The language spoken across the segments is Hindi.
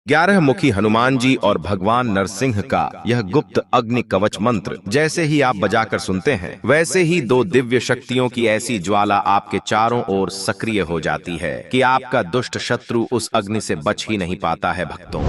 11 मुखी हनुमान जी और भगवान नरसिंह का यह गुप्त अग्नि कवच मंत्र जैसे ही आप बजाकर सुनते हैं, वैसे ही दो दिव्य शक्तियों की ऐसी ज्वाला आपके चारों ओर सक्रिय हो जाती है कि आपका दुष्ट शत्रु उस अग्नि से बच ही नहीं पाता है भक्तों।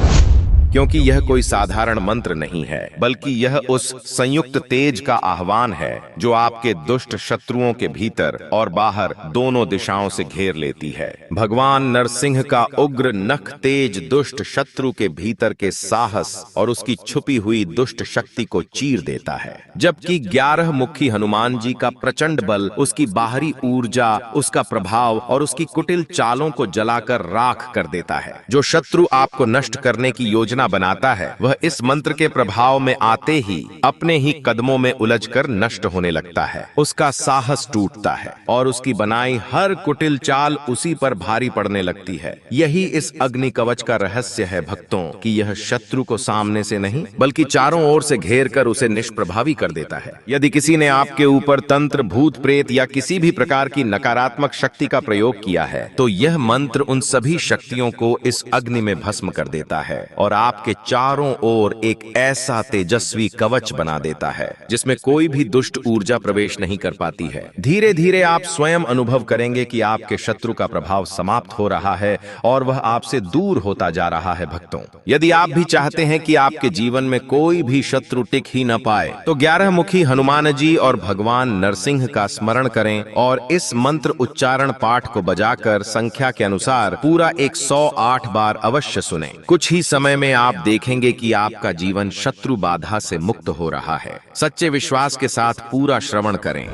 क्योंकि यह कोई साधारण मंत्र नहीं है, बल्कि यह उस संयुक्त तेज का आह्वान है जो आपके दुष्ट शत्रुओं के भीतर और बाहर दोनों दिशाओं से घेर लेती है। भगवान नरसिंह का उग्र नख तेज दुष्ट शत्रु के भीतर के साहस और उसकी छुपी हुई दुष्ट शक्ति को चीर देता है, जबकि 11 मुखी हनुमान जी का प्रचंड बल उसकी बाहरी ऊर्जा, उसका प्रभाव और उसकी कुटिल चालों को जलाकर राख कर देता है। जो शत्रु आपको नष्ट करने की योजना बनाता है, वह इस मंत्र के प्रभाव में आते ही अपने ही कदमों में उलझकर नष्ट होने लगता है। उसका साहस टूटता है और उसकी बनाई हर कुटिल चाल उसी पर भारी पड़ने लगती है। यही इस अग्नि कवच का रहस्य है भक्तों, कि यह शत्रु को सामने से नहीं बल्कि चारों ओर से घेर कर उसे निष्प्रभावी कर देता है। यदि किसी ने आपके ऊपर तंत्र, भूत प्रेत या किसी भी प्रकार की नकारात्मक शक्ति का प्रयोग किया है, तो यह मंत्र उन सभी शक्तियों को इस अग्नि में भस्म कर देता है और आपके चारों ओर एक ऐसा तेजस्वी कवच बना देता है जिसमें कोई भी दुष्ट ऊर्जा प्रवेश नहीं कर पाती है। धीरे धीरे आप स्वयं अनुभव करेंगे कि आपके शत्रु का प्रभाव समाप्त हो रहा है और वह आपसे दूर होता जा रहा है भक्तों। यदि आप भी चाहते हैं कि आपके जीवन में कोई भी शत्रु टिक ही न पाए, तो 11 मुखी हनुमान जी और भगवान नरसिंह का स्मरण करें और इस मंत्र उच्चारण पाठ को बजाकर संख्या के अनुसार पूरा 108 बार अवश्य सुनें। कुछ ही समय में आप देखेंगे कि आपका जीवन शत्रु बाधा से मुक्त हो रहा है। सच्चे विश्वास के साथ पूरा श्रवण करें।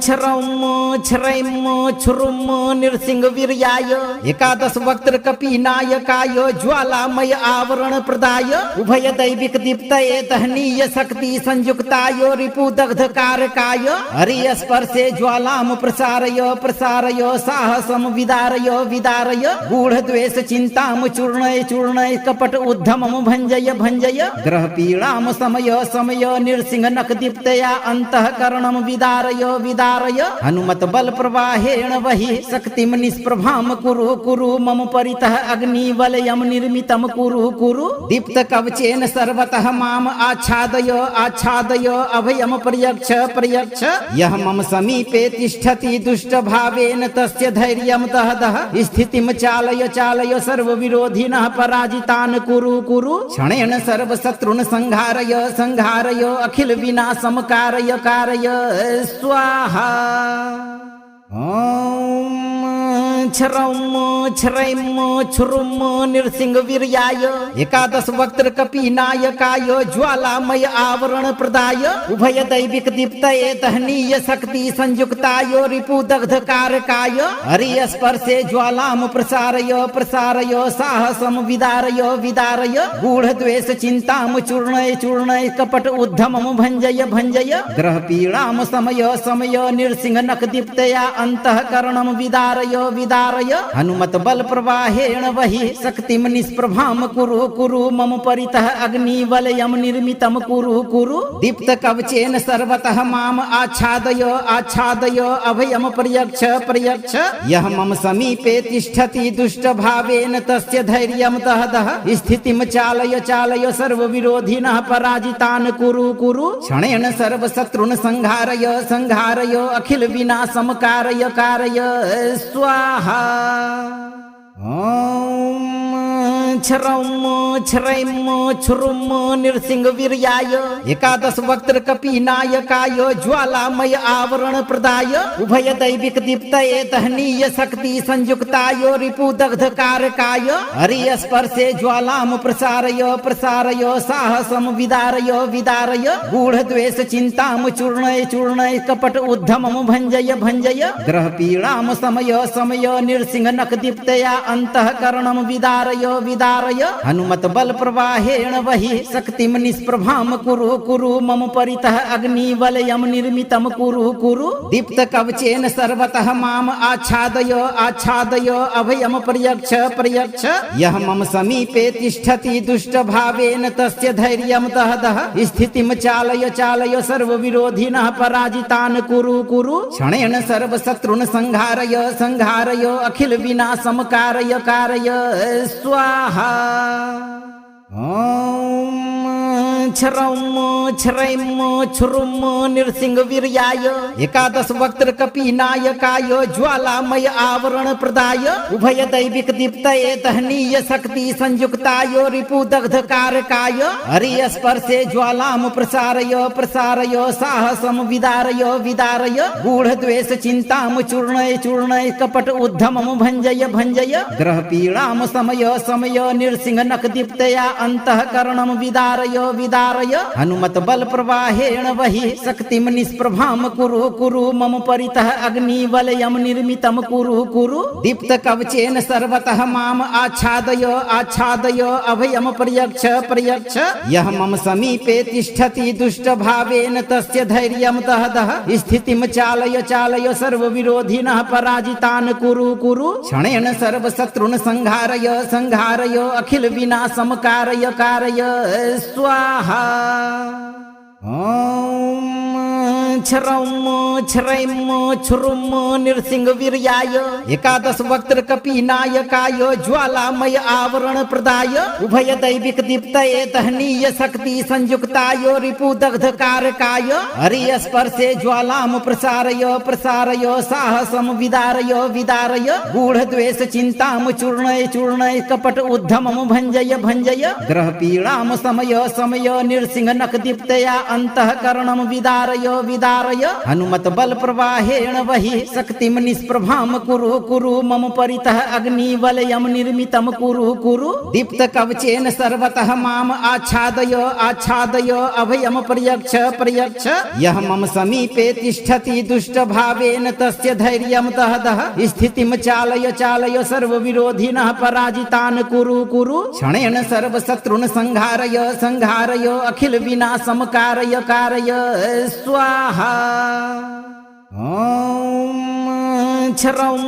छरम छरम छुरुम नृसिंह वीर्याय एकादश वक्त्र कपीनायकाय ज्वालामय आवरण प्रदाय उभय दैविक दीप्तये दहनीय शक्ति संयुक्ताय रिपु दग्ध कारकाय हरि स्पर्शे ज्वालाम प्रसारय प्रसारय साहसम विदारय विदारय गूढ़ द्वेष चिंताम चूर्णय चूर्णय कपट उद्धमम भंजय भंजय ग्रह पीड़ाम समय समय नृसिंह नख दीप्तया अंतःकरणम विदारय विदारय हनुमत बल प्रवाहेण वही शक्तिम निष्प्रभाम कुरु कुरु मम परितः अग्नि वलयम निर्मितम कुरु कुरु दीप्त कवचेन सर्वतः माम आच्छादय आच्छादय अभयम प्रयच्छ प्रयच्छ यह मम समीपे तिष्ठति दुष्ट भावेन तस्य धैर्यम दह दह स्थितिम चालय चालय सर्व विरोधिनः पराजितान् कुरु कुरु क्षणेन सर्व शत्रुन् संहारय संहारय अखिल विनाशम कारय कारय स्वाहा। छरम छरम छुरुम नृसिंह वीर्याय एकादश वक्त्र कपीनायकाय ज्वालामय आवरण प्रदाय उभय दैविक दीप्तये दहनीय शक्ति संयुक्ताय रिपु दग्ध कारकाय हरि स्पर्शे ज्वालाम प्रसारय प्रसारय साहसम विदारय विदारय गूढ़ द्वेष चिंताम चूर्णय चूर्णय कपट उद्धमम भंजय भंजय ग्रह पीड़ाम समय समय नृसिंह नख दीप्तया अंतःकरणम विदारय विदारय हनुमत बल प्रवाहेण वही शक्तिम निष्प्रभाम कुरु कुरु मम परितः अग्नि वलयम निर्मितम कुरु कुरु दीप्त कवचेन सर्वतः माम आच्छादय आच्छादय अभयम प्रयच्छ प्रयच्छ यह मम समीपे तिष्ठति दुष्ट भावेन तस्य धैर्यम दह दह स्थितिम चालय चालय सर्व विरोधिनः पराजितान् कुरु कुरु क्षणेन सर्व शत्रुन् संहारय संहारय अखिल विनाशम कारय कारय स्वाहा। छरम छरम छुरुम नृसिंह वीर्याय एकादश वक्त्र कपीनायकाय ज्वालामय आवरण प्रदाय उभय दैविक दीप्तये दहनीय शक्ति संयुक्ताय रिपु दग्ध कारकाय हरि स्पर्शे ज्वालाम प्रसारय प्रसारय साहसम विदारय विदारय गूढ़ द्वेष चिंताम चूर्णय चूर्णय कपट उद्धमम भंजय भंजय ग्रह पीड़ाम समय समय नृसिंह नख दीप्तया अंतःकरणम विदारय विदारय हनुमत हनुमत बल प्रवाहेण वहि शक्तिम निष्प्रभाम कुरु कुरु मम परितः अग्निवलयम निर्मितम कुरु कुरु दीप्त कवचेन सर्वतः माम आच्छादय आच्छादय अभयम पर्यक्ष पर्यक्ष यह मम समीपे तिष्ठति दुष्ट भावेन तस्य धैर्यम दह दह स्थितिम चालय चालय सर्व विरोधिनः पराजितान् कुरु कुरु क्षणेन सर्व शत्रुन् संहारय संहारय अखिल विनाशम कारय कारय स्वाहा। ओम छरम छरैम छुरुम नृसिंह वीर्याय एकादश वक्त्र कपीनायकाय ज्वालामय आवरण प्रदाय उभय दैविक दीप्तये दहनीय शक्ति संयुक्ताय रिपु दग्ध कारकाय हरि स्पर्शे ज्वालाम प्रसारय प्रसारय साहसम विदारय विदारय गूढ़ द्वेष चिंताम चूर्णय चूर्णय कपट उद्धमम भंजय भंजय ग्रह पीड़ाम समय समय नृसिंह नख दीप्तया अंतःकरणम विदारय विदारय हनुमत बल प्रवाहेण वहि शक्तिम निष्प्रभाम कुरु कुरु मम परितः अग्निवलयम निर्मितम कुरु कुरु दीप्त कवचेन सर्वतः माम आच्छादय आच्छादय अभयम पर्यक्ष पर्यक्ष यह मम समीपे तिष्ठति दुष्ट भावेन तस्य धैर्यम दह दह स्थितिम चालय चालय सर्व विरोधिनः पराजितान् कुरु कुरु क्षणेन सर्व शत्रुन् संहारय संहारय अखिल विनाशम कारय कारय स्वाहा। ओम छरम छरैम छुरुम नृसिंह वीर्याय एकादश वक्त्र कपीनायकाय ज्वालामय आवरण प्रदाय उभय दैविक दीप्तये दहनीय शक्ति संयुक्ताय रिपु दग्ध कारकाय हरि स्पर्शे ज्वालाम प्रसारय प्रसारय साहसम विदारय विदारय गूढ़ द्वेष चिंताम चूर्णय चूर्णय कपट उद्धमम भंजय भंजय ग्रह पीड़ाम समय समय नृसिंह नख दीप्तया अंतःकरणम विदारय विदारय हनुमत बल प्रवाहेण वहि शक्तिम निष्प्रभाम कुरु कुरु मम परितः अग्निवलयम निर्मितम कुरु कुरु दीप्त कवचेन सर्वतः माम आच्छादय आच्छादय अभयम पर्यक्ष पर्यक्ष यह मम समीपे तिष्ठति दुष्ट भावेन तस्य धैर्यम दह दह स्थितिम चालय चालय सर्व विरोधिनः पराजितान् कुरु कुरु क्षणेन सर्व शत्रुन् संहारय संहारय अखिल विनाशम कारय कारय स्वाहा। ओम छरम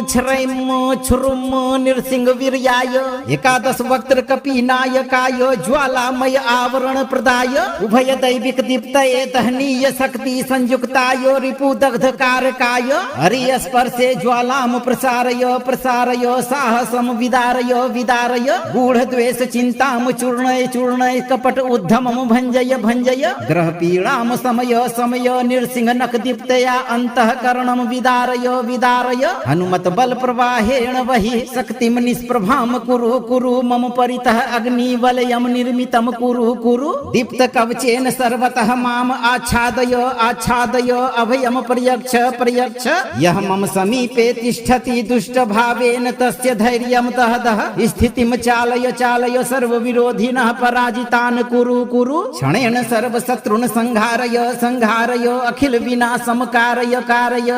छरैम छुरुम नृसिंह वीर्याय एकादश वक्त्र कपीनायकाय ज्वालामय आवरण प्रदाय उभय दैविक दीप्तये दहनीय शक्ति संयुक्ताय रिपु दग्ध कारकाय हरि स्पर्शे ज्वालाम प्रसारय प्रसारय साहसम विदारय विदारय गूढ़ द्वेष चिंताम चूर्णय चूर्णय कपट उद्धमम भंजय भंजय ग्रह पीड़ाम समय समय नृसिंह नख दीप्तया अंतःकरणम विदारय विदारय हनुमत बल प्रवाहेण वहि शक्तिम निष्प्रभाम कुरु कुरु मम परितः अग्निवलयम निर्मितम कुरु कुरु दीप्त कवचेन सर्वतः माम आच्छादय आच्छादय अभयम पर्यक्ष पर्यक्ष यह मम समीपे तिष्ठति दुष्ट भावेन तस्य धैर्यम दह दह स्थितिम चालय चालय सर्व विरोधिनः पराजितान् कुरु कुरु क्षणेन सर्व शत्रुन् संहारय संहारय अखिल विनाशम कारय कारय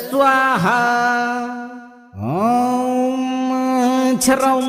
स्वाहा। ओम छरम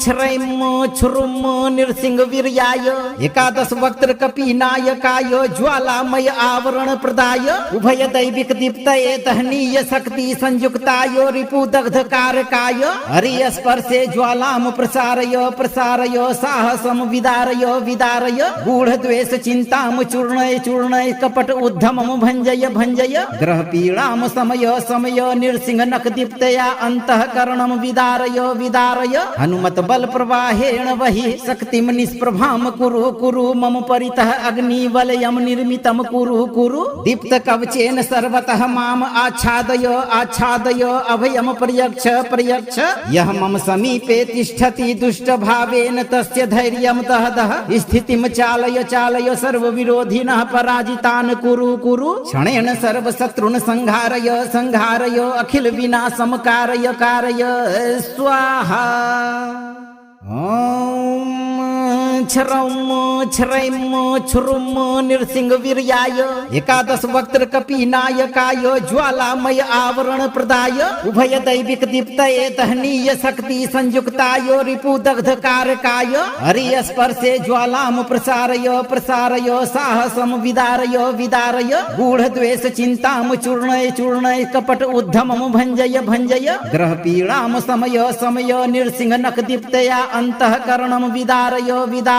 छरैम छुरुम नृसिंह वीर्याय एकादश वक्त्र कपीनायकाय ज्वालामय आवरण प्रदाय उभय दैविक दीप्तये दहनीय शक्ति संयुक्ताय रिपु दग्ध कारकाय हरि स्पर्शे ज्वालाम प्रसारय प्रसारय साहसम विदारय विदारय गूढ़ द्वेष चिंताम चूर्णय चूर्णय कपट उद्धमम भंजय भंजय ग्रह पीड़ाम समय समय नृसिंह नख दीप्तया अंतःकरणम विदारय विदारय हनुमत बल प्रवाहेण वहि शक्तिम निष्प्रभाम कुरु कुरु मम परितः अग्निवलयम निर्मितम कुरु कुरु दीप्त कवचेन सर्वतः माम आच्छादय आच्छादय अभयम पर्यक्ष पर्यक्ष यह मम समीपे तिष्ठति दुष्ट भावेन तस्य धैर्यम दह दह स्थितिम चालय चालय सर्व विरोधिनः पराजितान् कुरु कुरु क्षणेन सर्व शत्रुन् संहारय संहारय अखिल विनाशम कारय कारय स्वाहा। ओम छरैम छुरुम नृसिंहवीर्याय एकादश वक्त्र कपीनायकाय ज्वालामय आवरण प्रदाय उभय दैविक दीप्तये तहनीय शक्ति संयुक्ताय रिपुदग्ध कारकाय हरि स्पर्शे ज्वालाम प्रसारय प्रसारय साहसम विदारय विदारय गूढ़ द्वेष चिंताम चूर्णय चूर्णय कपट उद्धमम भंजय भंजय ग्रह पीड़ाम समय समय नृसिंह नख दीप्तया अंतःकरणम विदारय विदारय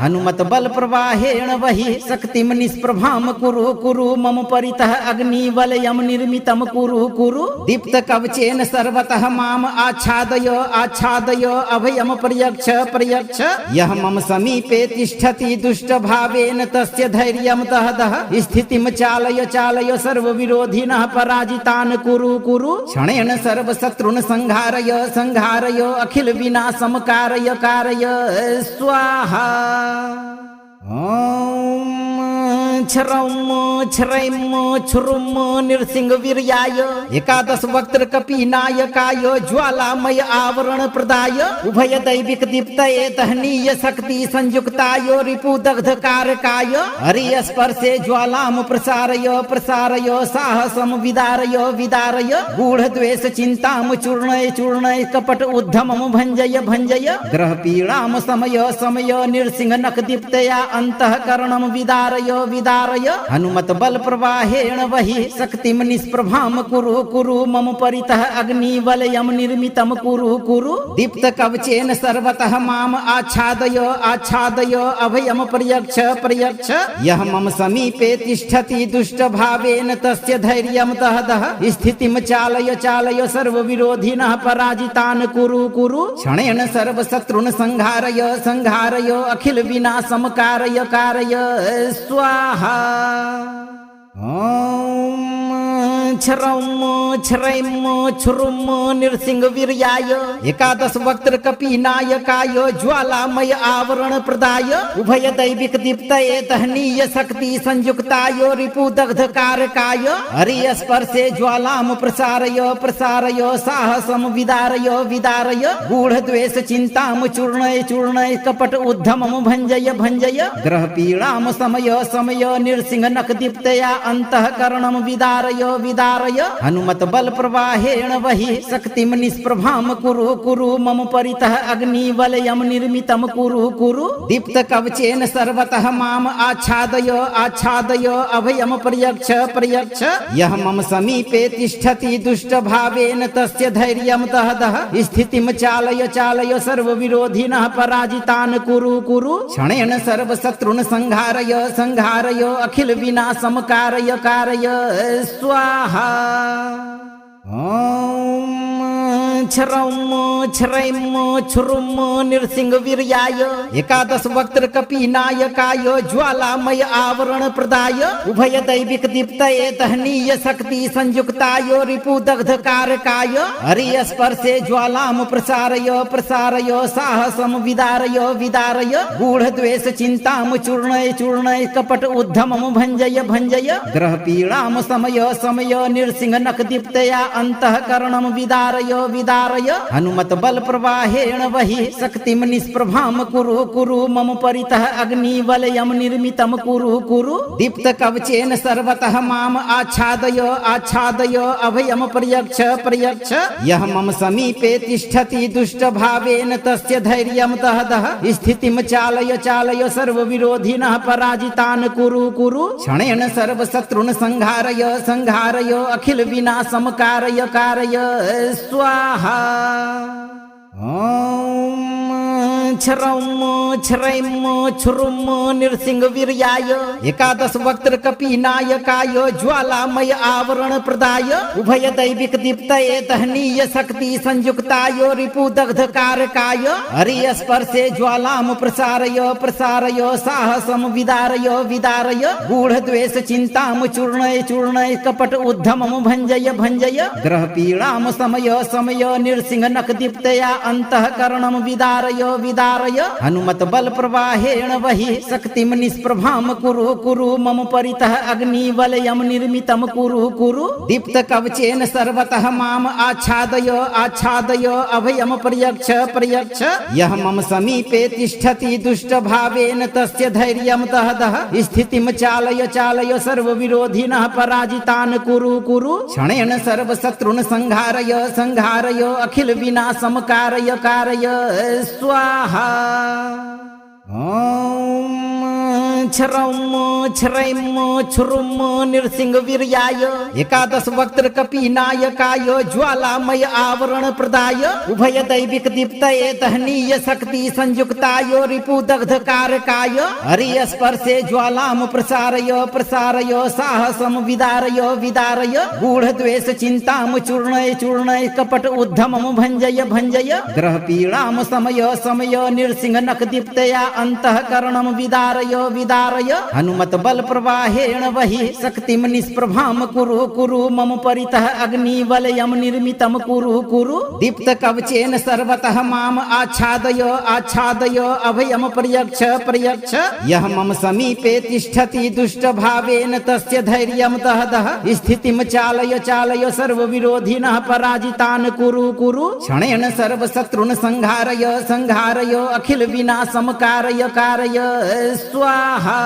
हनुमत बल प्रवाहेण वही शक्तिम निष्प्रभाम कुरु कुरु मम परितः अग्नि वलयम निर्मितम कुरु कुरु दीप्त कवचेन सर्वतः माम आच्छादय आच्छादय अभयम प्रयच्छ प्रयच्छ यह मम समीपे तिष्ठति दुष्ट भावेन तस्य धैर्यम दहदह स्थितिम चालय चालय सर्व विरोधिनः पराजितान् कुरु कुरु क्षणेन सर्व शत्रुन् संहारय संहारय अखिल विनाशम कारय कारय स्वाहा। ओम छरैम छुरुम नृसिंहवीर्याय एकादश वक्त्र कपीनायकाय ज्वालामय आवरण प्रदाय उभय दैविक दीप्तये तहनीय शक्ति संयुक्ताय रिपुदग्ध कारकाय हरि स्पर्शे ज्वालाम प्रसारय प्रसारय साहसम विदारय विदारय गूढ़ द्वेष चिंताम चूर्णय चूर्णय कपट उद्धमम भंजय भंजय ग्रह पीड़ाम समय समय नृसिंह नख दीप्तया अंतःकरणम विदारय विदारय हनुमत बल प्रवाहेण वही शक्तिम निष्प्रभाम कुरु कुरु मम परितः अग्नि वलयम निर्मितम कुरु कुरु दीप्त कवचेन सर्वतः माम आच्छादय आच्छादय अभयम प्रयच्छ प्रयच्छ यह मम समीपे तिष्ठति दुष्ट भावेन तस्य धैर्यम दहदह स्थितिम चालय चालय सर्व विरोधिनः पराजितान् कुरु कुरु क्षणेन सर्व शत्रुन् संहारय संहारय अखिल विनाशम कारय कारय स्वाहा। ओम छरैम छुरुम नृसिंहवीर्याय एकादश वक्त्र कपीनायकाय ज्वालामय आवरण प्रदाय उभय दैविक दीप्तये तहनीय शक्ति संयुक्ताय रिपुदग्ध कारकाय हरि स्पर्शे ज्वालाम प्रसारय प्रसारय साहसम विदारय विदारय गूढ़ द्वेष चिंताम चूर्णय चूर्णय कपट उद्धमम भंजय भंजय ग्रह पीड़ाम समय समय नृसिंह नख दीप्तया अंतःकरणम विदारय विदारय हनुमत बल प्रवाहेण वही शक्तिम निष्प्रभाम कुरु कुरु मम परितः अग्नि वलयम निर्मितम कुरु कुरु दीप्त कवचेन सर्वतः माम आच्छादय आच्छादय अभयम प्रयच्छ प्रयच्छ यह मम समीपे तिष्ठति दुष्ट भावेन तस्य धैर्यम दहदह स्थितिम चालय चालय सर्व विरोधिनः पराजितान् कुरु कुरु क्षणेन सर्व शत्रुन् संहारय संहारय अखिल विनाशम कारय कारय स्वाहा। ओम छरैम छुरुम नृसिंहवीर्याय एकादश वक्त्र कपीनायकाय ज्वालामय आवरण प्रदाय उभय दैविक दीप्तये तहनीय शक्ति संयुक्ताय रिपुदग्ध कारकाय हरि स्पर्शे ज्वालाम प्रसारय प्रसारय साहसम विदारय विदारय गूढ़ द्वेष चिंताम चूर्णय चूर्णय कपट उद्धमम भंजय भंजय ग्रह पीड़ाम समय समय नृसिंह नख दीप्तया अंतःकरणम विदारय विदारय हनुमत बल प्रवाहेण वही शक्तिम निष्प्रभाम कुरु कुरु मम परितः अग्नि वलयम निर्मितम कुरु कुरु दीप्त कवचेन सर्वतः माम आच्छादय आच्छादय अभयम प्रयच्छ प्रयच्छ यह मम समीपे तिष्ठति दुष्ट भावेन तस्य धैर्यम दहदह स्थितिम चालय चालय सर्व विरोधिनः पराजितान् कुरु कुरु क्षणेन सर्व शत्रुन् संहारय संहारय अखिल विनाशम कारय कारय स्वाहा। ओम छरैम छुरुम नृसिंहवीर्याय एकादश वक्त्र कपीनायकाय ज्वालामय आवरण प्रदाय उभय दैविक दीप्तये तहनीय शक्ति संयुक्ताय रिपुदग्ध कारकाय हरि स्पर्शे ज्वालाम प्रसारय प्रसारय साहसम विदारय विदारय गूढ़ द्वेष चिंताम चूर्णय चूर्णय कपट उद्धमम भंजय भंजय ग्रह पीड़ाम समय समय नृसिंह नख दीप्तया अंतःकरणम विदारय विदारय हनुमत हनुमत बल प्रवाहेण वहि शक्तिम निष्प्रभाम कुरु कुरु मम परितः अग्निवलयम निर्मितम कुरु कुरु दीप्त कवचेन सर्वतः माम आच्छादय आच्छादय अभयम पर्यक्ष पर्यक्ष यः मम समीपे तिष्ठति दुष्ट भावेन तस्य धैर्यं दह दह स्थितिं चालय चालय सर्वविरोधिनः पराजितान् कुरु कुरु क्षणेन सर्वशत्रुन् संहारय संहारय अखिल विनाशं कारय कारय स्वाहा। ॐ छरौम छरैम छुरुम नृसिंह वीर्याय एकादश वक्त्र कपीनायकाय ज्वालामय आवरण प्रदाय उभय दैविक दीप्तये दहनीय शक्ति संयुक्ताय रिपु दग्ध कारकाय हरि स्पर्शे ज्वालाम प्रसारय प्रसारय साहसम विदारय विदारय गूढ़ द्वेष चिंताम चूर्णय चूर्णय कपट उद्धमम भंजय भंजय ग्रह पीड़ाम समय समय नृसिंह नख दीप्तया अंतःकरणम विदारय विदारय हनुमत बल प्रवाहेण वहि शक्तिम निष्प्रभाम कुरु कुरु मम परितः अग्निवलयम निर्मितम कुरु कुरु दीप्त कवचेन सर्वतः माम आच्छादय आच्छादय अभयम पर्यक्ष पर्यक्ष यः मम समीपे तिष्ठति दुष्ट भावेन तस्य धैर्यं दह दह स्थितिं चालय चालय सर्वविरोधिनः पराजितान् कुरु कुरु क्षणेन सर्वशत्रुन् संहारय संहारय अखिल विनाशं कारय कारय स्वाहा।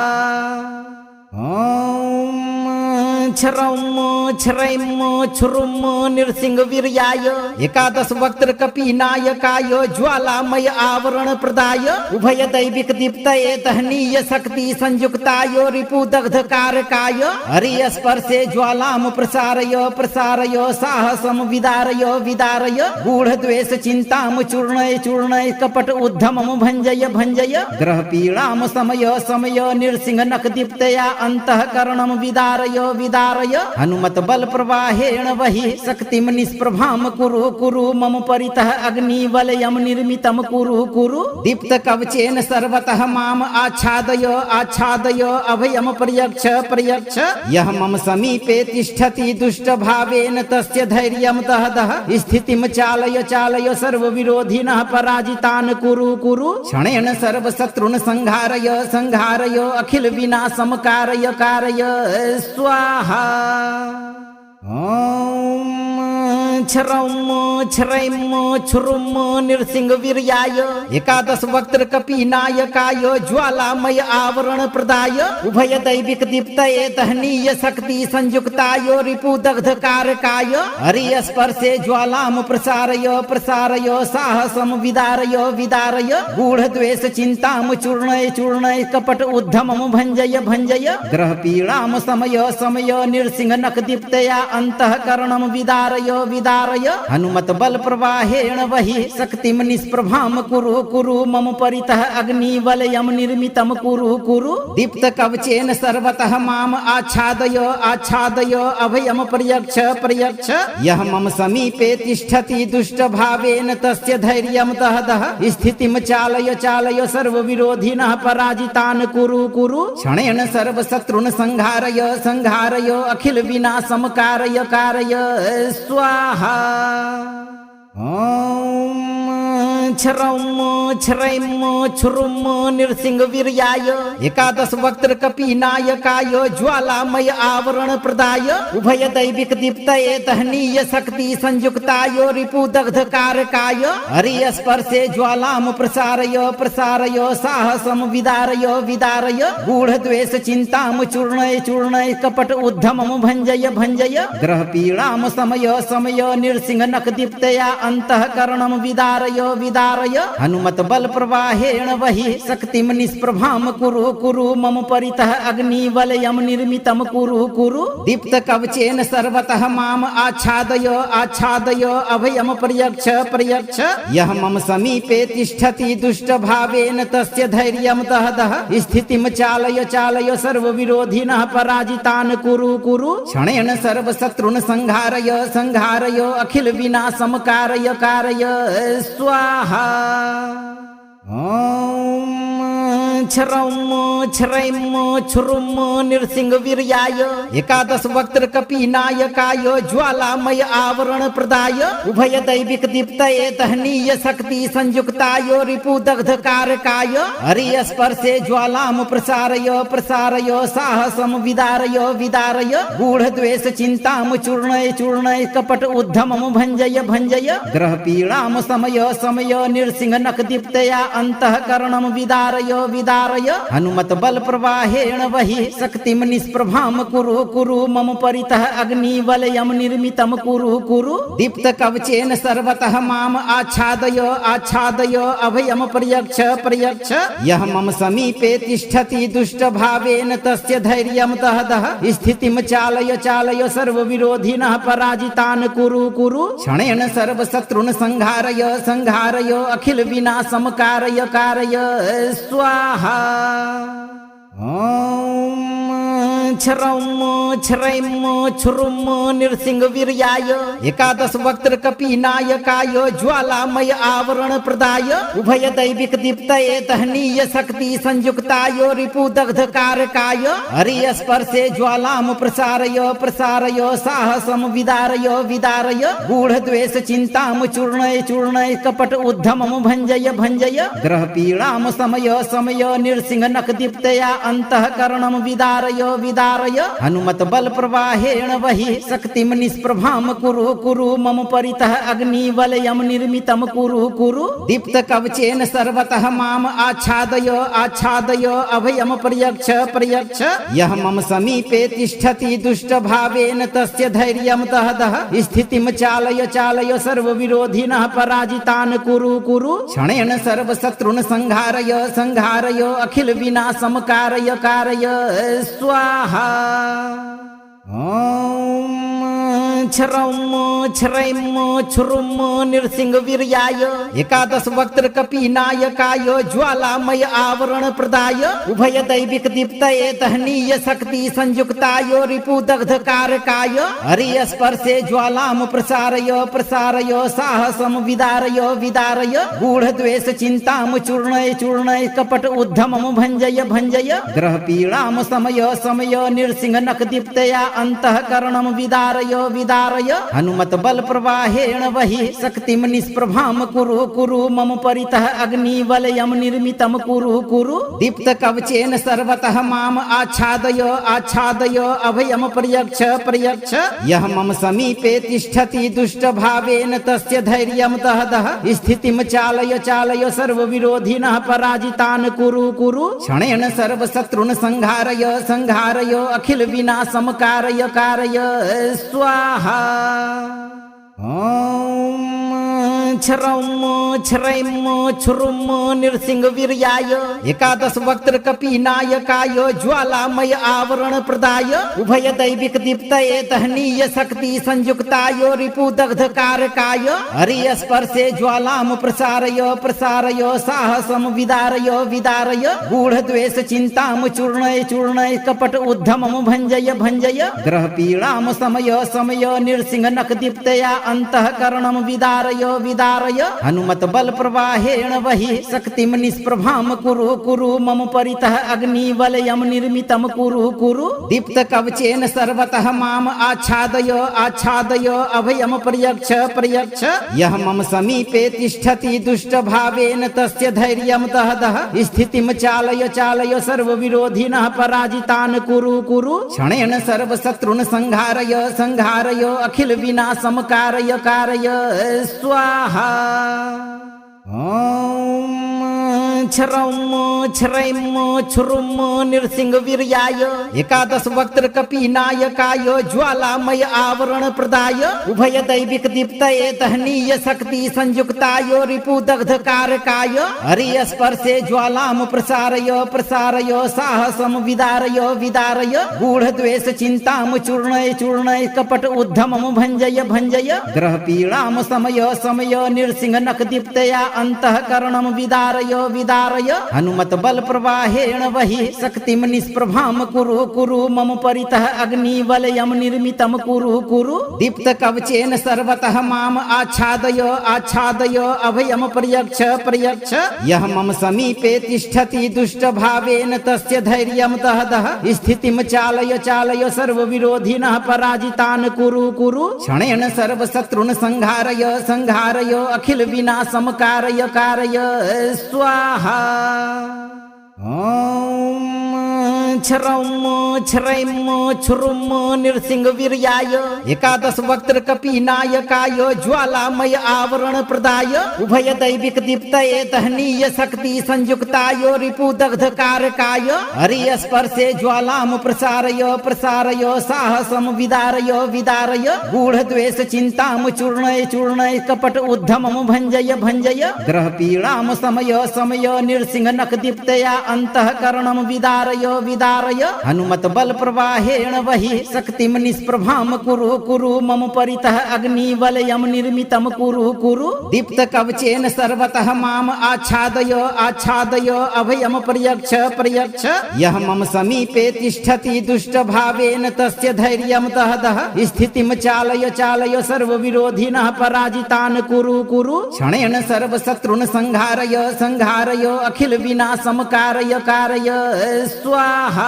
ॐ छरौम छरैम छुरुम नृसिंह वीर्याय एकादश वक्त्र कपीनायकाय ज्वालामय आवरण प्रदाय उभय दैविक दीप्तये दहनीय शक्ति संयुक्ताय रिपु दग्ध कारकाय हरि स्पर्शे ज्वालाम प्रसारय प्रसारय साहसम विदारय विदारय गूढ़ द्वेष चिंताम चूर्णय चूर्णय कपट उद्धमम भंजय भंजय ग्रह पीड़ाम समय समय नृसिंह नख दीप्तया अंतःकरणम विदारय विदारय हनुमत बल प्रवाहेण वहि शक्तिम निष्प्रभाम कुरु कुरु मम परितः अग्निवलयम निर्मितम कुरु कुरु दीप्त कवचेन सर्वतः माम आच्छादय आच्छादय अभयम पर्यक्ष पर्यक्ष यः मम समीपे तिष्ठति दुष्ट भावेन तस्य धैर्यं दह दह स्थितिं चालय चालय सर्वविरोधिनः पराजितान् कुरु कुरु क्षणेन सर्वशत्रुन् संहारय संहारय अखिल विनाशं कारय कारय स्वाहा। ॐ छरौम छरैम छुरुम नृसिंह वीर्याय एकादश वक्त्र कपीनायकाय ज्वालामय आवरण प्रदाय उभय दैविक दीप्तये दहनीय शक्ति संयुक्ताय रिपु दग्ध कारकाय हरि स्पर्शे ज्वालाम प्रसारय प्रसारय साहसम विदारय विदारय गूढ़ द्वेष चिंताम चूर्णय चूर्णय कपट उद्धमम भंजय भंजय ग्रह पीड़ाम समय समय नृसिंह नख दीप्तया अंतःकरणम विदारय विदारय हनुमत बल प्रवाहेण वहि शक्तिम निष्प्रभाम कुरु कुरु मम परितः अग्निवलयम निर्मितम कुरु कुरु दीप्त कवचेन सर्वतः माम आच्छादय आच्छादय अभयम पर्यक्ष पर्यक्ष यः मम समीपे तिष्ठति दुष्ट भावेन तस्य धैर्यं दह दह स्थितिं चालय चालय सर्वविरोधिनः पराजितान् कुरु कुरु क्षणेन सर्वशत्रुन् संहारय संहारय अखिल विनाशं कारय कारय स्वाहा। ॐ छरौम छरैम छुरुम नृसिंह वीर्याय एकादश वक्त्र कपीनायकाय ज्वालामय आवरण प्रदाय उभय दैविक दीप्तये दहनीय शक्ति संयुक्ताय रिपु दग्ध कारकाय हरि स्पर्शे ज्वालाम प्रसारय प्रसारय साहसम विदारय विदारय गूढ़ द्वेष चिंताम चूर्णय चूर्णय कपट उद्धमम भंजय भंजय ग्रह पीड़ाम समय समय नृसिंह नख दीप्तया अंतःकरणम विदारय विदारय हनुमत बल प्रवाहेण वहि शक्तिम निष्प्रभाम कुरु कुरु मम परितः अग्निवलयम निर्मितम कुरु कुरु दीप्त कवचेन सर्वतः माम आच्छादय आच्छादय अभयम पर्यक्ष पर्यक्ष यः मम समीपे तिष्ठति दुष्ट भावेन तस्य धैर्यं दह दह स्थितिं चालय चालय सर्वविरोधिनः पराजितान् कुरु कुरु क्षणेन सर्वशत्रुन् संहारय संहारय अखिल विनाशं कारय कारय स्वाहा। ॐ छ्रैम छुरुम नृसिंहवीर्याय एकादश वक्त्र कपिनायकाय ज्वालामय आवरण प्रदाय उभय दैविक दीप्तये तहनीय शक्ति संयुक्ताय रिपुदग्ध कारकाय हरिस्पर्शे ज्वालाम प्रसारय प्रसारय साहसम विदारय विदारय गूढ़द्वेष चिंताम चूर्णय चूर्णय कपट उद्धमम भंजय भंजय ग्रह पीड़ाम समय समय नृसिंह नक दीप्तया अंतःकरणम विदारय विदारय हनुमत बल प्रवाहेण वही शक्तिम निष्प्रभाम कुरु कुरु मम परितः अग्नि वलयम निर्मितम कुरु कुरु दीप्त कवचेन सर्वतः माम आच्छादय आच्छादय अभयम पर्यक्ष पर्यक्ष यह मम समीपे तिष्ठति दुष्ट भावेन तस्य धैर्यम दह दह स्थितिम चालय चालय सर्व विरोधिनः पराजितान् कुरु कुरु क्षणेन सर्व शत्रुन् संहारय संहारय अखिल विनाशम कारय कारय स्वाहा। ओम छ्रैम छुरुम नृसिंहवीर्याय एकादश वक्त्र कपिनायकाय ज्वालामय आवरण प्रदाय उभय दैविक दीप्तये तहनीय शक्ति संयुक्ताय रिपुदग्ध कारकाय हरिस्पर्शे ज्वालाम प्रसारय प्रसारय साहसम विदारय विदारय गूढ़द्वेष चिंताम चूर्णय चूर्णय कपट उद्धमम भंजय भंजय ग्रह पीड़ाम समय समय नृसिंह नक दीप्तया अंतःकरणम विदारय विदारय हनुमत बल प्रवाहेण वही शक्तिम निष्प्रभाम कुरु कुरु मम परितः अग्नि वलयम निर्मितम कुरु कुरु दीप्त कवचेन सर्वतः माम आच्छादय आच्छादय अभयम पर्यक्ष पर्यक्ष यह मम समीपे तिष्ठति दुष्ट भावेन तस्य धैर्यम दह दह स्थितिम चालय चालय सर्व विरोधिनः पराजितान् कुरु कुरु क्षणेन सर्व शत्रुन् संहारय संहारय अखिल विनाशम कारय कारय स्वाहा। ओम छ्रैम छुरुम नृसिंहवीर्याय एकादश वक्त्र कपिनायकाय ज्वालामय आवरण प्रदाय उभय दैविक दीप्तये तहनीय शक्ति संयुक्ताय रिपुदग्ध कारकाय हरिस्पर्शे ज्वालाम प्रसारय प्रसारय साहसम विदारय विदारय गूढ़द्वेष चिंताम चूर्णय चूर्णय कपट उद्धमम भंजय भंजय ग्रह पीड़ाम समय समय नृसिंह नक दीप्तया अंतःकरणम विदारय विदारय हनुमत बल प्रवाहेण वही शक्तिम निष्प्रभाम कुरु कुरु मम परितः अग्नि वलयम निर्मितम कुरु कुरु दीप्त कवचेन सर्वतः माम आच्छादय आच्छादय अभयम पर्यक्ष पर्यक्ष यह मम समीपे तिष्ठति दुष्ट भावेन तस्य धैर्यम दह दह स्थितिम चालय चालय सर्व विरोधिनः पराजितान् कुरु कुरु क्षणेन सर्व शत्रुन् संहारय संहारय अखिल विनाशम कारय कारय स्वाहा। ओम छ्रैम छुरुम नृसिंहवीर्याय एकादश वक्त्र कपिनायकाय ज्वालामय आवरण प्रदाय उभय दैविक दीप्तये तहनीय शक्ति संयुक्ताय रिपुदग्ध कारकाय हरिस्पर्शे ज्वालाम प्रसारय प्रसारय साहसम विदारय विदारय गूढ़द्वेष चिंताम चूर्णय चूर्णय कपट उद्धमम भंजय भंजय ग्रह पीड़ाम समय समय नृसिंह नक दीप्तया अंतःकरणम विदारय विदारय हनुमत बल प्रवाहेण वही शक्तिम निष्प्रभाम कुरु कुरु मम परितः अग्नि वलयम निर्मितम कुरु कुरु दीप्त कवचेन सर्वतः माम आच्छादय आच्छादय अभयम पर्यक्ष पर्यक्ष यह मम समीपे तिष्ठति दुष्ट भावेन तस्य धैर्यम दह दह स्थितिम चालय चालय सर्व विरोधिनः पराजितान् कुरु कुरु क्षणेन सर्व शत्रुन् संहारय संहारय अखिल विनाशम कारय कारय स्वाहा। ओम छ्रैम छुरुम नृसिंहवीर्याय एकादश वक्त्र कपिनायकाय ज्वालामय आवरण प्रदाय उभय दैविक दीप्तये तहनीय शक्ति संयुक्ताय रिपुदग्ध कारकाय हरिस्पर्शे ज्वालाम प्रसारय प्रसारय साहसम विदारय विदारय गूढ़द्वेष चिंताम चूर्णय चूर्णय कपट उद्धमम भंजय भंजय ग्रह पीड़ाम समय समय नृसिंह नक दीप्तया अंतःकरणम विदारय विदारय विदारय हनुमत बल प्रवाहेण वहि शक्तिम निष्प्रभाम कुरु कुरु मम परितः अग्निवलयम निर्मितम कुरु कुरु दीप्त कवचेन सर्वतः माम आच्छादय आच्छादय अभयम पर्यक्ष पर्यक्ष यह मम समीपे तिष्ठति दुष्ट भावेन तस्य धैर्यम दह दह स्थितिम चालय चालय सर्व विरोधिनः पराजितान् कुरु कुरु क्षणेन सर्व शत्रुन् संहारय संहारय अखिल विनाशम कारय कारय स्वाहा। ओम छरम छरैम छुरुम नृसिंह वीर्याय एकादश वक्त्र कपीनायकाय ज्वालामय आवरण प्रदाय उभय दैविक दीप्तये दहनीय शक्ति संयुक्ताय रिपु दग्ध कारकाय हरि स्पर्शे ज्वालाम प्रसारय प्रसारय साहसम विदारय विदारय गूढ़ द्वेष चिंताम चूर्णय चूर्णय कपट उद्धमम भंजय भंजय ग्रह पीड़ाम समय समय नृसिंह नख दीप्तया अंतःकरणम विदारय विदारय हनुमत बल प्रवाहेण वहि शक्तिम निष्प्रभाम कुरु कुरु मम परितः अग्निवलयम निर्मितम कुरु कुरु दीप्त कवचेन सर्वतः माम आच्छादय आच्छादय अभयम पर्यक्ष पर्यक्ष यह मम समीपे तिष्ठति दुष्ट भावेन तस्य धैर्यम दह दह स्थितिम चालय चालय सर्व विरोधिनः पराजितान् कुरु कुरु क्षणेन सर्व शत्रुन् संहारय संहारय अखिल विनाशम कारय कारय स्वाहा।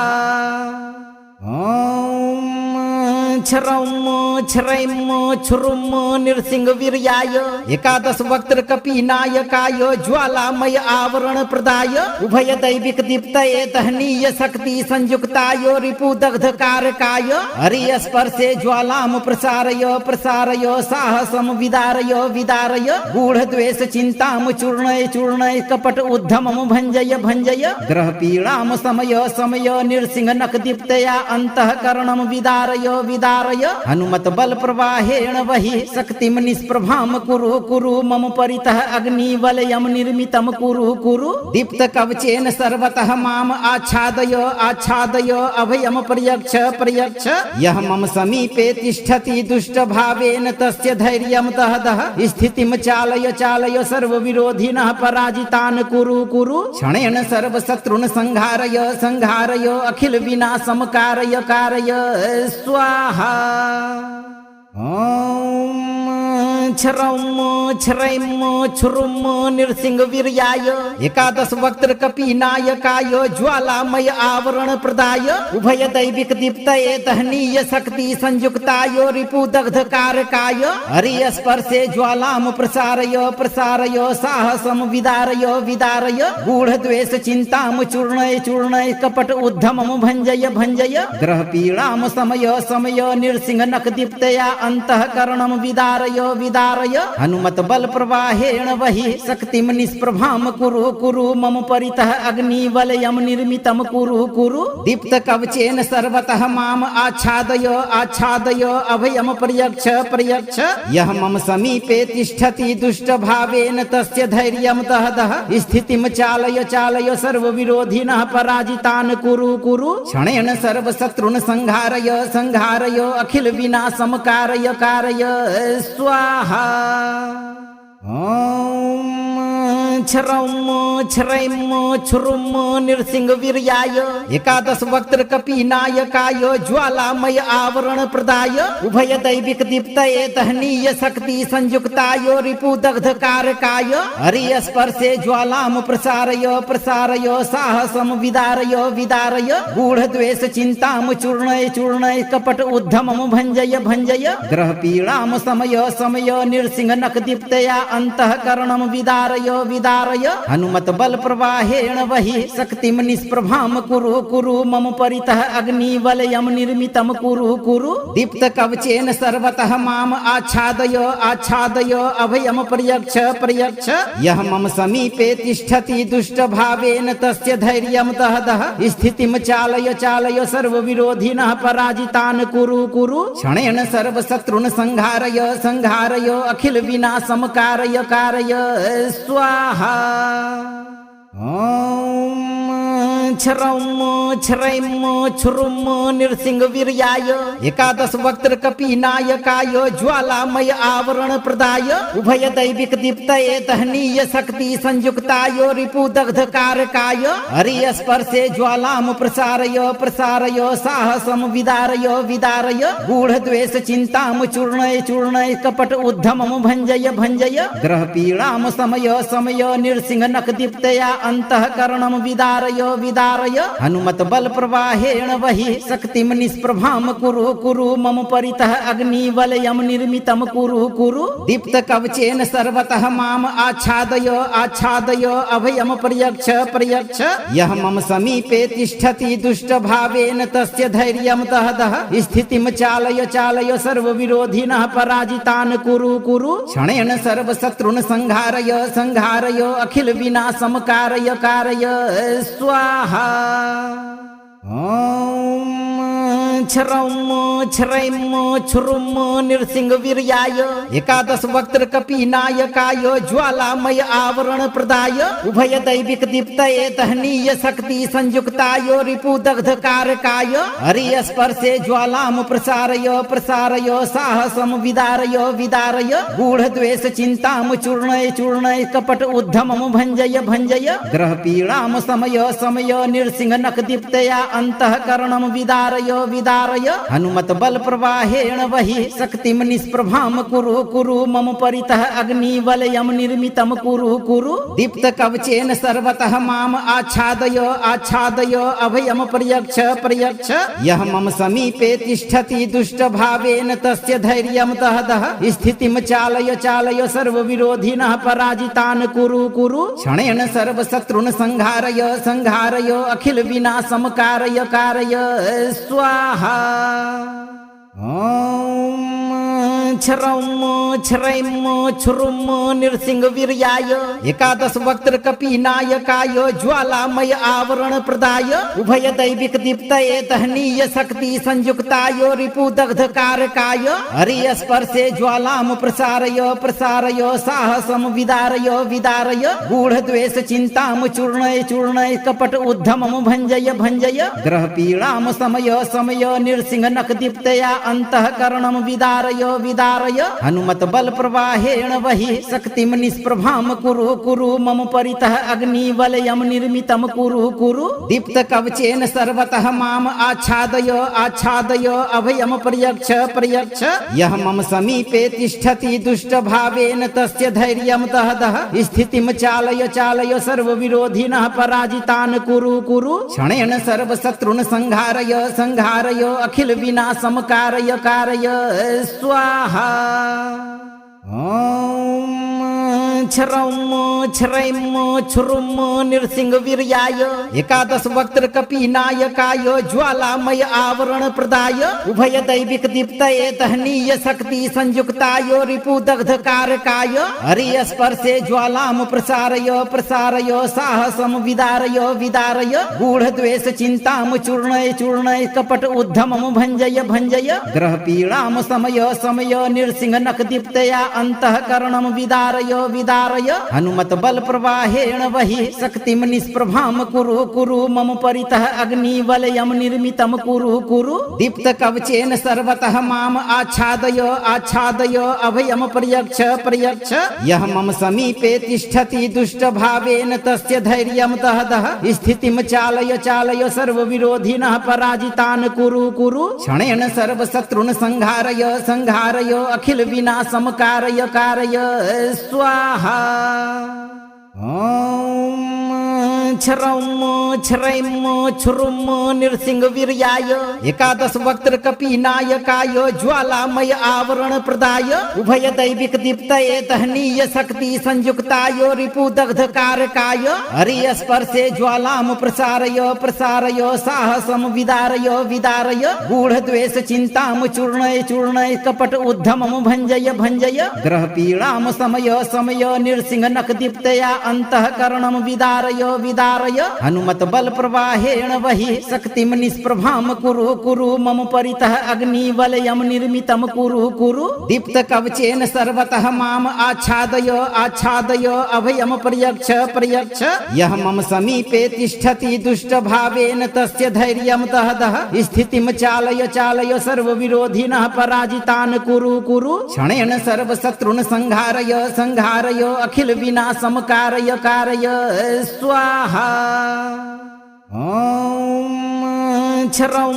ओम छरम छरैम छुरुम नृसिंह वीर्याय एकादश वक्त्र कपीनायकाय ज्वालामय आवरण प्रदाय उभय दैविक दीप्तये दहनीय शक्ति संयुक्ताय रिपु दग्ध कारकाय हरि स्पर्शे ज्वालाम प्रसारय प्रसारय साहसम विदारय विदारय गूढ़ द्वेष चिंताम चूर्णय चूर्णय कपट उद्धमम भंजय भंजय ग्रह पीड़ाम समय समय नृसिंह नख दीप्तया अंतःकरणम विदारय विदारय हनुमत बल प्रवाहेण वहि शक्तिम निष्प्रभाम कुरु कुरु मम परितः अग्निवलयम निर्मितम कुरु कुरु दीप्त कवचेन सर्वतः माम आच्छादय आच्छादय अभयम पर्यक्ष पर्यक्ष यह मम समीपे तिष्ठति दुष्ट भावेन तस्य धैर्यम दह दह स्थितिम चालय चालय सर्व विरोधिनः पराजितान् कुरु कुरु क्षणेन सर्व शत्रुन् संहारय संहारय अखिल विनाशम कारय कारय स्वाहा। ओम छरम छरैम छुरुम नृसिंह वीर्याय एकादश वक्त्र कपीनायकाय ज्वालामय आवरण प्रदाय उभय दैविक दीप्तये दहनीय शक्ति संयुक्ताय रिपु दग्ध कारकाय हरि स्पर्शे ज्वालाम प्रसारय प्रसारय साहसम विदारय विदारय गूढ़ द्वेष चिंताम चूर्णय चूर्णय कपट उद्धमम भंजय भंजय ग्रह पीड़ाम समय समय नृसिंह नख दीप्तया अंतःकरणम विदारय विदारय हनुमत बल प्रवाहेण वहि शक्तिम निष्प्रभाम कुरु कुरु मम परितः अग्निवलयम निर्मितम कुरु कुरु दीप्त कवचेन सर्वतः माम आच्छादय आच्छादय अभयम पर्यक्ष पर्यक्ष यह मम समीपे तिष्ठति दुष्ट भावेन तस्य धैर्यम दह दह स्थितिम चालय चालय सर्व विरोधिनः पराजितान् कुरु कुरु क्षणेन सर्व शत्रुन् संहारय संहारय अखिल विनाशम कारय कारय स्वाहा। ओम छरम छरैम छुरुम नृसिंह वीर्याय एकादश वक्त्र कपीनायकाय ज्वालामय आवरण प्रदाय उभय दैविक दीप्तये दहनीय शक्ति संयुक्ताय रिपु दग्ध कारकाय हरि स्पर्शे ज्वालाम प्रसारय प्रसारय साहसम विदारय विदारय गूढ़ द्वेष चिंताम चूर्णय चूर्णय कपट उद्धमम भंजय भंजय ग्रह पीड़ाम समय समय नृसिंह नख दीप्तया अंतःकरणम विदारय विदारय हनुमत बल प्रवाहेण वहि शक्तिम निष्प्रभाम कुरु कुरु मम परितः अग्निवलयम निर्मितम कुरु कुरु दीप्त कवचेन सर्वतः माम आच्छादय आच्छादय अभयम पर्यक्ष पर्यक्ष यह मम समीपे तिष्ठति दुष्ट भावेन तस्य धैर्यम दह दह स्थितिम चालय चालय सर्व विरोधिनः पराजितान् कुरु कुरु क्षणेन सर्व शत्रुन् संहारय संहारय अखिल विनाशम कारय कारय स्वाहा। ओम छुरुम नृसिंह वीर्याय एकादश वक्त्र कपीनायकाय ज्वालामय आवरण प्रदाय उभय दैविक दीप्तये दहनीय शक्ति संयुक्ताय रिपु दग्ध कारकाय हरि स्पर्शे ज्वालाम प्रसारय प्रसारय साहसम विदारय विदारय गूढ़ द्वेष चिंताम चूर्णय चूर्णय कपट उद्धमम भंजय भंजय ग्रह पीड़ाम समय समय नृसिंह नख दीप्तया अंतःकरणम विदारय विदारय हनुमत बल प्रवाहेण वही शक्तिम निष्प्रभाम कुरु कुरु मम परितः अग्नि वलयम निर्मितम कुरु कुरु दीप्त कवचेन सर्वतः माम आच्छादय आच्छादय अभयम प्रयच्छ प्रयच्छ यह मम समीपे तिष्ठति दुष्ट भावेन तस्य धैर्यम दह दह स्थितिम चालय चालय सर्व विरोधिनः पराजितान् कुरु कुरु क्षणेन सर्व शत्रुन् संहारय संहारय अखिल विनाशम कारय कारय स्वाहा। ओम छुरुम नृसिंह वीर्याय एकादश वक्त्र कपीनायकाय ज्वालामय आवरण प्रदाय उभय दैविक दीप्तये दहनीय शक्ति संयुक्ताय रिपु दग्ध कारकाय हरि स्पर्शे ज्वालाम प्रसारय प्रसारय साहसम विदारय विदारय गूढ़ द्वेष चिंताम चूर्णय चूर्णय कपट उद्धमम भंजय भंजय ग्रह पीड़ाम समय समय नृसिंह नख दीप्तया अंतःकरणम विदारय विदारय हनुमत बल प्रवाहेण वही शक्तिम निष्प्रभाम कुरु कुरु मम परितः अग्नि वलयम निर्मितम कुरु कुरु दीप्त कवचेन सर्वतः माम आच्छादय आच्छादय अभयम प्रयच्छ प्रयच्छ यह मम समीपे तिष्ठति दुष्ट भावेन तस्य धैर्यम दह दह स्थितिम चालय चालय सर्व विरोधिनः पराजितान् कुरु कुरु क्षणेन सर्व शत्रुन् संहारय संहारय अखिल विनाशम कारय कारय स्वाहा। ओम छुरुम नृसिंह वीर्याय एकादश वक्त्र कपीनायकाय ज्वालामय आवरण प्रदाय उभय दैविक दीप्तये दहनीय शक्ति संयुक्ताय रिपु दग्ध कारकाय हरि स्पर्शे ज्वालाम प्रसारय प्रसारय साहसम विदारय विदारय गूढ़ द्वेष चिंताम चूर्णय चूर्णय कपट उद्धमम भंजय भंजय ग्रह पीड़ाम समय समय नृसिंह नख दीप्तया अंतःकरणम विदारय विदारय हनुमत बल प्रवाहेण वही शक्तिम निष्प्रभाम कुरु कुरु मम परितः अग्नि वलयम निर्मितम कुरु कुरु दीप्त कवचेन सर्वतः माम आच्छादय आच्छादय अभयम प्रयच्छ प्रयच्छ यह मम समीपे तिष्ठति दुष्ट भावेन तस्य धैर्यम दह दह स्थितिम चालय चालय सर्व विरोधिनः पराजितान् कुरु कुरु क्षणेन सर्व शत्रुन् संहारय संहारय अखिल विनाशम कारय कारय स्वाहा। ओम छुरुम नृसिंह वीर्याय एकादश वक्त्र कपीनायकाय ज्वालामय आवरण प्रदाय उभय दैविक दीप्तये दहनीय शक्ति संयुक्ताय रिपु दग्ध कारकाय हरि स्पर्शे ज्वालाम प्रसारय प्रसारय साहसम विदारय विदारय गूढ़ द्वेष चिंताम चूर्णय चूर्णय कपट उद्धमम भंजय भंजय ग्रह पीड़ाम समय समय नृसिंह नख दीप्तया अंतःकरणम विदारय विदारय हनुमत बल प्रवाहेण वही शक्तिम निष्प्रभाम कुरु कुरु मम परितः अग्नि वलयम निर्मितम कुरु कुरु दीप्त कवचेन सर्वतः माम आच्छादय आच्छादय अभयम प्रयच्छ प्रयच्छ यह मम समीपे तिष्ठति दुष्ट भावेन तस्य धैर्यम दह दह स्थितिम चालय चालय सर्व विरोधिनः पराजितान् कुरु कुरु क्षणेन सर्व शत्रुन् संहारय संहारय अखिल विनाशम कारय कारय स्वाहा। ओम छुरुम नृसिंह वीर्याय एकादश वक्त्र कपीनायकाय ज्वालामय आवरण प्रदाय उभय दैविक दीप्तये दहनीय शक्ति संयुक्ताय रिपु दग्ध कारकाय हरि स्पर्शे ज्वालाम प्रसारय प्रसारय साहसम विदारय विदारय गूढ़ द्वेष चिंताम चूर्णय चूर्णय कपट उद्धमम भंजय भंजय ग्रह पीड़ाम समय समय नृसिंह नख दीप्तया अंतःकरणम विदारय विदारय हनुमत बल प्रवाहेण वहि शक्तिम निष्प्रभाम कुरु कुरु मम परितः अग्निवलयम निर्मितम कुरु कुरु दीप्त कवचेन सर्वतः माम आच्छादय आच्छादय अभयम पर्यक्ष पर्यक्ष यह मम समीपे तिष्ठति दुष्ट भावेन तस्य धैर्यम दह दह स्थितिम चालय चालय सर्व विरोधिनः पराजितान् कुरु कुरु क्षणेन सर्व शत्रुन् संहारय संहारय अखिल विनाशम कारय कारय स्वाहा। ओम छरम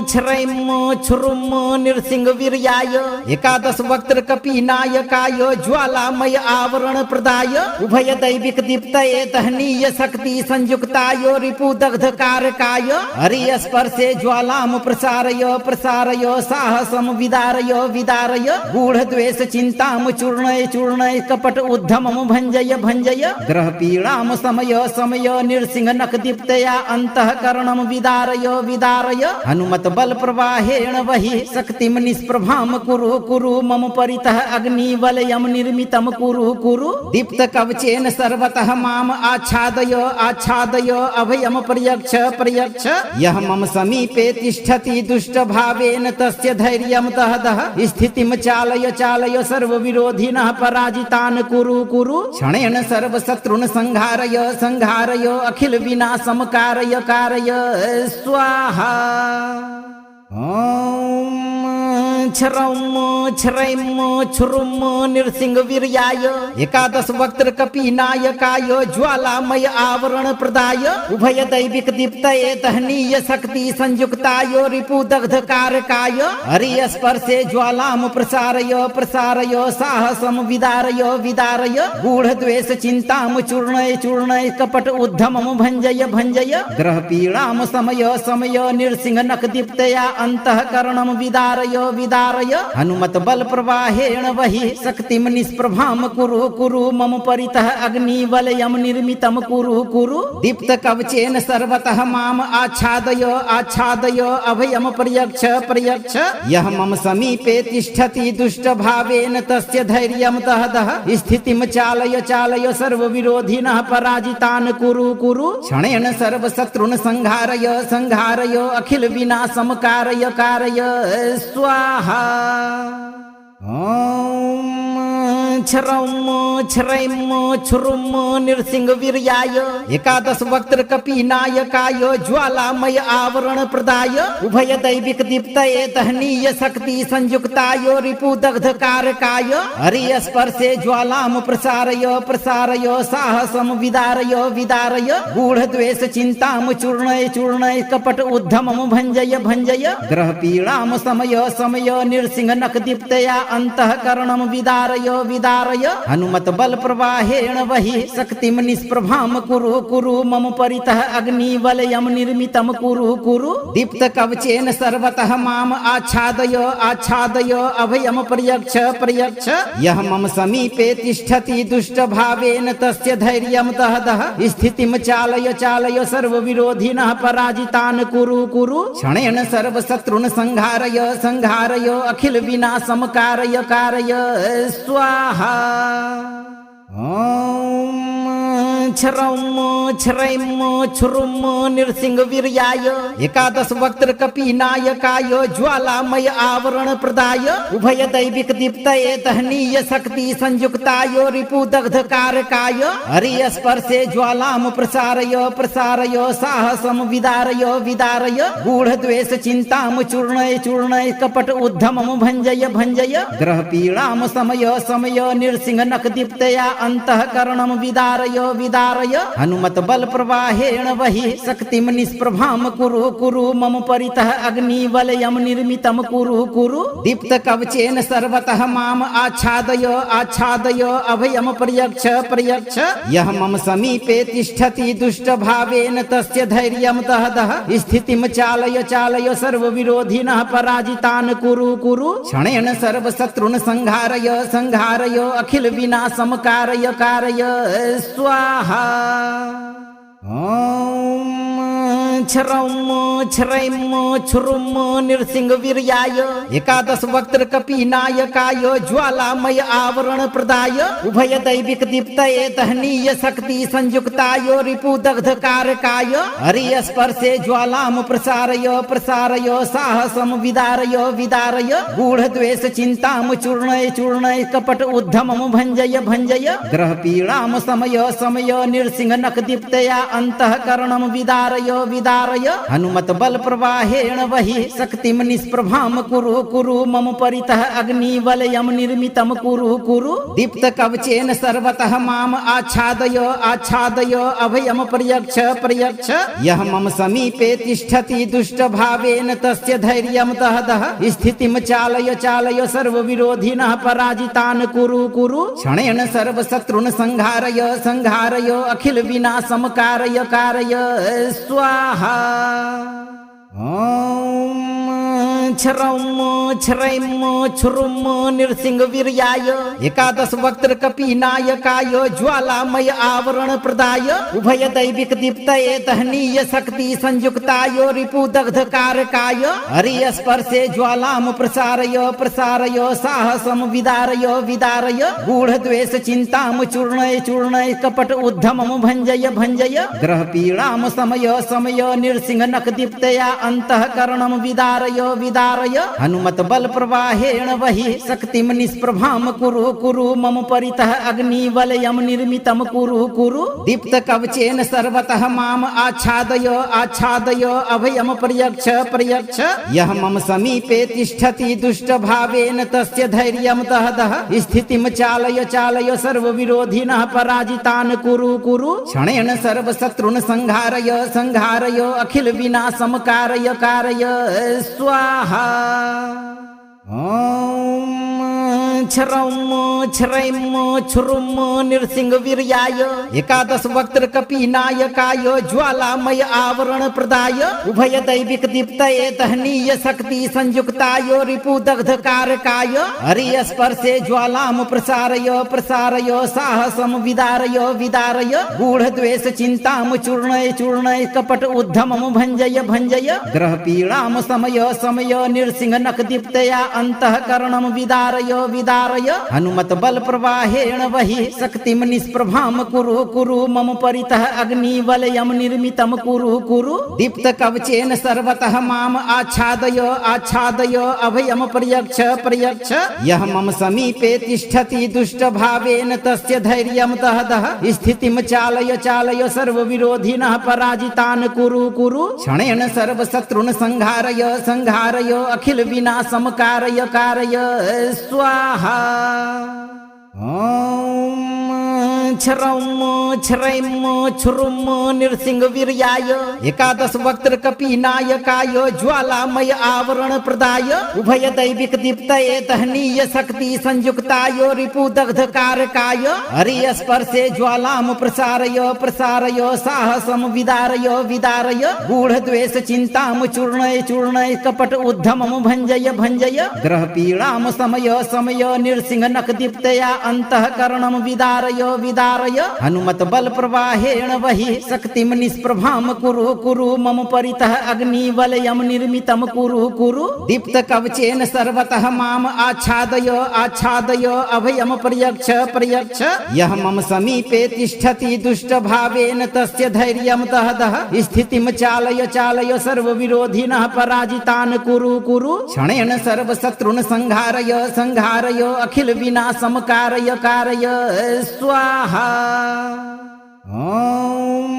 छरैम छुरुम नृसिंह वीर्याय एकादश वक्त्र कपीनायकाय ज्वालामय आवरण प्रदाय उभय दैविक दीप्तये दहनीय शक्ति संयुक्ताय रिपु दग्ध कारकाय हरि स्पर्शे ज्वालाम प्रसारय प्रसारय साहसम विदारय विदारय गूढ़ द्वेष चिंताम चूर्णय चूर्णय कपट उद्धमम भंजय भंजय ग्रह पीड़ाम समय समय नृसिंह नख दीप्तया अंतःकरणम विदारय विदारय हनुमत बल प्रवाहेण वहि शक्तिम निष्प्रभाम कुरु कुरु मम परितः अग्निवलयम निर्मितम कुरु कुरु दीप्त कवचेन सर्वतः माम आच्छादय आच्छादय अभयम पर्यक्ष पर्यक्ष यह मम समीपे तिष्ठति दुष्ट भावेन तस्य धैर्यम दह दह स्थितिम चालय चालय सर्व विरोधिनः पराजितान् कुरु कुरु क्षणेन सर्व शत्रुन् संहारय संहारय अखिल विनाशम कारय कारय स्वाहा। ओम छरम छरैम छुरुम नृसिंह वीर्याय एकादश वक्त्र कपीनायकाय ज्वालामय आवरण प्रदाय उभय दैविक दीप्तये दहनीय शक्ति संयुक्ताय रिपु दग्ध कारकाय हरि स्पर्शे ज्वालाम प्रसारय प्रसारय साहसम विदारय विदारय गूढ़ द्वेष चिंताम चूर्णय चूर्णय कपट उद्धमम भंजय भंजय ग्रह पीड़ाम समय समय नृसिंह नख दीप्तया अंतःकरणम विदारय विदारय हनुमत बल प्रवाहेण वहि शक्तिम निष्प्रभाम कुरु कुरु मम परितः अग्निवलयम निर्मितम कुरु कुरु दीप्त कवचेन सर्वतः माम आच्छादय आच्छादय अभयम पर्यक्ष पर्यक्ष यह मम समीपे तिष्ठति दुष्ट भावेन तस्य धैर्यम दह दह स्थितिम चालय चालय सर्व विरोधिनः पराजितान् कुरु कुरु क्षणेन सर्व शत्रुन् संहारय संहारय अखिल विनाशम कारय कारय स्वाहा। ओम छरम छरैम छुरुम नृसिंह वीर्याय एकादश वक्त्र कपीनायकाय ज्वालामय आवरण प्रदाय उभय दैविक दीप्तये दहनीय शक्ति संयुक्ताय रिपु दग्ध कारकाय हरि स्पर्शे ज्वालाम प्रसारय प्रसारय साहसम विदारय विदारय गूढ़ द्वेष चिंताम चूर्णय चूर्णय कपट उद्धमम भंजय भंजय ग्रह पीड़ाम समय समय नृसिंह नख दीप्तया अंतःकरणम विदारय विदारय हनुमत बल प्रवाहेण वहि शक्तिम निष्प्रभाम कुरु कुरु मम परितः अग्निवलयम निर्मितम कुरु कुरु दीप्त कवचेन सर्वतः माम आच्छादय आच्छादय अभयम पर्यक्ष पर्यक्ष यह मम समीपे तिष्ठति दुष्ट भावेन तस्य धैर्यम दह दह स्थितिम चालय चालय सर्व विरोधिनः पराजितान् कुरु कुरु क्षणेन सर्व शत्रुन् संहारय संहारय अखिल विनाशम कारय कारय स्वाहा। ओम छरम छरैम छुरुम नृसिंह वीर्याय एकादश वक्त्र कपीनायकाय ज्वालामय आवरण प्रदाय उभय दैविक दीप्तये दहनीय शक्ति संयुक्ताय रिपु दग्ध कारकाय हरि स्पर्शे ज्वालाम प्रसारय प्रसारय साहसम विदारय विदारय गूढ़ द्वेष चिंताम चूर्णय चूर्णय कपट उद्धमम भंजय भंजय ग्रह पीड़ाम समय समय नृसिंह नख दीप्तया अंतःकरणम विदारय विदारय हनुमत बल प्रवाहेण वहि शक्तिम निष्प्रभाम कुरु कुरु मम परितः अग्निवलयम निर्मितम कुरु कुरु दीप्त कवचेन सर्वतः माम आच्छादय आच्छादय अभयम पर्यक्ष पर्यक्ष यह मम समीपे तिष्ठति दुष्ट भावेन तस्य धैर्यम दह दह स्थितिम चालय चालय सर्व विरोधिनः पराजितान् कुरु कुरु क्षणेन सर्व शत्रुन् संहारय संहारय अखिल विनाशम कारय कारय स्वाहा। ओम छरम क्षरैम नृसिंह वीर्याय एकादश वक्त्र कपीनायकाय ज्वालामय आवरण प्रदाय उभय दैविक दीप्तये दहनीय शक्ति संयुक्ताय रिपु दग्ध कारकाय हरि स्पर्शे ज्वालाम प्रसारय प्रसारय साहसम विदारय विदारय गूढ़ द्वेष चिंताम चूर्णय चूर्णय कपट उद्धमम भंजय भंजय ग्रह पीड़ाम समय समय नृसिंह नख दीप्तया अंतःकरणम विदारय विदारय हनुमत बल प्रवाहेण वही शक्तिम निष्प्रभाम कुरु कुरु मम परितः अग्नि वलयम निर्मितम कुरु कुरु दीप्त कवचेन सर्वतः माम आच्छादय आच्छादय अभयम प्रयच्छ प्रयच्छ यह मम समीपे तिष्ठति दुष्ट भावेन तस्य धैर्यम दह दह स्थितिम चालय चालय सर्व विरोधिनः पराजितान् कुरु कुरु क्षणेन सर्व शत्रुन् संहारय संहारय अखिल विनाशम कारय कारय स्वाहा। ओम क्षरौम क्षरैम क्षुरुम नृसिंह वीर्याय एकादश वक्त्र कपीनायकाय ज्वालामय आवरण प्रदाय उभय दैविक दीप्तये दहनीय शक्ति संयुक्ताय रिपु दग्ध कारकाय हरि स्पर्शे ज्वालाम प्रसारय प्रसारय साहसम विदारय विदारय गूढ़ द्वेष चिंताम चूर्णय चूर्णय कपट उद्धमम भंजय भंजय ग्रह पीड़ाम समय समय नृसिंह नख दीप्तया अंतःकरणम विदारय विदारय हनुमत बल प्रवाहेण वही शक्तिम निष्प्रभाम कुरु कुरु मम परितः अग्नि वलयम निर्मितम कुरु कुरु दीप्त कवचेन सर्वतः माम आच्छादय आच्छादय अभयम प्रयच्छ प्रयच्छ यह मम समीपे तिष्ठति दुष्ट भावेन तस्य धैर्यम दह दह स्थितिम चालय चालय सर्व विरोधिनः पराजितान् कुरु कुरु क्षणेन सर्व शत्रुन् संहारय संहारय अखिल विनाशम कारय कारय स्वाहा। ओम क्षरौम क्षरैम क्षुरुम नृसिंह वीर्याय एकादश वक्त्र कपीनायकाय ज्वालामय आवरण प्रदाय उभय दैविक दीप्तये दहनीय शक्ति संयुक्ताय रिपु दग्ध कारकाय हरि स्पर्शे ज्वालाम प्रसारय प्रसारय साहसम विदारय विदारय गूढ़ द्वेष चिंताम चूर्णय चूर्णय कपट उद्धमम भंजय भंजय ग्रह पीड़ाम समय समय नृसिंह नख दीप्तया अंतःकरणम विदारय विदारय हनुमत बल प्रवाहेण वही शक्तिम निष्प्रभाम कुरु कुरु मम परितः अग्नि वलयम निर्मितम कुरु कुरु दीप्त कवचेन सर्वतः माम आच्छादय आच्छादय अभयम प्रयच्छ प्रयच्छ यह मम समीपे तिष्ठति दुष्ट भावेन तस्य धैर्यम दह दह स्थितिम चालय चालय सर्व विरोधिनः पराजितान् कुरु कुरु क्षणेन सर्व शत्रुन् संहारय संहारय अखिल विनाशम कारय कारय स्वाहा। ओम क्षरौम क्षरैम क्षुरुम नृसिंह वीर्याय एकादश वक्त्र कपीनायकाय ज्वालामय आवरण प्रदाय उभय दैविक दीप्तये दहनीय शक्ति संयुक्ताय रिपु दग्ध कारकाय हरि स्पर्शे ज्वालाम प्रसारय प्रसारय साहसम विदारय विदारय गूढ़ द्वेष चिंताम चूर्णय चूर्णय कपट उद्धमम भंजय भंजय ग्रह पीड़ाम समय समय नृसिंह नख दीप्तया अंतःकरणम विदारय विदारय हनुमत बल प्रवाहेण वही शक्तिम निष्प्रभाम कुरु कुरु मम परितः अग्नि वलयम निर्मितम कुरु कुरु दीप्त कवचेन सर्वतः माम आच्छादय आच्छादय अभयम प्रयच्छ प्रयच्छ यह मम समीपे तिष्ठति दुष्ट भावेन तस्य धैर्यम दह दह स्थितिम चालय चालय सर्व विरोधिनः पराजितान् कुरु कुरु क्षणेन सर्व शत्रुन् संहारय संहारय अखिल विनाशम कारय कारय स्वाहा। ओम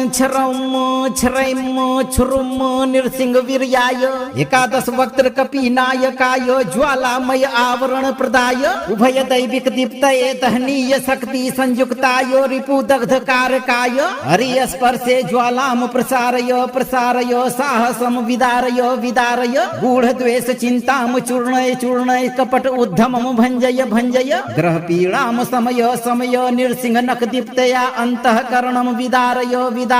क्षरौम क्षरैम क्षुरुम नृसिंह वीर्याय एकादश वक्त्र कपीनायकाय ज्वालामय आवरण प्रदाय उभय दैविक दीप्तये दहनीय शक्ति संयुक्ताय रिपु दग्ध कारकाय हरि स्पर्शे ज्वालाम प्रसारय प्रसारय साहसम विदारय विदारय गूढ़ द्वेष चिंताम चूर्णय चूर्णय कपट उद्धमम भंजय भंजय ग्रह पीड़ाम समय समय नृसिंह नख दीप्तया अंतःकरणम विदारय विदारय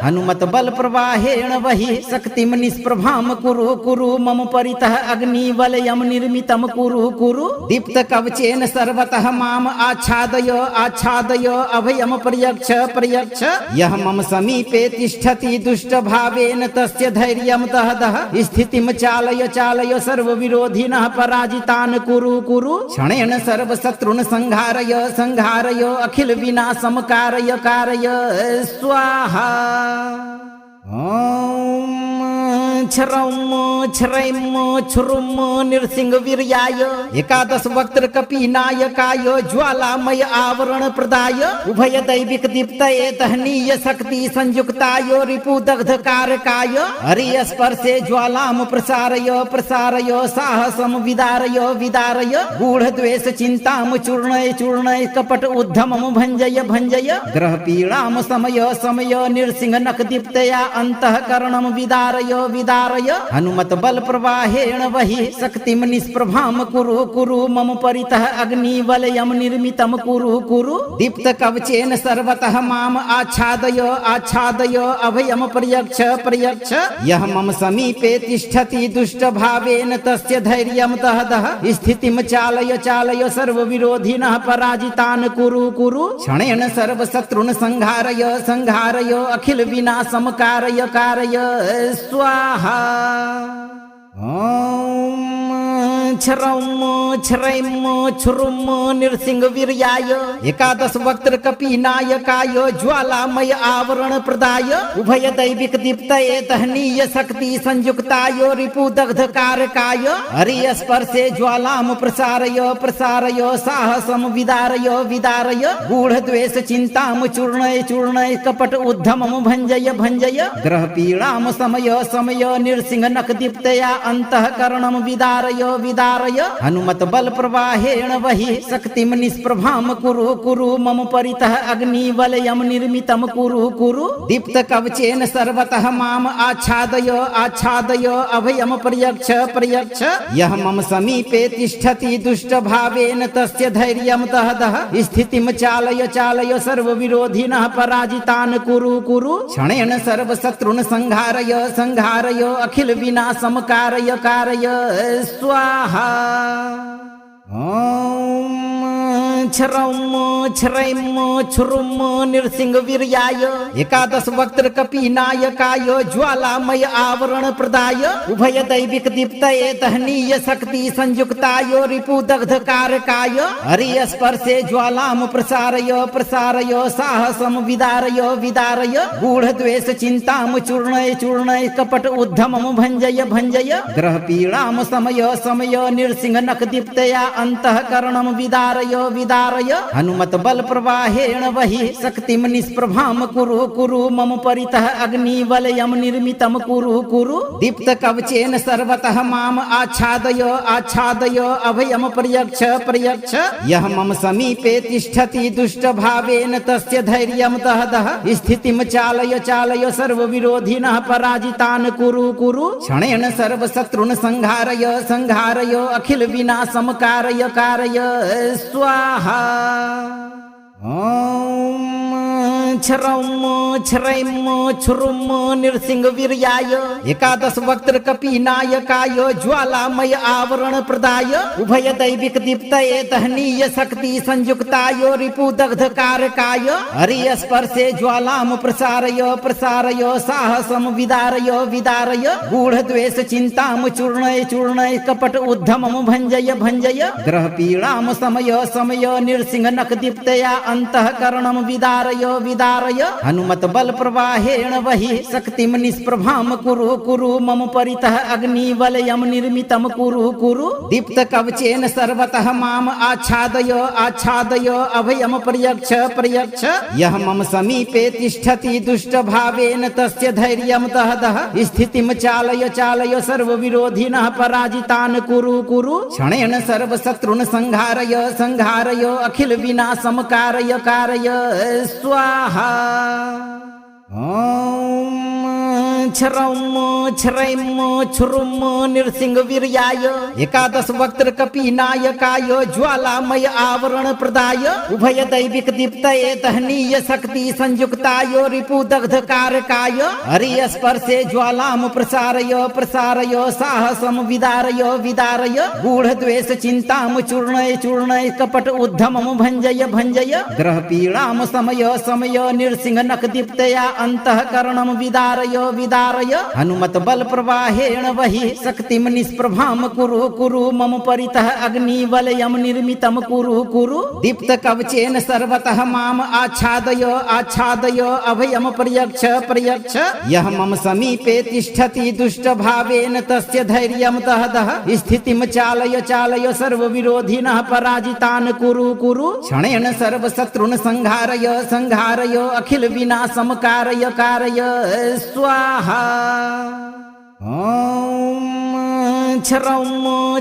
हनुमत हनुमत बल प्रवाहेण वहि शक्तिम निष्प्रभाम कुरु कुरु मम परितः अग्निवलयम निर्मितम कुरु कुरु दीप्त कवचेन सर्वतः माम आच्छादय आच्छादय अभयम पर्यक्ष पर्यक्ष यः मम समीपे तिष्ठति दुष्ट भावेन तस्य धैर्यं दह दह स्थितिं चालय चालय सर्वविरोधिनः पराजितान् कुरु कुरु क्षणेन सर्वशत्रुन् संहारय संहारय अखिल विनाशं कारय कारय स्वाहा। ओम छरम छरैम छुरुम नृसिंह वीर्याय एकादश वक्त्र कपीनायकाय ज्वालामय आवरण प्रदाय उभय दैविक दीप्तये दहनीय शक्ति संयुक्ताय रिपु दग्ध कारकाय हरि स्पर्शे ज्वालाम प्रसारय प्रसारय साहसम विदारय विदारय गूढ़ द्वेष चिंताम चूर्णय चूर्णय कपट उद्धमम भंजय भंजय ग्रह पीड़ाम समय समय नृसिंह नख दीप्तया अंतःकरणम विदारय विदारय हनुमत बल प्रवाहेण वहि शक्तिम निष्प्रभाम कुरु कुरु मम परितः अग्निवलयम निर्मितम कुरु कुरु दीप्त कवचेन सर्वतः माम आच्छादय आच्छादय अभयम पर्यक्ष पर्यक्ष यः मम समीपे तिष्ठति दुष्ट भावेन तस्य धैर्यं दह दह स्थितिं चालय चालय सर्वविरोधिनः पराजितान् कुरु कुरु क्षणेन सर्वशत्रुन् संहारय संहारय अखिल विनाशं कारय कारय स्वाहा। ओम छरम छरैम छुरुम नृसिंह वीर्याय एकादश वक्त्र कपीनायकाय ज्वालामय आवरण प्रदाय उभय दैविक दीप्तये दहनीय शक्ति संयुक्ताय रिपु दग्ध कारकाय हरि स्पर्शे ज्वालाम प्रसारय प्रसारय साहसम विदारय विदारय गूढ़ द्वेष चिंताम चूर्णय चूर्णय कपट उद्धमम भंजय भंजय ग्रह पीड़ाम समय समय नृसिंह नख दीप्तया अंतःकरणम विदारय विदारय हनुमत बल प्रवाहेण वहि शक्तिम निष्प्रभाम कुरु कुरु मम परितः अग्निवलयम निर्मितम कुरु कुरु दीप्त कवचेन सर्वतः माम आच्छादय आच्छादय अभयम पर्यक्ष पर्यक्ष यः मम समीपे तिष्ठति दुष्ट भावेन तस्य धैर्यं दह दह स्थितिं चालय चालय सर्वविरोधिनः पराजितान् कुरु कुरु क्षणेन सर्वशत्रुन् संहारय संहारय अखिल विनाशं कारय कारय स्वाहा। ओम छरम छरैम छुरुम नृसिंह वीर्याय एकादश वक्त्र कपीनायकाय ज्वालामय आवरण प्रदाय उभय दैविक दीप्तये दहनीय शक्ति संयुक्ताय रिपु दग्ध कारकाय हरि स्पर्शे ज्वालाम प्रसारय प्रसारय साहसम विदारय विदारय गूढ़ द्वेष चिंताम चूर्णय चूर्णय कपट उद्धमम भंजय भंजय ग्रह पीड़ाम समय समय नृसिंह नख दीप्तया अंतःकरणम विदारय विदारय हनुमत बल प्रवाहेण वहि शक्तिम निष्प्रभाम कुरु कुरु मम परितः अग्निवलयम निर्मितम कुरु कुरु दीप्त कवचेन सर्वतः माम आच्छादय आच्छादय अभयम पर्यक्ष पर्यक्ष यः मम समीपे तिष्ठति दुष्ट भावेन तस्य धैर्यं दह दह स्थितिं चालय चालय सर्वविरोधिनः पराजितान् कुरु कुरु क्षणेन सर्वशत्रुन् संहारय संहारय अखिल विनाशं कारय कारय स्वाहा। ओम छरम छरैम छुरुम नृसिंह वीर्याय एकादश वक्त्र कपीनायकाय ज्वालामय आवरण प्रदाय उभय दैविक दीप्तये दहनीय शक्ति संयुक्ताय रिपु दग्ध कारकाय हरि स्पर्शे ज्वालाम प्रसारय प्रसारय साहसम विदारय विदारय गूढ़ द्वेष चिंताम चूर्णय चूर्णय कपट उद्धमम भंजय भंजय ग्रह पीड़ाम समय समय नृसिंह नख दीप्तया अंतःकरणम विदारय विदारय हनुमत बल प्रवाहेण वहि शक्तिम निष्प्रभाम कुरु कुरु मम परितः अग्निवलयम निर्मितम कुरु कुरु दीप्त कवचेन सर्वतः माम आच्छादय आच्छादय अभयम पर्यक्ष पर्यक्ष यः मम समीपे तिष्ठति दुष्ट भावेन तस्य धैर्यं दह दह स्थितिं चालय चालय सर्वविरोधिनः पराजितान् कुरु कुरु क्षणेन सर्वशत्रुन् संहारय संहारय अखिल विनाशं कारय कारय स्वाहा। ओम छ्रैम छुरुम नृसिंहवीर्याय एकादश वक्त्र कपीनायकाय ज्वालामय आवरण प्रदाय उभय दैविक दीप्तये तहनीय शक्ति संयुक्ताय रिपुदग्ध कारकाय हरि स्पर्शे ज्वालाम प्रसारय प्रसारय साहसम विदारय विदारय गूढ़ द्वेष चिंताम चूर्णय चूर्णय कपट उद्धमम भंजय भंजय ग्रह पीड़ाम समय समय नृसिंह नक दीप्तया अंतःकरणम विदारय विदारय हनुमत बल प्रवाहेण वही शक्तिम निष्प्रभाम कुरु कुरु मम परितः अग्नि वलयम निर्मितम कुरु कुरु दीप्त कवचेन सर्वतः माम आच्छादय आच्छादय अभयम पर्यक्ष पर्यक्ष यह मम समीपे तिष्ठति दुष्ट भावेन तस्य धैर्यम दह दह स्थितिम चालय चालय सर्व विरोधिनः पराजितान् कुरु कुरु क्षणेन सर्व शत्रुन् संहारय संहारय अखिल विनाशम कारय कारय स्वाहा। ओम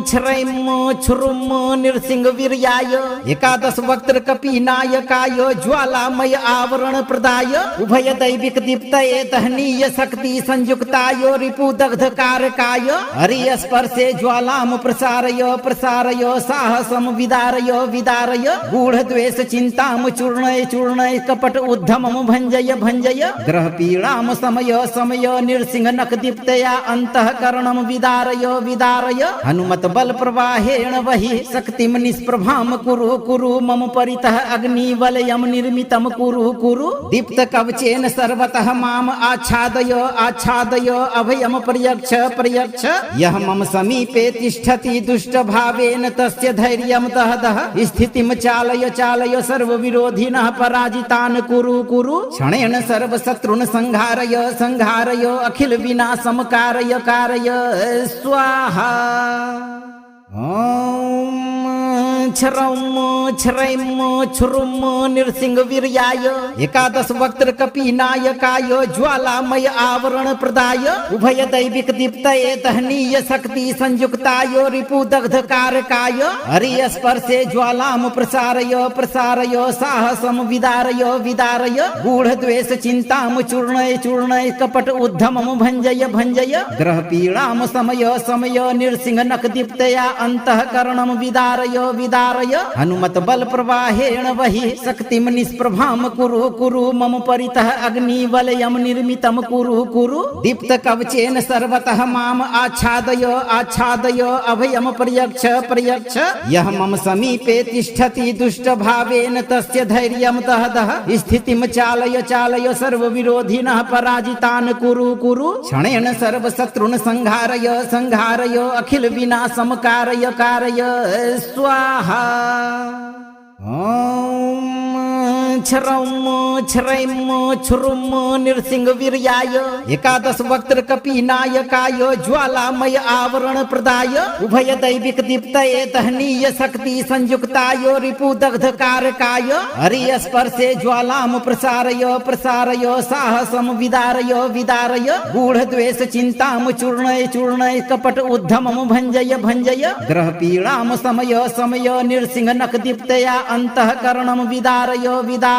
छ्रैम छुरुम नृसिंहवीर्याय एकादश वक्त्र कपीनायकाय ज्वालामय आवरण प्रदाय उभय दैविक दीप्तये तहनीय शक्ति संयुक्ताय रिपुदग्ध कारकाय हरि स्पर्शे ज्वालाम प्रसारय प्रसारय साहसम विदारय विदारय गूढ़ द्वेष चिंताम चूर्णय चूर्णय कपट उद्धमम भंजय भंजय ग्रह पीड़ाम समय समय नृसिंह नक दीप्तया अंतःकरणम विदारय विदारय हनुमत बल प्रवाहेण वही शक्तिम निष्प्रभाम कुरु कुरु मम परितः अग्नि वलयम निर्मितम कुरु कुरु दीप्त कवचेन सर्वतः माम आच्छादय आच्छादय अभयम पर्यक्ष पर्यक्ष यह मम समीपे तिष्ठति दुष्ट भावेन तस्य धैर्यम दह दह स्थितिम चालय चालय सर्व विरोधिनः पराजितान् कुरु कुरु क्षणेन सर्व शत्रुन् संहारय संहारय अखिल विनाशम कारय कारय स्वाहा। ओम छ्रैम छुरुम नृसिंहवीर्याय एकादश वक्त्र कपीनायकाय ज्वालामय आवरण प्रदाय उभय दैविक दीप्तये तहनीय शक्ति संयुक्ताय रिपुदग्ध कारकाय हरि स्पर्शे ज्वालाम प्रसारय प्रसारय साहसम विदारय विदारय गूढ़ द्वेष चिंताम चूर्णय चूर्णय कपट उद्धमम भंजय भंजय ग्रह पीड़ाम समय समय नृसिंह नक दीप्तया अंतःकरणम विदारय विदारय हनुमत बल प्रवाहेण वही शक्तिम निष्प्रभाम कुरु कुरु मम परितः अग्नि वलयम निर्मितम कुरु कुरु दीप्त कवचेन सर्वतः माम आच्छादय आच्छादय अभयम पर्यक्ष पर्यक्ष यह मम समीपे तिष्ठति दुष्ट भावेन तस्य धैर्यम दह दह स्थितिम चालय चालय सर्व विरोधिनः पराजितान् कुरु कुरु क्षणेन सर्व शत्रुन् संहारय संहारय अखिल विनाशम कारय कारय स्वाहा। ओम छ्रैम छुरुम नृसिंहवीर्याय एकादश वक्त्र कपीनायकाय ज्वालामय आवरण प्रदाय उभय दैविक दीप्तये तहनीय शक्ति संयुक्ताय रिपुदग्ध कारकाय हरि स्पर्शे ज्वालाम प्रसारय प्रसारय साहसम विदारय विदारय गूढ़ द्वेष चिंताम चूर्णय चूर्णय कपट उद्धमम भंजय भंजय ग्रह पीड़ाम समय समय नृसिंह नक दीप्तया अंतःकरणम विदारय विदारय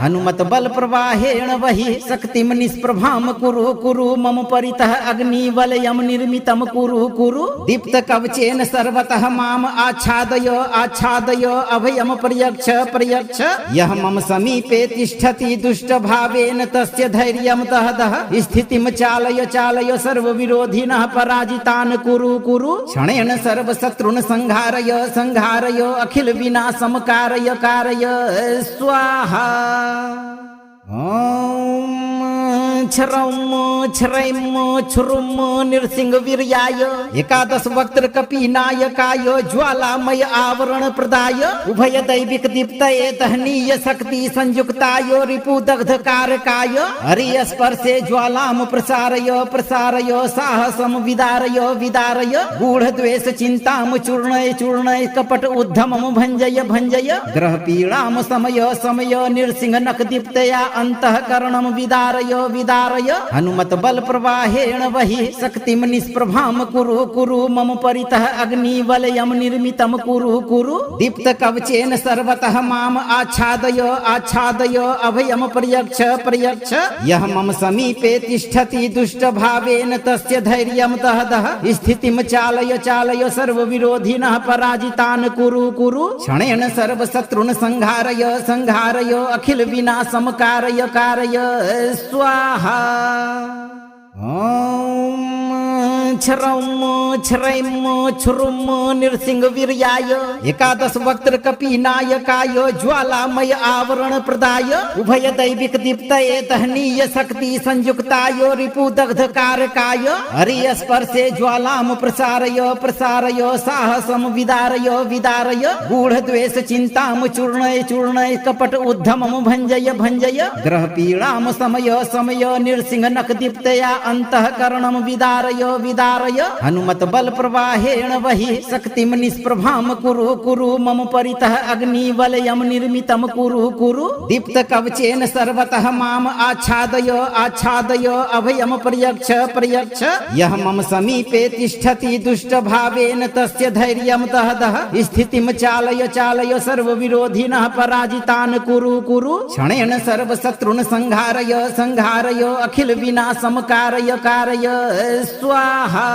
हनुमत बल प्रवाहेण वही शक्तिम निष्प्रभाम कुरु कुरु मम परितः अग्नि वलयम निर्मितम कुरु कुरु दीप्त कवचेन सर्वतः माम आच्छादय आच्छादय अभयम पर्यक्ष पर्यक्ष यह मम समीपे तिष्ठति दुष्ट भावेन तस्य धैर्यम दह दह स्थितिम चालय चालय सर्व विरोधिनः पराजितान् कुरु कुरु क्षणेन सर्व शत्रुन् संहारय संहारय अखिल विनाशम कारय कारय स्वाहा। ओम छ्रैम छुरुम नृसिंहवीर्याय एकादश वक्त्र कपीनायकाय ज्वालामय आवरण प्रदाय उभय दैविक दीप्तये तहनीय शक्ति संयुक्ताय रिपुदग्ध कारकाय हरि स्पर्शे ज्वालाम प्रसारय प्रसारय साहसम विदारय विदारय गूढ़ द्वेष चिंताम चूर्णय चूर्णय कपट उद्धमम भंजय भंजय ग्रह पीड़ाम समय समय नृसिंह नक दीप्तया अंतःकरणम विदारय विदारय हनुमत हनुमत बल प्रवाहेण वहि शक्तिम निष्प्रभाम कुरु कुरु मम परितः अग्निवलयम निर्मितम कुरु कुरु दीप्त कवचेन सर्वतः माम आच्छादय आच्छादय अभयम पर्यक्ष पर्यक्ष यः मम समीपे तिष्ठति दुष्ट भावेन तस्य धैर्यं दह दह स्थितिं चालय चालय सर्वविरोधिनः पराजितान् कुरु कुरु क्षणेन सर्वशत्रुन् संहारय संहारय अखिल विनाशं कारय कारय स्वाहा। ॐ छ्रौं छ्रैं छ्रुं नृसिंह वीर्याय एकादश वक्त्र कपीनायकाय ज्वालामय आवरण प्रदाय उभय दैविक दीप्तये दहनीय शक्ति संयुक्ताय रिपु दग्ध कारकाय हरि स्पर्शे ज्वालाम प्रसारय प्रसारय साहसम विदारय विदारय गूढ़ द्वेष चिंताम चूर्णय चूर्णय कपट उद्धमम भंजय भंजय ग्रह पीड़ाम समय समय नृसिंह नख दीप्तया अंतःकरणम विदारय विदारय हनुमत बल प्रवाहेण वहि शक्तिम निष्प्रभाम कुरु कुरु मम परितः अग्निवलयम निर्मितम कुरु कुरु दीप्त कवचेन सर्वतः माम आच्छादय आच्छादय अभयम पर्यक्ष पर्यक्ष यः मम समीपे तिष्ठति दुष्ट भावेन तस्य धैर्यं दह दह स्थितिं चालय चालय सर्वविरोधिनः पराजितान् कुरु कुरु क्षणेन सर्वशत्रुन् संहारय संहारय अखिल विनाशं कारय कारय स्वाहा।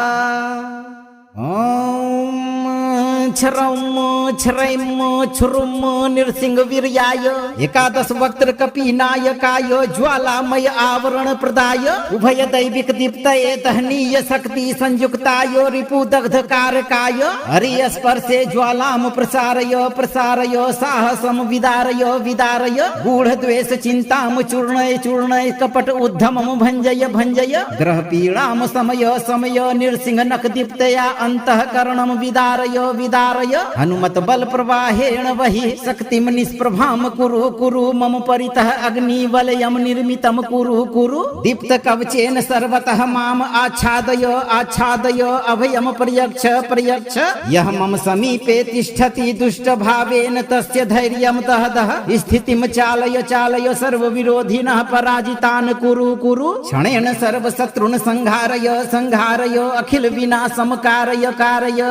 ॐ छ्रौं छ्रैं छ्रुं नृसिंह वीर्याय एकादश वक्त्र कपीनायकाय ज्वालामय आवरण प्रदाय उभय दैविक दीप्तये दहनीय शक्ति संयुक्ताय रिपु दग्ध कारकाय हरि स्पर्शे ज्वालाम प्रसारय प्रसारय साहसम विदारय विदारय गूढ़ द्वेष चिंताम चूर्णय चूर्णय कपट उद्धमम भंजय भंजय ग्रह पीड़ाम समय समय नृसिंह नख दीप्तया अंतःकरणम विदारय विदारय हनुमत बल प्रवाहेण वहि शक्तिम निष्प्रभाम कुरु कुरु मम परितः अग्निवलयम निर्मितम कुरु कुरु दीप्त कवचेन सर्वतः माम आच्छादय आच्छादय अभयम पर्यक्ष पर्यक्ष यः मम समीपे तिष्ठति दुष्ट भावेन तस्य धैर्यं दह दह स्थितिं चालय चालय सर्वविरोधिनः पराजितान् कुरु कुरु क्षणेन सर्वशत्रुन् संहारय संहारय अखिल विनाशं कारय कारय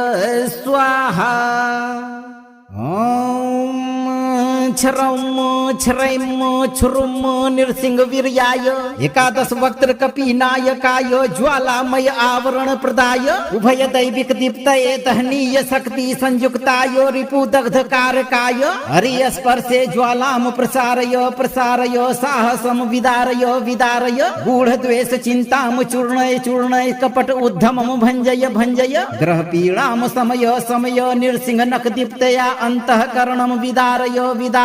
स्वाहा। ॐ छ्रौं छ्रैं छ्रुं नृसिंह वीर्याय एकादश वक्त्र कपीनायकाय ज्वालामय आवरण प्रदाय उभय दैविक दीप्तये दहनीय शक्ति संयुक्ताय रिपु दग्ध कारकाय हरि स्पर्शे ज्वालाम प्रसारय प्रसारय साहसम विदारय विदारय गूढ़ द्वेष चिंताम चूर्णय चूर्णय कपट उद्धमम भंजय भंजय ग्रह पीड़ाम समय समय नृसिंह नख दीप्तया अंतःकरणम विदारय विदारय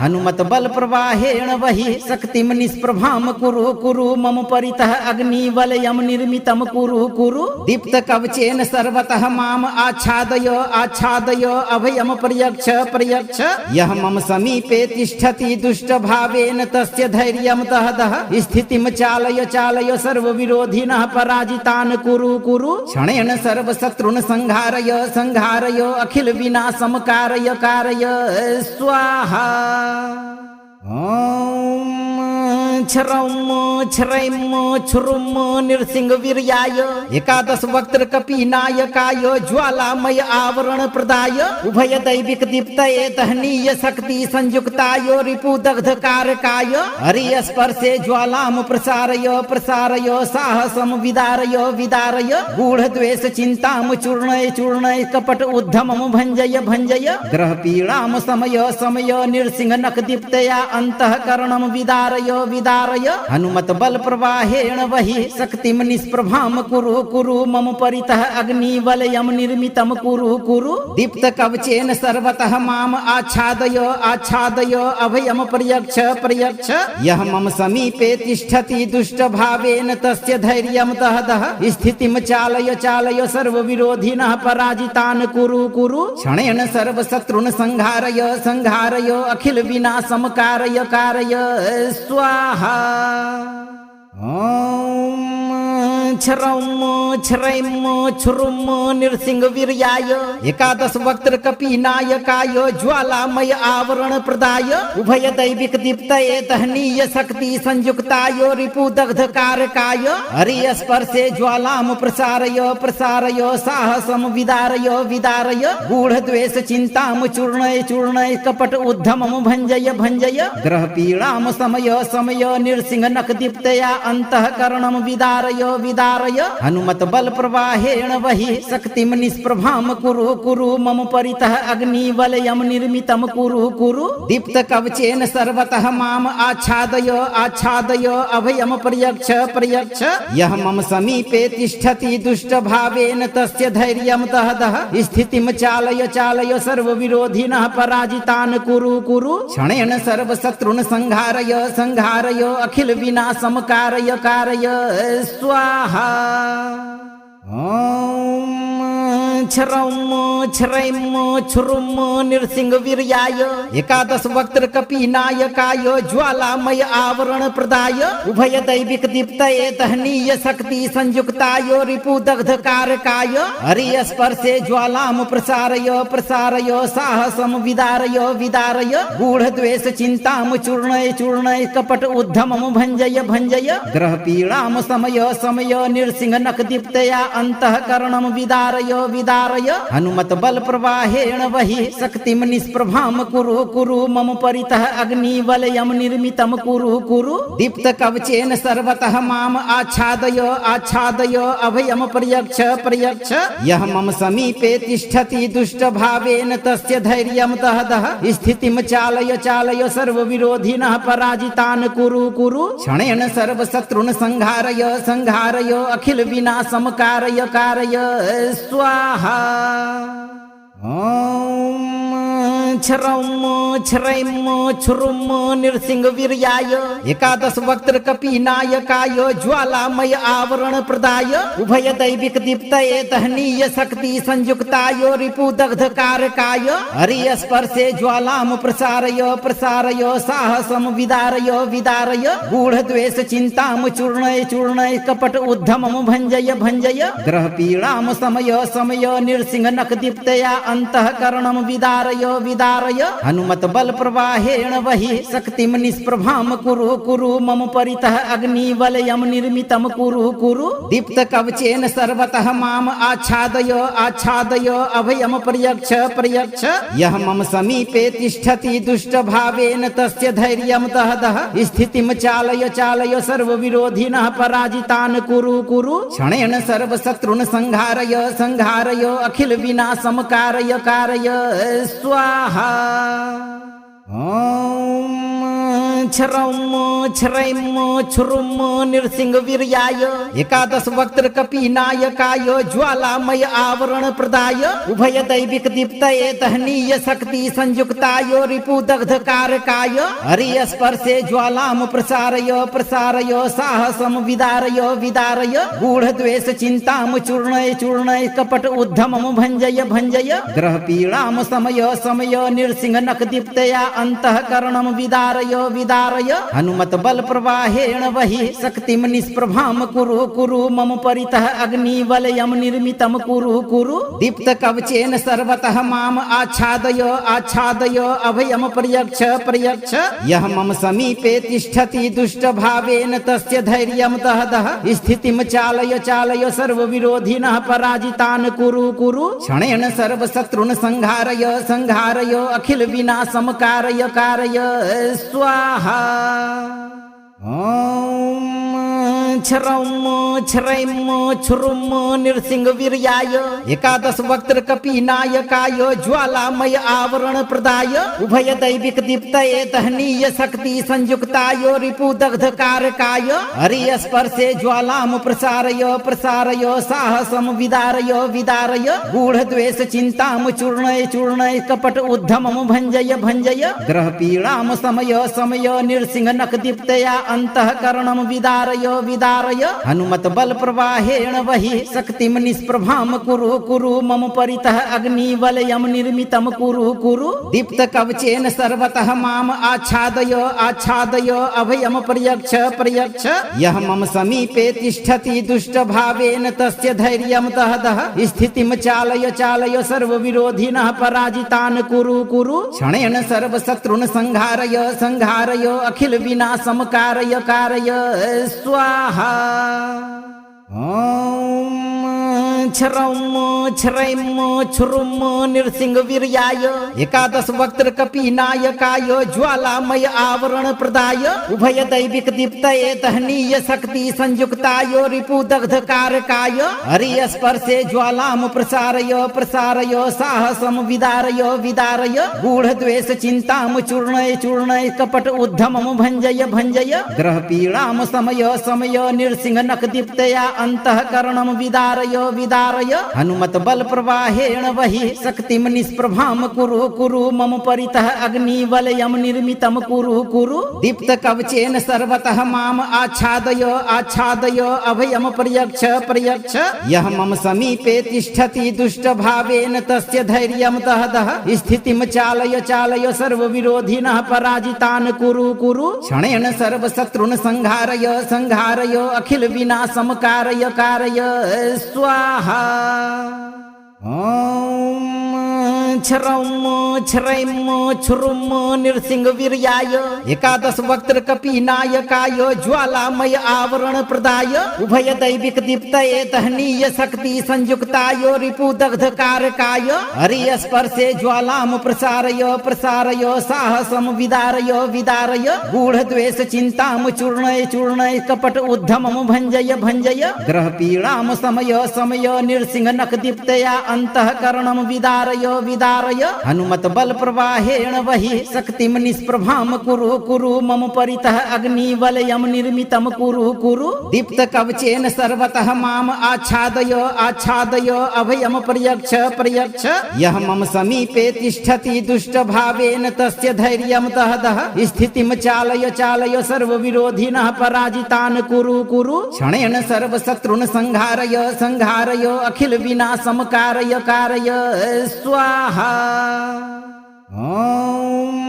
हनुमत बल प्रवाहेण वहि शक्तिम निष्प्रभाम कुरु कुरु मम परितः अग्निवलयम निर्मितम कुरु कुरु दीप्त कवचेन सर्वतः माम आच्छादय आच्छादय अभयम पर्यक्ष पर्यक्ष यः मम समीपे तिष्ठति दुष्ट भावेन तस्य धैर्यं दह दह स्थितिं चालय चालय सर्वविरोधिनः पराजितान् कुरु कुरु क्षणेन सर्वशत्रुन् संहारय संहारय अखिल विनाशं कारय कारय स्वाहा। ॐ छ्रौं छ्रैं छ्रुं नृसिंह वीर्याय एकादश वक्त्र कपीनायकाय ज्वालामय आवरण प्रदाय उभय दैविक दीप्तये दहनीय शक्ति संयुक्ताय रिपु दग्ध कारकाय हरि स्पर्शे ज्वालाम प्रसारय प्रसारय साहसम विदारय विदारय गूढ़ द्वेष चिंताम चूर्णय चूर्णय कपट उद्धमम भंजय भंजय ग्रह पीड़ाम समय समय नृसिंह नख दीप्तया अंतःकरणम विदारय विदारय हनुमत बल प्रवाहेण वहि शक्तिम निष्प्रभाम कुरु कुरु मम परितः अग्निवलयम निर्मितम कुरु कुरु दीप्त कवचेन सर्वतः माम आच्छादय आच्छादय अभयम पर्यक्ष पर्यक्ष यः मम समीपे तिष्ठति दुष्ट भावेन तस्य धैर्यं दह दह स्थितिं चालय चालय सर्वविरोधिनः पराजितान् कुरु कुरु क्षणेन सर्वशत्रुन् संहारय संहारय अखिल विनाशं कारय कारय स्वाहा। ॐ छ्रौं क्षरैम नृसिंह वीर्याय एकादश वक्त्र कपीनायकाय ज्वालामय आवरण प्रदाय उभय दैविक दीप्तये दहनीय शक्ति संयुक्ताय रिपुदग्ध कारकाय हरि स्पर्शे ज्वालाम प्रसारय प्रसारय साहसम विदारय विदारय गूढ़ द्वेष चिंताम चूर्णय चूर्णय कपट उद्धमम भंजय भंजय ग्रह पीड़ाम समय समय नृसिंह नख दीप्तया अंतःकरणम विदारय विदारय हनुमत बल प्रवाहेण वही शक्तिम निष्प्रभाम कुरु कुरु मम परितः अग्नि वलयम निर्मितम कुरु कुरु दीप्त कवचेन सर्वतः माम आच्छादय आच्छादय अभयम पर्यक्ष पर्यक्ष यह मम समीपे तिष्ठति दुष्ट भावेन तस्य धैर्यम दह दह स्थितिम चालय चालय सर्व विरोधिनः पराजितान् कुरु कुरु क्षणेन सर्व शत्रुन् संहारय संहारय अखिल विनाशम कारय कारय स्वाहा। ओम क्षरैम नृसिंह वीर्याय एकादश वक्त्र कपीनायकाय ज्वालामय आवरण प्रदाय उभय दैविक दीप्तये दहनीय शक्ति संयुक्ताय रिपुदग्ध कारकाय हरि स्पर्शे ज्वालाम प्रसारय प्रसारय साहसम विदारय विदारय गूढ़ द्वेष चिंताम चूर्णय चूर्णय कपट उद्धमम भंजय भंजय ग्रह पीड़ाम समय समय नृसिंह नख दीप्तया अंतःकरणम विदारय विदारय हनुमत बल प्रवाहेण वही शक्तिम निष्प्रभाम कुरु कुरु मम परितः अग्नि वलयम निर्मितम कुरु कुरु दीप्त कवचेन सर्वतः माम आच्छादय आच्छादय अभयम पर्यक्ष पर्यक्ष यह मम समीपे तिष्ठति दुष्ट भावेन तस्य धैर्यम दह दह स्थितिम चालय चालय सर्व विरोधिनः पराजितान् कुरु कुरु क्षणेन सर्व शत्रुन् संहारय संहारय अखिल विनाशम कारय कारय स्वाहा। ओम क्षरैम नृसिंह वीर्याय एकादश वक्त्र कपीनायकाय ज्वालामय आवरण प्रदाय उभय दैविक दीप्तये दहनीय शक्ति संयुक्ताय रिपुदग्ध कारकाय हरि स्पर्शे ज्वालाम प्रसारय प्रसारय साहसम विदारय विदारय गूढ़ द्वेष चिंताम चूर्णय चूर्णय कपट उद्धमम भंजय भंजय ग्रह पीड़ाम समय समय नृसिंह नख दीप्तया अंतःकरणम विदारय विदारय हनुमत बल प्रवाहेण वही शक्तिम निष्प्रभाम कुरु कुरु मम परितः अग्नि वलयम निर्मितम कुरु कुरु दीप्त कवचेन सर्वतः माम आच्छादय आच्छादय अभयम पर्यक्ष पर्यक्ष यह मम समीपे तिष्ठति दुष्ट भावेन तस्य धैर्यम दह दह स्थितिम चालय चालय सर्व विरोधिनः पराजितान् कुरु कुरु क्षणेन सर्व शत्रुन् संहारय संहारय अखिल विनाशम कारय कारय स्वाहा। ओम क्षरैम नृसिंह वीर्याय एकादश वक्त्र कपीनायकाय ज्वालामय आवरण प्रदाय उभय दैविक दीप्तये दहनीय शक्ति संयुक्ताय रिपुदग्ध कारकाय हरि स्पर्शे ज्वालाम प्रसारय प्रसारय साहसम विदारय विदारय गूढ़ द्वेष चिंताम चूर्णय चूर्णय कपट उद्धमम भंजय भंजय ग्रह पीड़ाम समय समय नृसिंह नख दीप्तया अंतःकरणम विदारय विदारय हनुमत बल प्रवाहेण वही शक्तिम निष्प्रभाम कुरु कुरु मम परितः अग्नि वलयम निर्मितम कुरु कुरु दीप्त कवचेन सर्वतः माम आच्छादय आच्छादय अभयम पर्यक्ष पर्यक्ष यह मम समीपे तिष्ठति दुष्ट भावेन तस्य धैर्यम दह दह स्थितिम चालय चालय सर्व विरोधिनः पराजितान् कुरु कुरु क्षणेन सर्व शत्रुन् संहारय संहारय अखिल विनाशम कारय कारय स्वाहा। ओम क्षरैम नृसिंह वीर्याय एकादश वक्त्र कपीनायकाय ज्वालामय आवरण प्रदाय उभय दैविक दीप्तये दहनीय शक्ति संयुक्ताय रिपुदग्ध कारकाय हरि स्पर्शे ज्वालाम प्रसारय प्रसारय साहसम विदारय विदारय गूढ़ द्वेष चिंताम चूर्णय चूर्णय कपट उद्धमम भंजय भंजय ग्रह पीड़ाम समय समय नृसिंह नख दीप्तया अंतःकरणम विदारय विदारय विदारय हनुमत बल प्रवाहेण वहि शक्तिम निष्प्रभाम कुरु कुरु मम परितः अग्निवलयम निर्मितम कुरु कुरु दीप्त कवचेन सर्वतः माम आच्छादय आच्छादय अभयम पर्यक्ष पर्यक्ष यह मम समीपे तिष्ठति दुष्ट भावेन तस्य धैर्यम दहदः स्थितिम चालय चालय सर्व विरोधिनः पराजितान् कुरु कुरु क्षणेन सर्व शत्रुन् संहारय संहारय अखिल विनाशम कारय कारय स्वाहा। ओम छरम छरैम छुरुम नृसिंह वीर्याय एकादश वक्त्र कपीनायकाय ज्वालामय आवरण प्रदाय उभय दैविक दीप्तये तहनीय शक्ति संयुक्ताय रिपु दग्ध कारकाय हरि स्पर्शे ज्वालाम प्रसारय प्रसारय साहसम विदारय विदारय गूढ़ द्वेष चिंताम चूर्णय चूर्णय कपट उद्धमम भंजय भंजय ग्रह पीड़ाम समय समय नृसिंह नख दीप्तया अंतःकरणम विदारय विदारय हनुमत बल प्रवाहेण वहि शक्तिम निष्प्रभाम कुरु कुरु मम परितः अग्निवलयम निर्मितम कुरु कुरु दीप्त कवचेन सर्वतः माम आच्छादय आच्छादय अभयम पर्यक्ष पर्यक्ष यह मम समीपे तिष्ठति दुष्ट भावेन तस्य धैर्यम दहदः स्थितिम चालय चालय सर्व विरोधिनः पराजितान् कुरु कुरु क्षणेन सर्व शत्रुन् संहारय संहारय अखिल विनाशम कारय कारय स्वाहा। ओम छरम छरैम छुरुम नृसिंह वीर्याय एकादश वक्त्र कपीनायकाय ज्वालामय आवरण प्रदाय उभय दैविक दीप्तये तहनीय शक्ति संयुक्ताय रिपु दग्ध कारकाय हरि स्पर्शे ज्वालाम प्रसारय प्रसारय साहसम विदारय विदारय गूढ़ द्वेष चिंताम चूर्णय चूर्णय कपट उद्धमम भंजय भंजय ग्रह पीड़ाम समय समय नृसिंह नख दीप्तया अंतःकरणम विदारय विदारय हनुमत बल प्रवाहेण वहि शक्तिम निष्प्रभाम कुरु कुरु मम परितः अग्निवलयम निर्मितम कुरु कुरु दीप्त कवचेन सर्वतः माम आच्छादय आच्छादय अभयम पर्यक्ष पर्यक्ष यह मम समीपे तिष्ठति दुष्ट भावेन तस्य धैर्यम दहदः स्थितिम चालय चालय सर्व विरोधिनः पराजितान् कुरु कुरु क्षणेन सर्व शत्रुन् संहारय संहारय अखिल विनाशम कारय कारय स्वाहा। ओम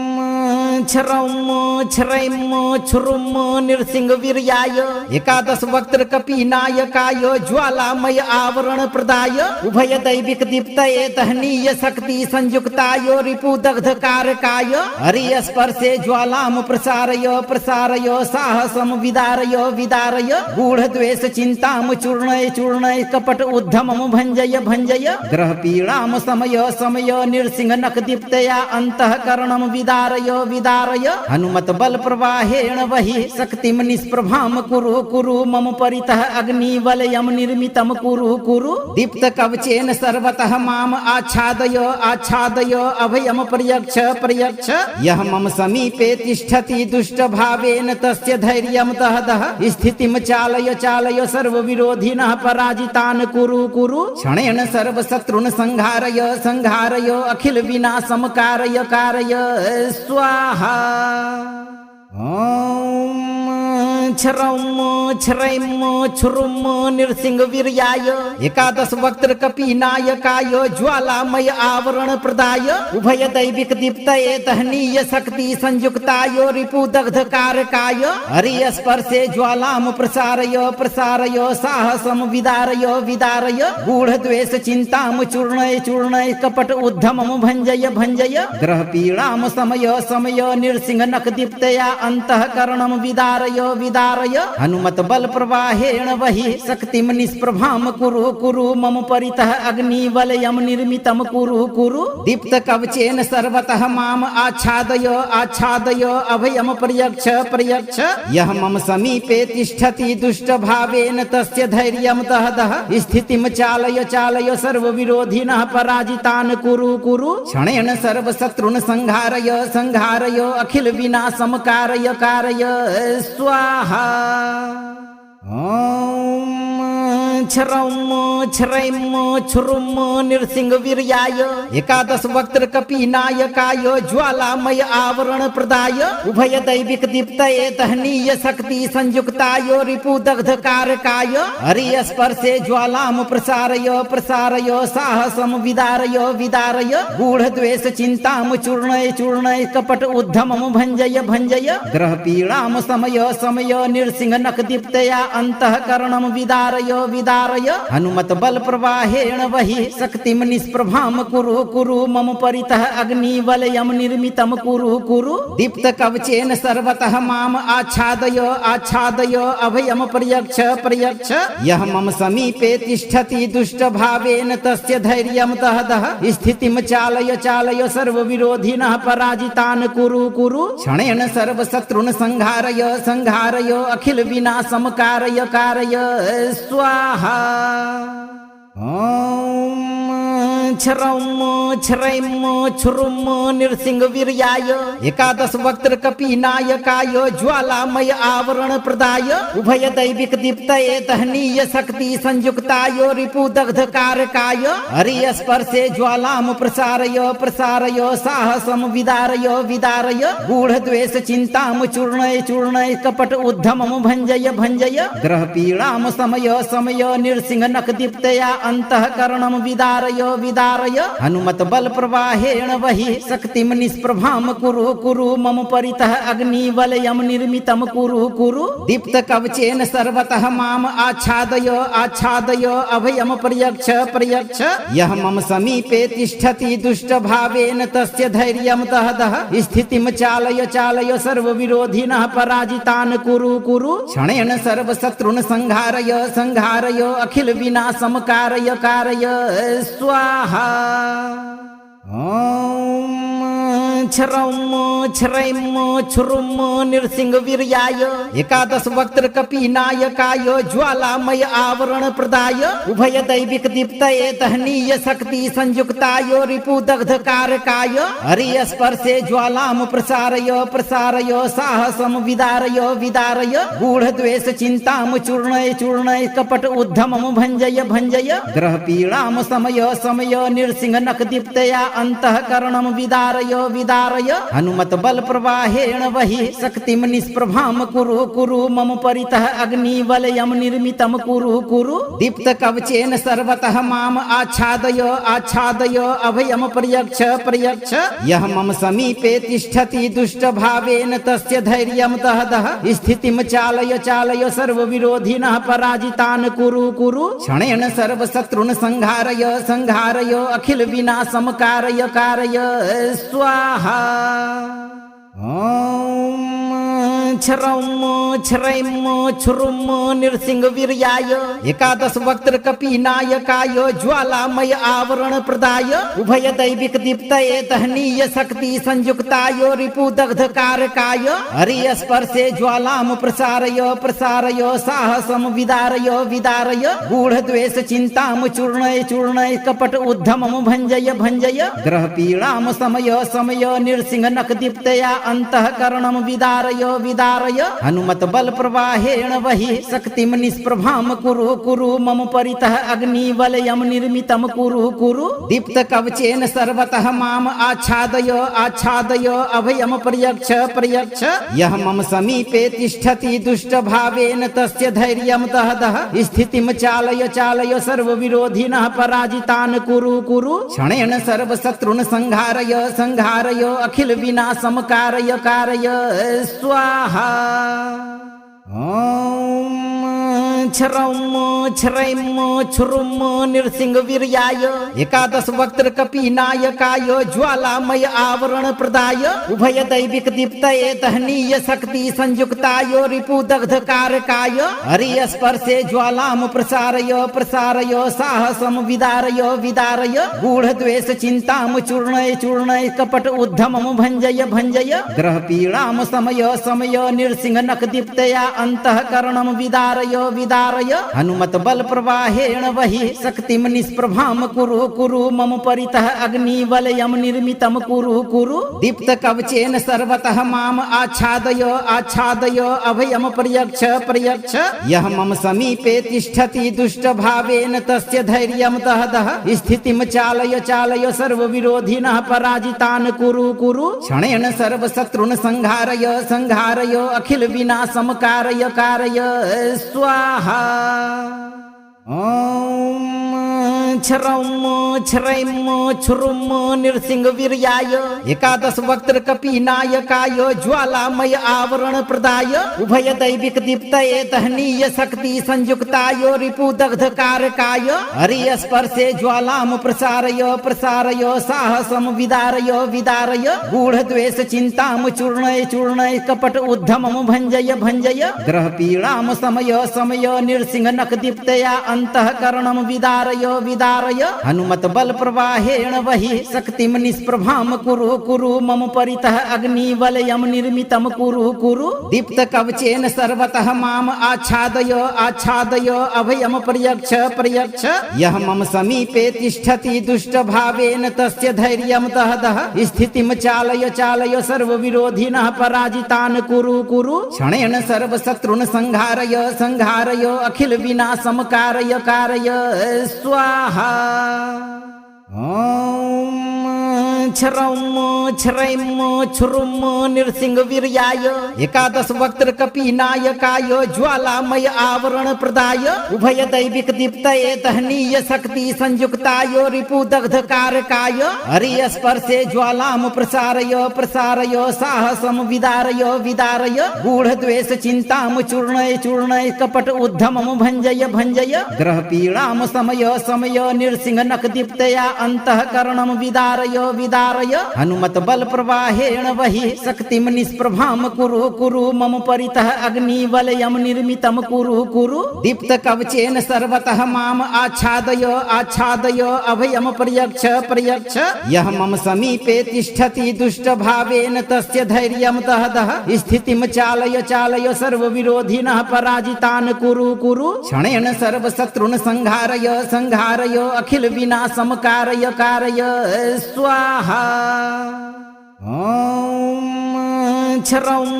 छरम छरैम छुरुम नृसिंह वीर्याय एकादश वक्त्र कपीनायकाय ज्वालामय आवरण प्रदाय उभय दैविक दीप्तये तहनीय शक्ति संयुक्ताय रिपु दग्ध कारकाय हरि स्पर्शे ज्वालाम प्रसारय प्रसारय साहसम विदारय विदारय गूढ़ द्वेष चिंताम चूर्णय चूर्णय कपट उद्धमम भंजय भंजय ग्रह पीड़ाम समय समय नृसिंह नख दीप्तया अंतःकरणम विदारय विदारय हनुमत बल प्रवाहेण वहि शक्तिम निष्प्रभाम कुरु कुरु मम परितः अग्निवलयम निर्मितम कुरु कुरु दीप्त कवचेन सर्वतः माम आच्छादय आच्छादय अभयम पर्यक्ष पर्यक्ष यह मम समीपे तिष्ठति दुष्ट भावेन तस्य धैर्यम दहदः स्थितिम चालय चालय सर्व विरोधिनः पराजितान् कुरु कुरु क्षणेन सर्व शत्रुन् संहारय संहारय अखिल विनाशम कारय कारय स्वाहा। ओम छरम छरैम छुरुम नृसिंह वीर्याय एकादश वक्त्र कपीनायकाय ज्वालामय आवरण प्रदाय उभय दैविक दीप्तये तहनीय शक्ति संयुक्ताय रिपु दग्ध कारकाय हरि स्पर्शे ज्वालाम प्रसारय प्रसारय साहसम विदारय विदारय गूढ़ द्वेष चिंताम चूर्णय चूर्णय कपट उद्धमम भंजय भंजय ग्रह पीड़ाम समय समय नृसिंह नख दीप्तया अंतःकरणम विदारय विदारय हनुमत बल प्रवाहेण वहि शक्तिम निष्प्रभाम कुरु कुरु मम परितः अग्निवलयम निर्मितम कुरु कुरु दीप्त कवचेन सर्वतः माम आच्छादय आच्छादय अभयम पर्यक्ष पर्यक्ष यह मम समीपे तिष्ठति दुष्ट भावेन तस्य धैर्यम दहदः स्थितिम चालय चालय सर्व विरोधिनः पराजितान् कुरु कुरु क्षणेन सर्व शत्रुन् संहारय संहारय अखिल विनाशम कारय कारय स्वाहा। ओम छरम क्षरैम नृसिंह वीर्याय एकादश वक्त्र कपीनायकाय ज्वालामय आवरण प्रदाय उभय दैविक दीप्तये दहनीय शक्ति संयुक्ताय रिपु दग्ध कारकाय हरि स्पर्शे ज्वालाम प्रसारय प्रसारय साहसम विदारय विदारय गूढ़ द्वेष चिंताम चूर्णय चूर्णय कपट उद्धमम भंजय भंजय ग्रह पीड़ाम समय समय नृसिंह नख दीप्तया अंतःकरणम विदारय विदारय हनुमत बल प्रवाहेण वही शक्तिम निष्प्रभाम कुरु कुरु मम परितः अग्नि वलयम निर्मितम कुरु कुरु दीप्त कवचेन सर्वतः माम आच्छादय आच्छादय अभयम प्रयच्छ प्रयच्छ यह मम समीपे तिष्ठति दुष्ट भावेन तस्य धैर्यम दह दह स्थितिम चालय चालय सर्व विरोधिनः पराजितान् कुरु कुरु क्षणेन सर्व शत्रुन् संहारय संहारय अखिल विनाशम कारय कारय स्वाहा। ओम क्षरौम क्षरैम क्षुरुम नृसिंह वीर्याय एकादश वक्त्र कपीनायकाय ज्वालामय आवरण प्रदाय उभय दैविक दीप्तये दहनीय शक्ति संयुक्ताय रिपु दग्ध कारकाय हरि स्पर्शे ज्वालाम प्रसारय प्रसारय साहसम विदारय विदारय गूढ़ द्वेष चिंताम चूर्णय चूर्णय कपट उद्धमम भंजय भंजय ग्रह पीड़ाम समय समय नृसिंह नख दीप्तया अंतःकरणम विदारय विदारय हनुमत बल प्रवाहेण वही शक्तिम निष्प्रभाम कुरु कुरु मम परितः अग्नि वलयम निर्मितम कुरु कुरु दीप्त कवचेन सर्वतः माम आच्छादय आच्छादय अभयम प्रयच्छ प्रयच्छ यह मम समीपे तिष्ठति दुष्ट भावेन तस्य धैर्यम दह दह स्थितिम चालय चालय सर्व विरोधिनः पराजितान् कुरु कुरु क्षणेन सर्व शत्रुन् संहारय संहारय अखिल विनाशम कारय कारय स्वाहा। ओम क्षरौम क्षरैम क्षुरुम नृसिंह वीर्याय एकादश वक्त्र कपीनायकाय ज्वालामय आवरण प्रदाय उभय दैविक दीप्तये दहनीय शक्ति संयुक्ताय रिपु दग्ध कारकाय हरि स्पर्शे ज्वालाम प्रसारय प्रसारय साहसम विदारय विदारय गूढ़ द्वेष चिंताम चूर्णय चूर्णय कपट उद्धमम भंजय भंजय ग्रह पीड़ाम समय समय नृसिंह नख दीप्तया अंतःकरणम विदारय विदारय हनुमत बल प्रवाहेण वही शक्तिम निष्प्रभाम कुरु कुरु मम परितः अग्नि वलयम निर्मितम कुरु कुरु दीप्त कवचेन सर्वतः माम आच्छादय आच्छादय अभयम प्रयच्छ प्रयच्छ यह मम समीपे तिष्ठति दुष्ट भावेन तस्य धैर्यम दह दह स्थितिम चालय चालय सर्व विरोधिनः पराजितान् कुरु कुरु क्षणेन सर्व शत्रुन् संहारय संहारय अखिल विनाशम कारय कारय स्वाहा। ओम क्षरौम क्षरैम क्षुरुम नृसिंह वीर्याय एकादश वक्त्र कपीनायकाय ज्वालामय आवरण प्रदाय उभय दैविक दीप्तये दहनीय शक्ति संयुक्ताय रिपु दग्ध कारकाय हरि स्पर्शे ज्वालाम प्रसारय प्रसारय साहसम विदारय विदारय गूढ़ द्वेष चिंताम चूर्णय चूर्णय कपट उद्धमम भंजय भंजय ग्रह पीड़ाम समय समय नृसिंह नख दीप्तया अंतःकरणम विदारय विदारय हनुमत बल प्रवाहेण वही शक्तिम निष्प्रभाम कुरु कुरु मम परितः अग्नि वलयम निर्मितम कुरु कुरु दीप्त कवचेन सर्वतः माम आच्छादय आच्छादय अभयम प्रयच्छ प्रयच्छ यह मम समीपे तिष्ठति दुष्ट भावेन तस्य धैर्यम दह दह स्थितिम चालय चालय सर्व विरोधिनः पराजितान् कुरु कुरु क्षणेन सर्व शत्रुन् संहारय संहारय अखिल विनाशम कारय कारय स्वाहा। ओम क्षरौम क्षरैम क्षुरुम नृसिंह वीर्याय एकादश वक्त्र कपीनायकाय ज्वालामय आवरण प्रदाय उभय दैविक दीप्तये दहनीय शक्ति संयुक्ताय रिपु दग्ध कारकाय हरि स्पर्शे ज्वालाम प्रसारय प्रसारय साहसम विदारय विदारय गूढ़ द्वेष चिंताम चूर्णय चूर्णय कपट उद्धमम भंजय भंजय ग्रह पीड़ाम समय समय नृसिंह नख दीप्तया अंतःकरणम विदारय विदारय हनुमत बल प्रवाहेण वहि शक्तिम निष्प्रभाम कुरु कुरु मम परितः अग्निवलयम निर्मितम कुरु कुरु दीप्त कवचेन सर्वतः माम आच्छादय आच्छादय अभयम पर्यक्ष पर्यक्ष यह मम समीपे तिष्ठति दुष्ट भावेन तस्य धैर्यम दह दह स्थितिम चालय चालय सर्व विरोधिनः पराजितान् कुरु कुरु क्षणेन सर्व शत्रुन् संहारय संहारय अखिल विनाशम कारय कारय स्वाहा। ओम छरम छरैम छुरुम नृसिंह वीर्याय एकादश वक्त्र कपीनायकाय ज्वालामय आवरण प्रदाय उभय दैविक दीप्तये दहनीय शक्ति संयुक्ताय रिपु दग्ध कारकाय हरि स्पर्शे ज्वालाम प्रसारय प्रसारय साहसम विदारय विदारय गूढ़ द्वेष चिंताम चूर्णय चूर्णय कपट उद्धमम भंजय भंजय ग्रह पीड़ाम समय समय नृसिंह नख दीप्तया अंतःकरणम विदारय विदारय हनुमत बल प्रवाहेण वहि शक्तिम निष्प्रभाम कुरु कुरु मम परितः अग्निवलयम निर्मितम कुरु कुरु दीप्त कवचेन सर्वतः माम आच्छादय आच्छादय अभयम पर्यक्ष पर्यक्ष यह मम समीपे तिष्ठति दुष्ट भावेन तस्य धैर्यम दह दह स्थितिम चालय चालय सर्व विरोधिनः पराजितान् कुरु कुरु क्षणेन सर्व शत्रुन् संहारय संहारय अखिल विनाशम कारय कारय स्वाहा। ओम छरम छरैम छुरुम नृसिंह वीर्याय एकादश वक्त्र कपीनायकाय ज्वालामय आवरण प्रदाय उभय दैविक दीप्तये दहनीय शक्ति संयुक्ताय रिपु दग्ध कारकाय हरि स्पर्शे ज्वालाम प्रसारय प्रसारय साहसम विदारय विदारय गूढ़ द्वेष चिंताम चूर्णय चूर्णय कपट उद्धमम भंजय भंजय ग्रह पीड़ाम समय समय नृसिंह नख दीप्तया अंतःकरणम विदारय विदारय हनुमत बल प्रवाहेण वहि शक्तिम निष्प्रभाम कुरु कुरु मम परितः अग्निवलयम निर्मितम कुरु कुरु दीप्त कवचेन सर्वतः माम आच्छादय आच्छादय अभयम पर्यक्ष पर्यक्ष यह मम समीपे तिष्ठति दुष्ट भावेन तस्य धैर्यम दह दह स्थितिम चालय चालय सर्व विरोधिनः पराजितान् कुरु कुरु क्षणेन सर्व शत्रुन् संहारय संहारय अखिल विनाशम कारय कारय स्वाहा। ओम छरम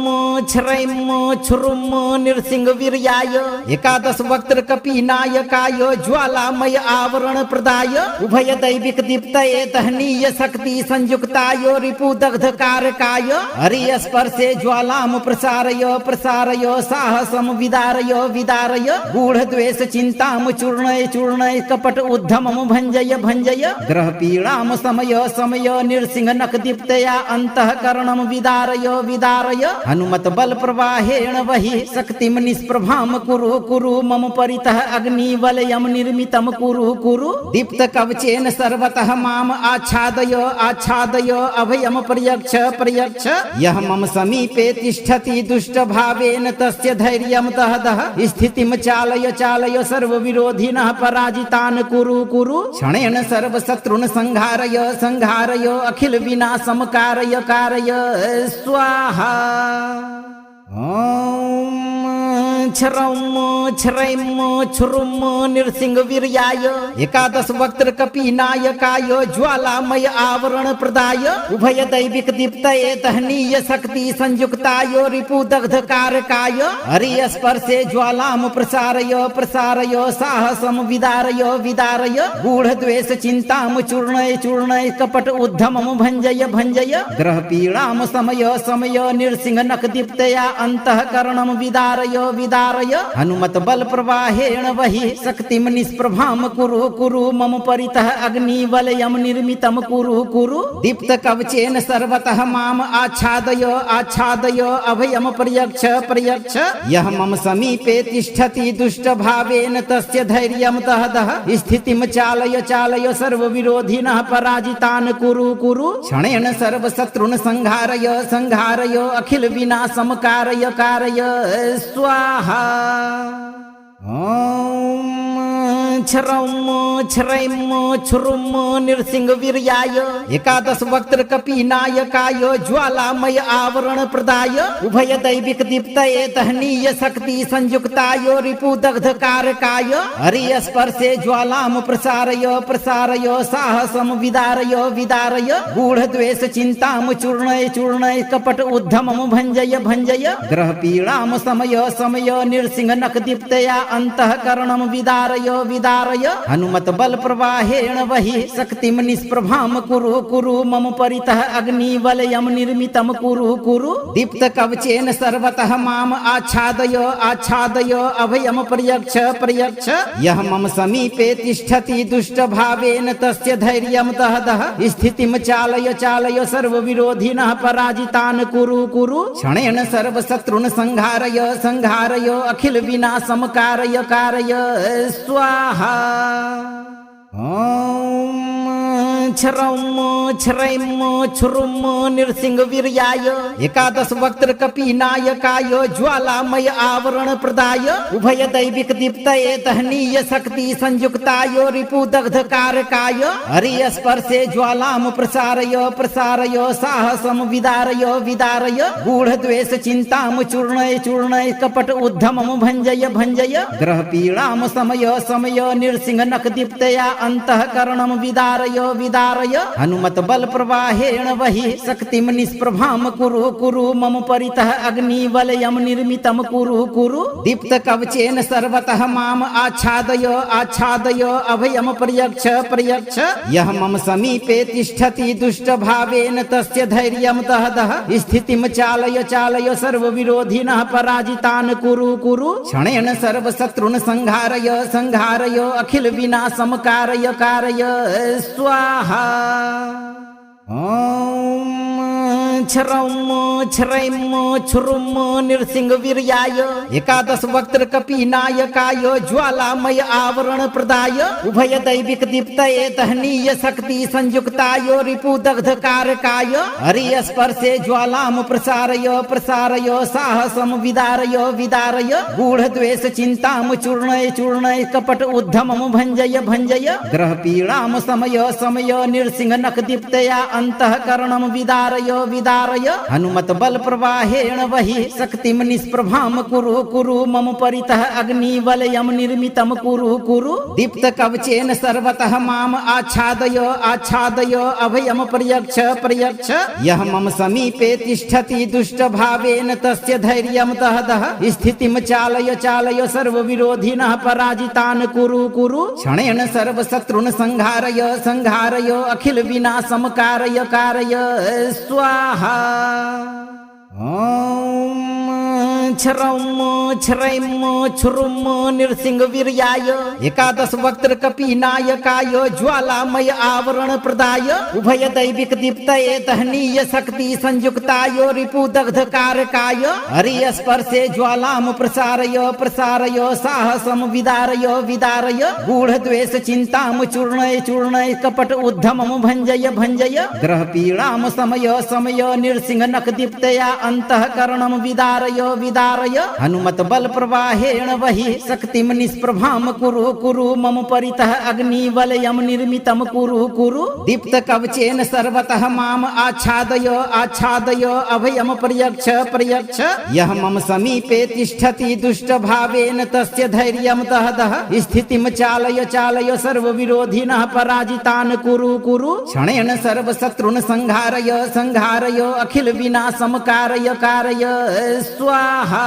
छरैम छुरुम नृसिंह वीर्याय एकादश वक्त्र कपीनायकाय ज्वालामय आवरण प्रदाय उभय दैविक दीप्तये दहनीय शक्ति संयुक्ताय रिपु दग्ध कारकाय हरि स्पर्शे ज्वालाम प्रसारय प्रसारय साहसम विदारय विदारय गूढ़ द्वेष चिंताम चूर्णय चूर्णय कपट उद्धमम भंजय भंजय ग्रह पीड़ाम समय समय नृसिंह नख दीप्तया अंतःकरणम विदारय विदारय हनुमत बल प्रवाहेण वहि शक्तिम निष्प्रभाम कुरु कुरु मम परितः अग्निवलयम निर्मितम कुरु कुरु दीप्त कवचेन सर्वतः माम आच्छादय आच्छादय अभयम पर्यक्ष पर्यक्ष यह मम समीपे तिष्ठति दुष्ट भावेन तस्य धैर्यम दह दह स्थितिम चालय चालय सर्व विरोधिनः पराजितान् कुरु कुरु क्षणेन सर्व शत्रुन् संहारय संहारय अखिल विनाशम कारय कारय स्वाहा। ओम छरम छरैम छुरुम नृसिंह वीर्याय एकादश वक्त्र कपीनायकाय ज्वालामय आवरण प्रदाय उभय दैविक दीप्तये दहनीय शक्ति संयुक्ताय रिपु दग्ध कारकाय हरि स्पर्शे ज्वालाम प्रसारय प्रसारय साहसम विदारय विदारय गूढ़ द्वेष चिंताम चूर्णय चूर्णय कपट उद्धमम भंजय भंजय ग्रह पीड़ाम समय समय नृसिंह नख दीप्तया अंतःकरणम विदारय विदारय हनुमत बल प्रवाहेण वहि शक्तिम निष्प्रभाम कुरु कुरु मम परितः अग्निवलयम निर्मितम कुरु कुरु दीप्त कवचेन सर्वतः माम आच्छादय आच्छादय अभयम पर्यक्ष पर्यक्ष यह मम समीपे तिष्ठति दुष्ट भावेन तस्य धैर्यम दह दह स्थितिम चालय चालय सर्व विरोधिनः पराजितान् कुरु कुरु क्षणेन सर्व शत्रुन् संहारय संहारय अखिल विनाशम कारय कारय स्वाहा। ओम छरम क्षुरुम नृसिंह वीर्याय एकादश वक्त्र कपीनायकाय ज्वालामय आवरण प्रदाय उभय दैविक दीप्तये तहनीय शक्ति संयुक्ताय रिपु दग्ध कारकाय हरि स्पर्शे ज्वालाम प्रसारय प्रसारय साहसम विदारय विदारय गूढ़ द्वेष चिंताम चूर्णय चूर्णय कपट उद्धमम भंजय भंजय ग्रह पीड़ाम समय समय नृसिंह नख दीप्तया अंतःकरणम विदारय विदारय हनुमत बल प्रवाहेण वही शक्तिम निष्प्रभाम कुरु कुरु मम परितः अग्नि वलयम निर्मितम कुरु कुरु दीप्त कवचेन सर्वतः माम आच्छादय आच्छादय अभयम प्रयक्ष प्रयक्ष यह मम समीपे तिष्ठति दुष्ट भावेन तस्य धैर्यम तहदः स्थितिम चालय चालय सर्व विरोधिनः पराजितान् कुरु कुरु क्षणेन सर्व शत्रुन् संहारय संहारय अखिल विनाशम कारय कारय स्वाहा। क्षुरुम नृसिंह वीर्याय एकादश वक्त्र कपीनायकाय ज्वालामय आवरण प्रदाय उभय दैविक दीप्तये तहनीय शक्ति संयुक्ताय रिपु दग्ध कारकाय हरि स्पर्शे ज्वालाम प्रसारय प्रसारय साहसम विदारय विदारय गूढ़ द्वेष चिंताम चूर्णय चूर्णय कपट उद्धमम भंजय भंजय ग्रह पीड़ाम समय समय नृसिंह नख दीप्तया अंतःकरणम विदारय विदारय हनुमत बल प्रवाहेण वही शक्तिम निष्प्रभाम कुरु कुरु मम परितः अग्नि वलयम निर्मितम कुरु कुरु दीप्त कवचेन सर्वतः माम आच्छादय आच्छादय अभयम प्रयक्ष प्रयक्ष यह मम समीपे तिष्ठति दुष्ट भावेन तस्य धैर्यम तहदः स्थितिम चालय चालय सर्व विरोधिनः पराजितान् कुरु कुरु क्षणेन सर्व शत्रुन् संहारय संहारय अखिल विनाशम कारय कारय स्वाहा। क्षुरुम नृसिंह वीर्याय एकादश वक्त्र कपीनायकाय ज्वालामय आवरण प्रदाय उभय दैविक दीप्तये तहनीय शक्ति संयुक्ताय रिपु दग्ध कारकाय हरि स्पर्शे ज्वालाम प्रसारय प्रसारय साहसम विदारय विदारय गूढ़ द्वेष चिंताम चूर्णय चूर्णय कपट उद्धमम भंजय भंजय ग्रह पीड़ाम समय समय नृसिंह नख दीप्तया अंतःकरणम विदारय विदारय हनुमत बल प्रवाहेण वही शक्तिम निष्प्रभाम कुरु कुरु मम परितः अग्नि वलयम निर्मितम कुरु कुरु दीप्त कवचेन सर्वतः माम आच्छादय आच्छादय अभयम प्रयक्ष प्रयक्ष यह मम समीपे तिष्ठति दुष्ट भावेन तस्य धैर्यम तहदः स्थितिम चालय चालय सर्व विरोधिनः पराजितान् कुरु कुरु क्षणेन सर्व शत्रुन् संहारय संहारय अखिल विनाशम कारय कारय स्वाहा। क्षुरुम नृसिंह वीर्याय एकादश वक्त्र कपीनायकाय ज्वालामय आवरण प्रदाय उभय दैविक दीप्तये तहनीय शक्ति संयुक्ताय रिपु दग्ध कारकाय हरि स्पर्शे ज्वालाम प्रसारय प्रसारय साहसम विदारय विदारय गूढ़ द्वेष चिंताम चूर्णय चूर्णय कपट उद्धमम भंजय भंजय ग्रह पीड़ाम समय समय नृसिंह नख दीप्तया अंतःकरणम विदारय विदारय हनुमत बल प्रवाहेण वही शक्तिम निष्प्रभाम कुरु कुरु मम परितः अग्नि वलयम निर्मितम कुरु कुरु दीप्त कवचेन सर्वतः माम आच्छादय आच्छादय अभयम प्रयक्ष प्रयक्ष यह मम समीपे तिष्ठति दुष्ट भावेन तस्य धैर्यम तहदः स्थितिम चालय चालय सर्व विरोधिनः पराजितान् कुरु कुरु क्षणेन सर्व शत्रुन् संहारय संहारय अखिल विनाशम कारय कारय स्वाहा।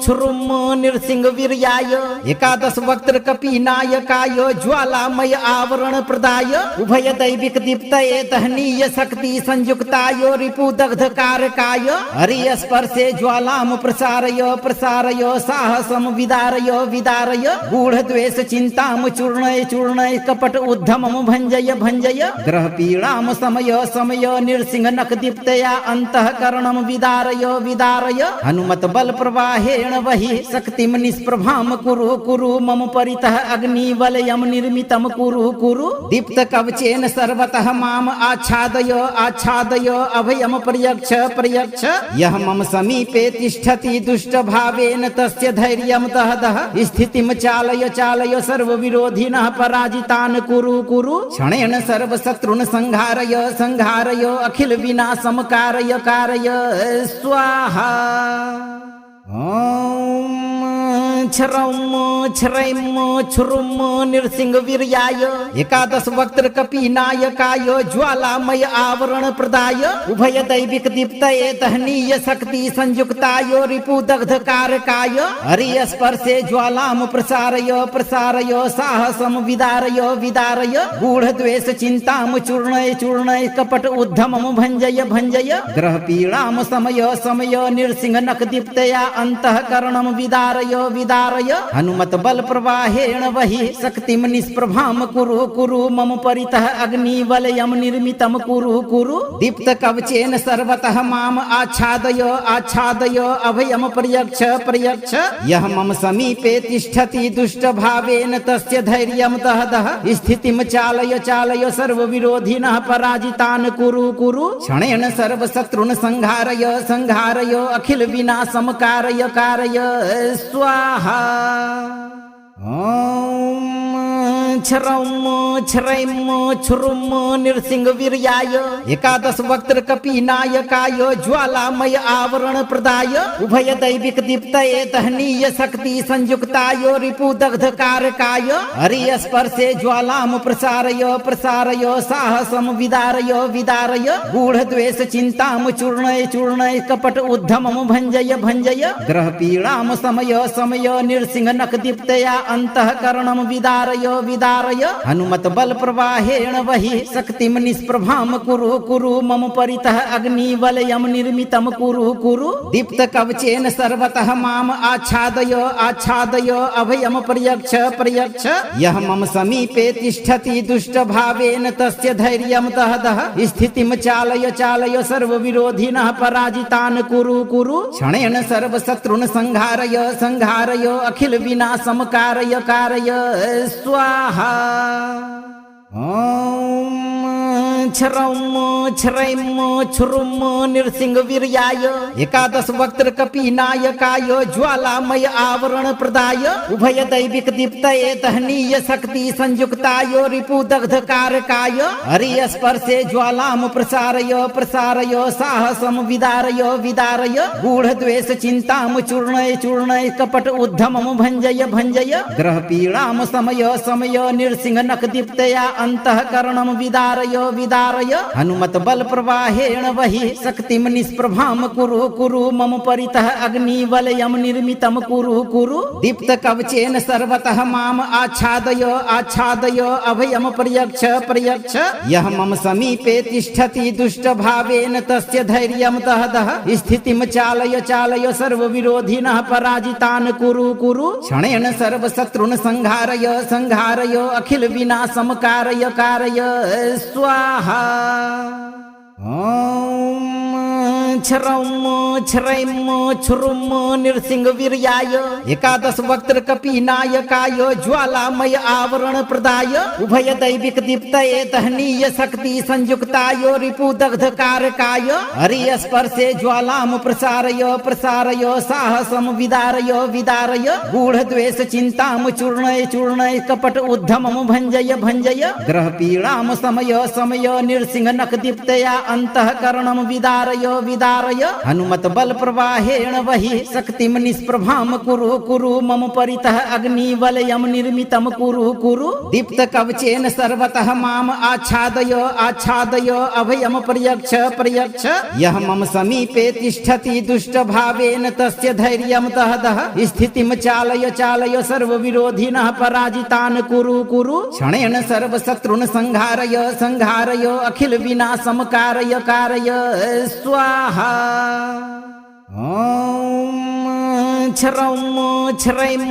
क्षुरुम नृसिंह वीर्याय एकादश वक्त्र कपीनायकाय ज्वालामय आवरण प्रदाय उभय दैविक दीप्तये तहनीय शक्ति संयुक्ताय रिपु दग्ध कारकाय हरि स्पर्शे ज्वालाम प्रसारय प्रसारय साहसम विदारय विदारय गूढ़ द्वेष चिंताम चूर्णय चूर्णय कपट उद्धमम भंजय भंजय ग्रह पीड़ाम समय समय नृसिंह नख दीप्तया अंतःकरणम विदारय विदारय विदारय हनुमत बल प्रवाहेण वहि शक्तिम निष्प्रभाम कुरु कुरु मम परितः अग्निवलयम निर्मितम कुरु कुरु दीप्त कवचेन सर्वतः माम आच्छादय आच्छादय अभयम पर्यक्ष पर्यक्ष यह मम समीपे तिष्ठति दुष्ट भावेन तस्य धैर्यम दह दह स्थितिम चालय चालय सर्व विरोधिनः पराजितान् कुरु कुरु क्षणेन सर्व शत्रुन् संहारय संहारय अखिल विनाशम कारय कारय स्वाहा। ओम छरम छरैम छुरुम नृसिंह वीर्याय एकादश वक्त्र कपीनायकाय ज्वालामय आवरण प्रदाय उभय दैविक दीप्तये दहनीय शक्ति संयुक्ताय रिपु दग्ध कारकाय हरि स्पर्शे ज्वालाम प्रसारय प्रसारय साहसम विदारय विदारय गूढ़ द्वेष चिंताम चूर्णय चूर्णय कपट उद्धमम भंजय भंजय ग्रह पीड़ाम समय समय नृसिंह नख दीप्तया अंतःकरणम विदारय विदारय हनुमत बल प्रवाहेण वहि शक्तिम निष्प्रभाम कुरु कुरु मम परितः अग्निवलयम निर्मितम कुरु कुरु दीप्त कवचेन सर्वतः माम आच्छादय आच्छादय अभयम पर्यक्ष पर्यक्ष यह मम समीपे तिष्ठति दुष्ट भावेन तस्य धैर्यम दह दह स्थितिम चालय चालय सर्व विरोधिनः पराजितान् कुरु कुरु क्षणेन सर्व शत्रुन् संहारय संहारय अखिल विनाशम कारय कारय स्वाहा। ओम छरम छरैम छुरुम नृसिंह वीर्याय एकादश वक्त्र कपीनायकाय ज्वालामय आवरण प्रदाय उभय दैविक दीप्तये दहनीय शक्ति संयुक्ताय रिपु दग्ध कारकाय हरि स्पर्शे ज्वालाम प्रसारय प्रसारय साहसम विदारय विदारय गूढ़ द्वेष चिंताम चूर्णय चूर्णय कपट उद्धमम भंजय भंजय ग्रह पीड़ाम समय समय नृसिंह नख दीप्तया अंतःकरणम विदारय विदारय हनुमत बल प्रवाहेण वहि शक्तिम निष्प्रभाम कुरु कुरु मम परितः अग्निवलयम निर्मितम कुरु कुरु दीप्त कवचेन सर्वतः माम आच्छादय आच्छादय अभयम पर्यक्ष पर्यक्ष यह मम समीपे तिष्ठति दुष्ट भावेन तस्य धैर्यम दह दह स्थितिम चालय चालय सर्व विरोधिनः पराजितान् कुरु कुरु क्षणेन सर्व शत्रुन् संहारय संहारय अखिल विनाशम कारय कारय स्वाहा। ओम छरम छरैम छुरुम नृसिंह वीर्याय एकादश वक्त्र कपीनायकाय ज्वालामय आवरण प्रदाय उभय दैविक दीप्तये दहनीय शक्ति संयुक्ताय रिपु दग्ध कारकाय हरि स्पर्शे ज्वालाम प्रसारय प्रसारय साहसम विदारय विदारय गूढ़ द्वेष चिंताम चूर्णय चूर्णय कपट उद्धमम भंजय भंजय ग्रह पीड़ाम समय समय नृसिंह नख दीप्तया अंतःकरणम विदारय विदारय हनुमत बल प्रवाहेण वहि शक्तिम निष्प्रभाम कुरु कुरु मम परितः अग्निवलयम निर्मितम कुरु कुरु दीप्त कवचेन सर्वतः माम आच्छादय आच्छादय अभयम पर्यक्ष पर्यक्ष यह मम समीपे तिष्ठति दुष्ट भावेन तस्य धैर्यम दह दह स्थितिम चालय चालय सर्व विरोधिनः पराजितान् कुरु कुरु क्षणेन सर्व शत्रुन् संहारय संहारय अखिल विनाशम कारय कारय स्वाहा। ओम छरम छरैम छुरुम नृसिंह वीर्याय एकादश वक्त्र कपीनायकाय ज्वालामय आवरण प्रदाय उभय दैविक दीप्तये दहनीय शक्ति संयुक्ताय रिपु दग्ध कारकाय हरि स्पर्शे ज्वालाम प्रसारय प्रसारय साहसम विदारय विदारय गूढ़ द्वेष चिंताम चूर्णय चूर्णय कपट उद्धमम भंजय भंजय ग्रह पीड़ाम समय समय नृसिंह नख दीप्तया अंतःकरणम विदारय विदारय हनुमत बल प्रवाहेण वहि शक्तिम निष्प्रभाम कुरु कुरु मम परितः अग्निवलयम निर्मितम कुरु कुरु दीप्त कवचेन सर्वतः माम आच्छादय आच्छादय अभयम पर्यक्ष पर्यक्ष यह मम समीपे तिष्ठति दुष्ट भावेन तस्य धैर्यम दह दह स्थितिम चालय चालय सर्व विरोधिनः पराजितान् कुरु कुरु क्षणेन सर्व शत्रुन् संहारय संहारय अखिल विनाशम कारय कारय स्वाहा। ओम छरम छ्रैम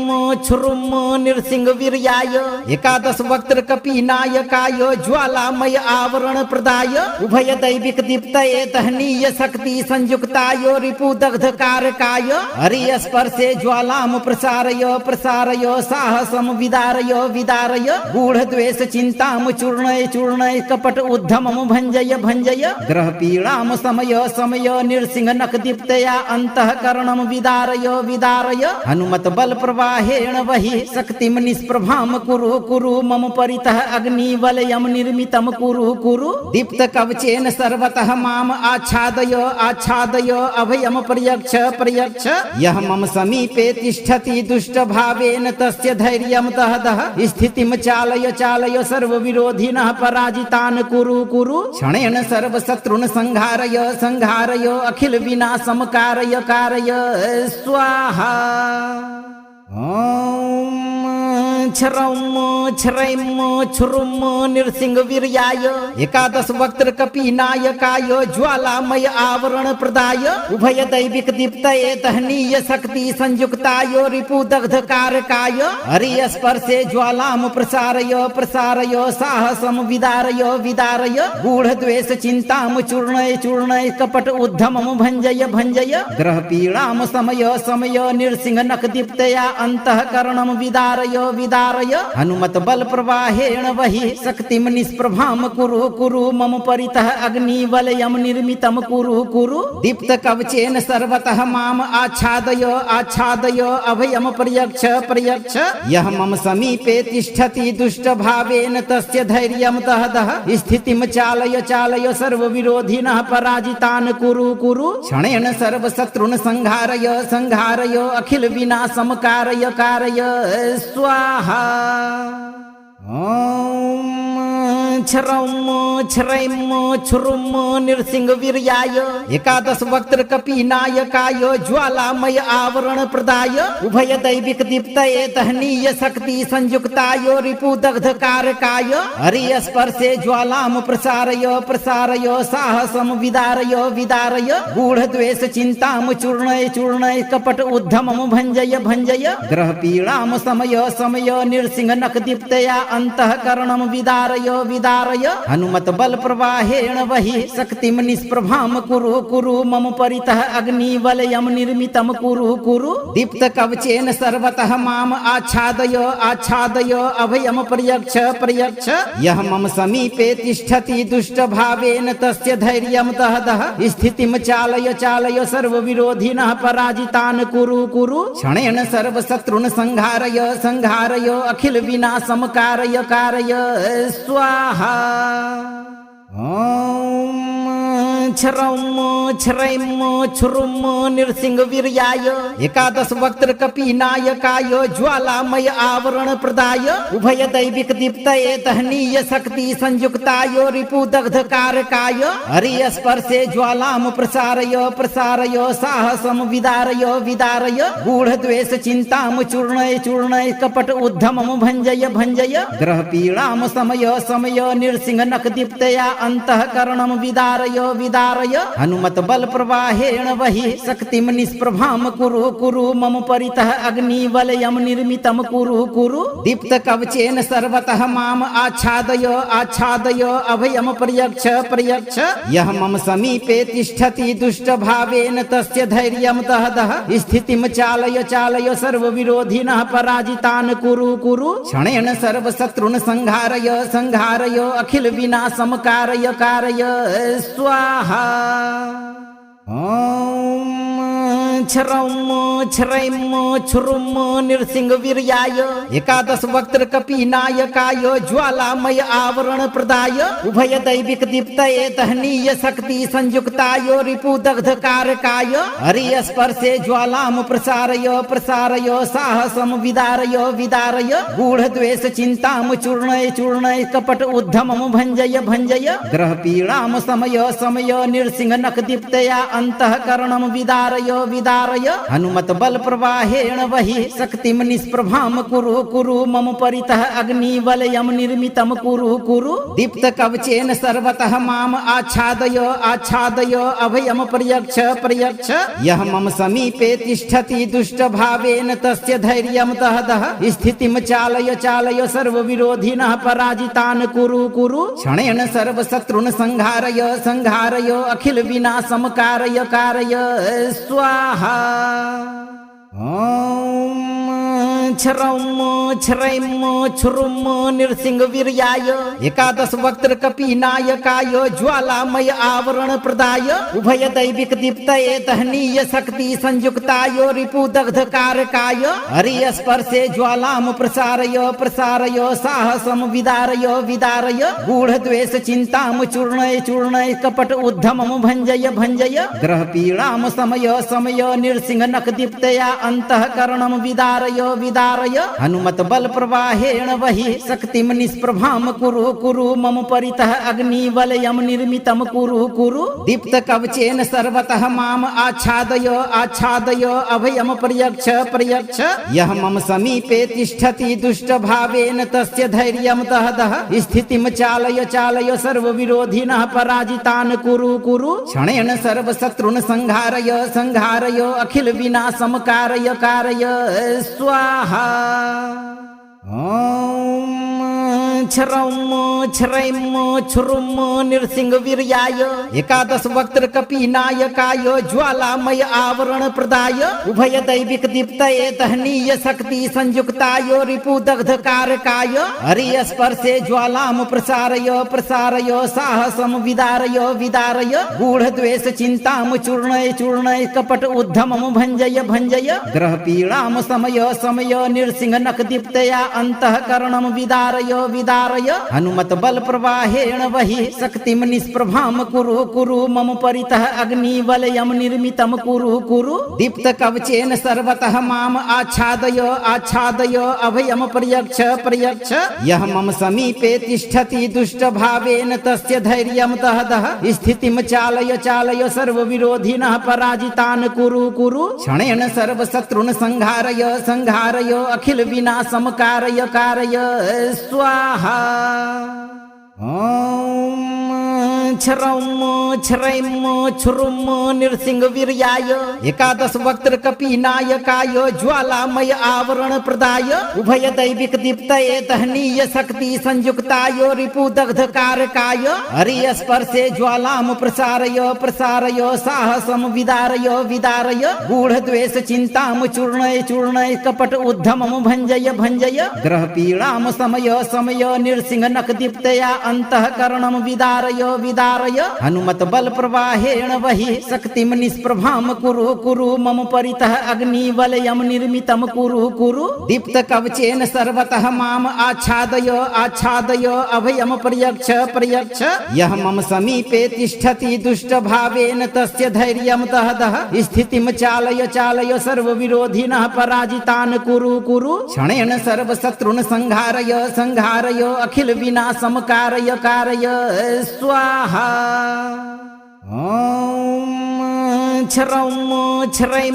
नृसिंह वीर्याय एकादश वक्त्र कपीनायकाय ज्वालामय आवरण प्रदाय उभय दैविक दीप्तये तहनीय शक्ति संयुक्ताय रिपुदग्ध कारकाय हरि स्पर्शे ज्वालाम प्रसारय प्रसारय साहसम विदारय विदारय गूढ़ द्वेष चिंताम चूर्णय चूर्णय कपट उद्धमम भंजय भंजय ग्रह पीड़ाम समय समय नृसिंह नक दीप्तया अंतःकरणम विदारय विदारय हनुमत बल प्रवाहेण वही शक्तिम निष्प्रभाम कुरु कुरु मम परितः अग्नि वलयम निर्मितम कुरु कुरु दीप्त कवचेन सर्वतः माम आच्छादय आच्छादय अभयम पर्यक्ष पर्यक्ष यह मम समीपे तिष्ठति दुष्ट भावेन तस्य धैर्यम दह दह स्थितिम चालय चालय सर्व विरोधिनः पराजितान् कुरु कुरु क्षणेन सर्व शत्रुन् संहारय संहारय अखिल विनाशम कारय कारय स्वाहा। ओम छ्रैम नृसिंह वीर्याय एकादश वक्त्र कपीनायकाय ज्वालामय आवरण प्रदाय उभय दैविक दीप्तये तहनीय शक्ति संयुक्ताय रिपुदग्ध कारकाय हरि स्पर्शे ज्वालाम प्रसारय प्रसारय साहसम विदारय विदारय गूढ़ द्वेष चिंताम चूर्णय चूर्णय कपट उद्धमम भंजय भंजय ग्रह पीड़ाम समय समय नृसिंह नक दीप्तया अंतःकरणम विदारय विदारय हनुमत बल प्रवाहेण वही शक्तिम निष्प्रभाम कुरु कुरु मम परितः अग्नि वलयम निर्मितम कुरु कुरु दीप्त कवचेन सर्वतः माम आच्छादय आच्छादय अभयम पर्यक्ष पर्यक्ष यह मम समीपे तिष्ठति दुष्ट भावेन तस्य धैर्यम दह दह स्थितिम चालय चालय सर्व विरोधिनः पराजितान् कुरु कुरु क्षणेन सर्व शत्रुन् संहारय संहारय अखिल विनाशम कारय कारय स्वाहा। ओम छ्रैम नृसिंह वीर्याय एकादश वक्त्र कपीनायकाय ज्वालामय आवरण प्रदाय उभय दैविक दीप्तये तहनीय शक्ति संयुक्ताय रिपुदग्ध कारकाय हरि स्पर्शे ज्वालाम प्रसारय प्रसारय साहसम विदारय विदारय गूढ़ द्वेष चिंताम चूर्णय चूर्णय कपट उद्धमम भंजय भंजय ग्रह पीड़ाम समय समय नृसिंह नक दीप्तया अंतःकरणम विदारय विदारय हनुमत बल प्रवाहेण वही शक्तिम निष्प्रभाम कुरु कुरु मम परितः अग्नि वलयम निर्मितम कुरु कुरु दीप्त कवचेन सर्वतः माम आच्छादय आच्छादय अभयम पर्यक्ष पर्यक्ष यह मम समीपे तिष्ठति दुष्ट भावेन तस्य धैर्यम दह दह स्थितिम चालय चालय सर्व विरोधिनः पराजितान् कुरु कुरु क्षणेन सर्व शत्रुन् संहारय संहारय अखिल विनाशम कारय कारय स्वाहा। ओम छ्रैम नृसिंह वीर्याय एकादश वक्त्र कपीनायकाय ज्वालामय आवरण प्रदाय उभय दैविक दीप्तये तहनीय शक्ति संयुक्ताय रिपुदग्ध कारकाय हरि स्पर्शे ज्वालाम प्रसारय प्रसारय साहसम विदारय विदारय गूढ़ द्वेष चिंताम चूर्णय चूर्णय कपट उद्धमम भंजय भंजय ग्रह पीड़ाम समय समय नृसिंह नक दीप्तया अंतःकरणम विदारय विदारय हनुमत बल प्रवाहेण वही शक्तिम निष्प्रभाम कुरु कुरु मम परितः अग्नि वलयम निर्मितम कुरु कुरु दीप्त कवचेन सर्वतः माम आच्छादय आच्छादय अभयम पर्यक्ष पर्यक्ष यह मम समीपे तिष्ठति दुष्ट भावेन तस्य धैर्यम दह दह स्थितिम चालय चालय सर्व विरोधिनः पराजितान् कुरु कुरु क्षणेन सर्व शत्रुन् संहारय संहारय अखिल विनाशम कारय कारय स्वाहा। ओम छ्रैम नृसिंह वीर्याय एकादश वक्त्र कपीनायकाय ज्वालामय आवरण प्रदाय उभय दैविक दीप्तये तहनीय शक्ति संयुक्ताय रिपुदग्ध कारकाय हरि स्पर्शे ज्वालाम प्रसारय प्रसारय साहसम विदारय विदारय गूढ़ द्वेष चिंताम चूर्णय चूर्णय कपट उद्धमम भंजय भंजय ग्रह पीड़ाम समय समय नृसिंह नक दीप्तया अंतःकरणम विदारय विदारय विदारय हनुमत बल प्रवाहेण वहि शक्तिम निष्प्रभाम कुरु कुरु मम परितः अग्निवलयम निर्मितम कुरु कुरु दीप्त कवचेन सर्वतः माम आच्छादय आच्छादय अभयम पर्यक्ष पर्यक्ष यः मम समीपे तिष्ठति दुष्ट भावेन तस्य धैर्यं दहदः स्थितिं चालय चालय सर्वविरोधिनः पराजितान् कुरु कुरु क्षणेन सर्वशत्रुन् संहारय संहारय अखिल विनाशं कारय कारय स्वाहा। ॐ क्षरौं क्षरैं क्षुरुं नृसिंह वीर्याय एकादश वक्त्र कपीनायकाय ज्वालामय आवरण प्रदाय उभय दैविक दीप्तये दहनीय शक्ति संयुक्ताय रिपु दग्ध कारकाय हरि स्पर्शे ज्वालाम प्रसारय प्रसारय साहसम विदारय विदारय गूढ़ द्वेष चिंताम चूर्णय चूर्णय कपट उद्धमम भंजय भंजय ग्रह पीड़ाम समय समय नृसिंह नख दीप्तया अंतःकरणम विदारय विदारय हनुमत बल प्रवाहेण वहि शक्तिम निष्प्रभाम कुरु कुरु मम परितः अग्निवलयम निर्मितम कुरु कुरु दीप्त कवचेन सर्वतः माम आच्छादय आच्छादय अभयम पर्यक्ष पर्यक्ष यः मम समीपे तिष्ठति दुष्ट भावेन तस्य धैर्यं दहदः स्थितिं चालय चालय सर्वविरोधिनः पराजितान् कुरु कुरु क्षणेन सर्वशत्रुन् संहारय संहारय अखिल विनाशं कारय कारय स्वाहा। ॐ क्षरौं क्षरैं क्षुरुं नृसिंह वीर्याय एकादश वक्त्र कपीनायकाय ज्वालामय आवरण प्रदाय उभय दैविक दीप्तये दहनीय शक्ति संयुक्ताय रिपु दग्ध कारकाय हरि स्पर्शे ज्वालाम प्रसारय प्रसारय साहसम विदारय विदारय गूढ़ द्वेष चिंताम चूर्णय चूर्णय कपट उद्धमम भंजय भंजय ग्रह पीड़ाम समय समय नृसिंह नख दीप्तया अंतःकरणम विदारय विदारय हनुमत बल प्रवाहेण वहि शक्तिम निष्प्रभाम कुरु कुरु मम परितः अग्निवलयम निर्मितम कुरु कुरु दीप्त कवचेन सर्वतः माम आच्छादय आच्छादय अभयम पर्यक्ष पर्यक्ष यः मम समीपे तिष्ठति दुष्ट भावेन तस्य धैर्यं दहदः स्थितिं चालय चालय सर्वविरोधिनः पराजितान् कुरु कुरु क्षणेन सर्वशत्रुन् संहारय संहारय अखिल विनाशं कारय कारय स्वाहा। ॐ क्षरौं क्षरैं क्षुरुं नृसिंह वीर्याय एकादश वक्त्र कपीनायकाय ज्वालामय आवरण प्रदाय उभय दैविक दीप्तये दहनीय शक्ति संयुक्ताय रिपु दग्ध कारकाय हरि स्पर्शे ज्वालाम प्रसारय प्रसारय साहसम विदारय विदारय गूढ़ द्वेष चिंताम चूर्णय चूर्णय कपट उद्धमम भंजय भंजय ग्रह पीड़ाम समय समय नृसिंह नख दीप्तया अंतःकरणम विदारय विदारय हनुमत बल प्रवाहेण वहि शक्तिम निष्प्रभाम कुरु कुरु मम परितः अग्निवलयम निर्मितम कुरु कुरु दीप्त कवचेन सर्वतः माम आच्छादय आच्छादय अभयम पर्यक्ष पर्यक्ष यः मम समीपे तिष्ठति दुष्ट भावेन तस्य धैर्यं दहदः स्थितिं चालय चालय सर्वविरोधिनः पराजितान् कुरु कुरु क्षणेन सर्वशत्रुन् संहारय संहारय अखिल विनाशं कारय कारय स्वाहा। ॐ क्षरौं क्षरैं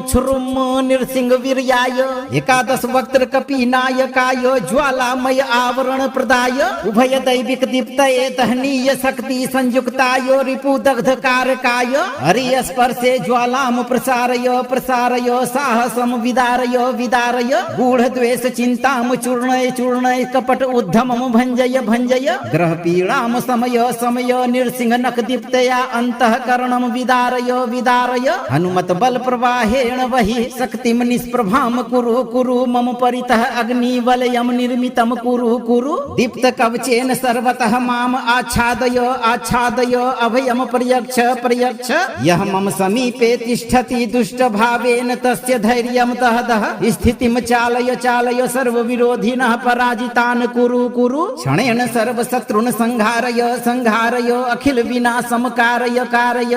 क्षुरुं नृसिंह वीर्याय एकादश वक्त्र कपीनायकाय ज्वालामय आवरण प्रदाय उभय दैविक दीप्तये दहनीय शक्ति संयुक्ताय रिपु दग्ध कारकाय हरि स्पर्शे ज्वालाम प्रसारय प्रसारय साहसम विदारय विदारय गूढ़ द्वेष चिंताम चूर्णय चूर्णय कपट उद्धमम भंजय भंजय ग्रह पीड़ाम समय समय नृसिंह नख दीप्तया अंतःकरणम विदारय विदारय हनुमत बल प्रवाहेण वहि शक्तिम निष्प्रभाम कुरु कुरु मम परितः अग्निवलयम निर्मितम कुरु कुरु दीप्त कवचेन सर्वतः माम आच्छादय आच्छादय अभयम पर्यक्ष पर्यक्ष यः मम समीपे तिष्ठति दुष्ट भावेन तस्य धैर्यं दहदः स्थितिं चालय चालय सर्वविरोधिनः पराजितान् कुरु कुरु क्षणेन सर्वशत्रुन् संहारय संहारय अखिल विनाशं कारय कारय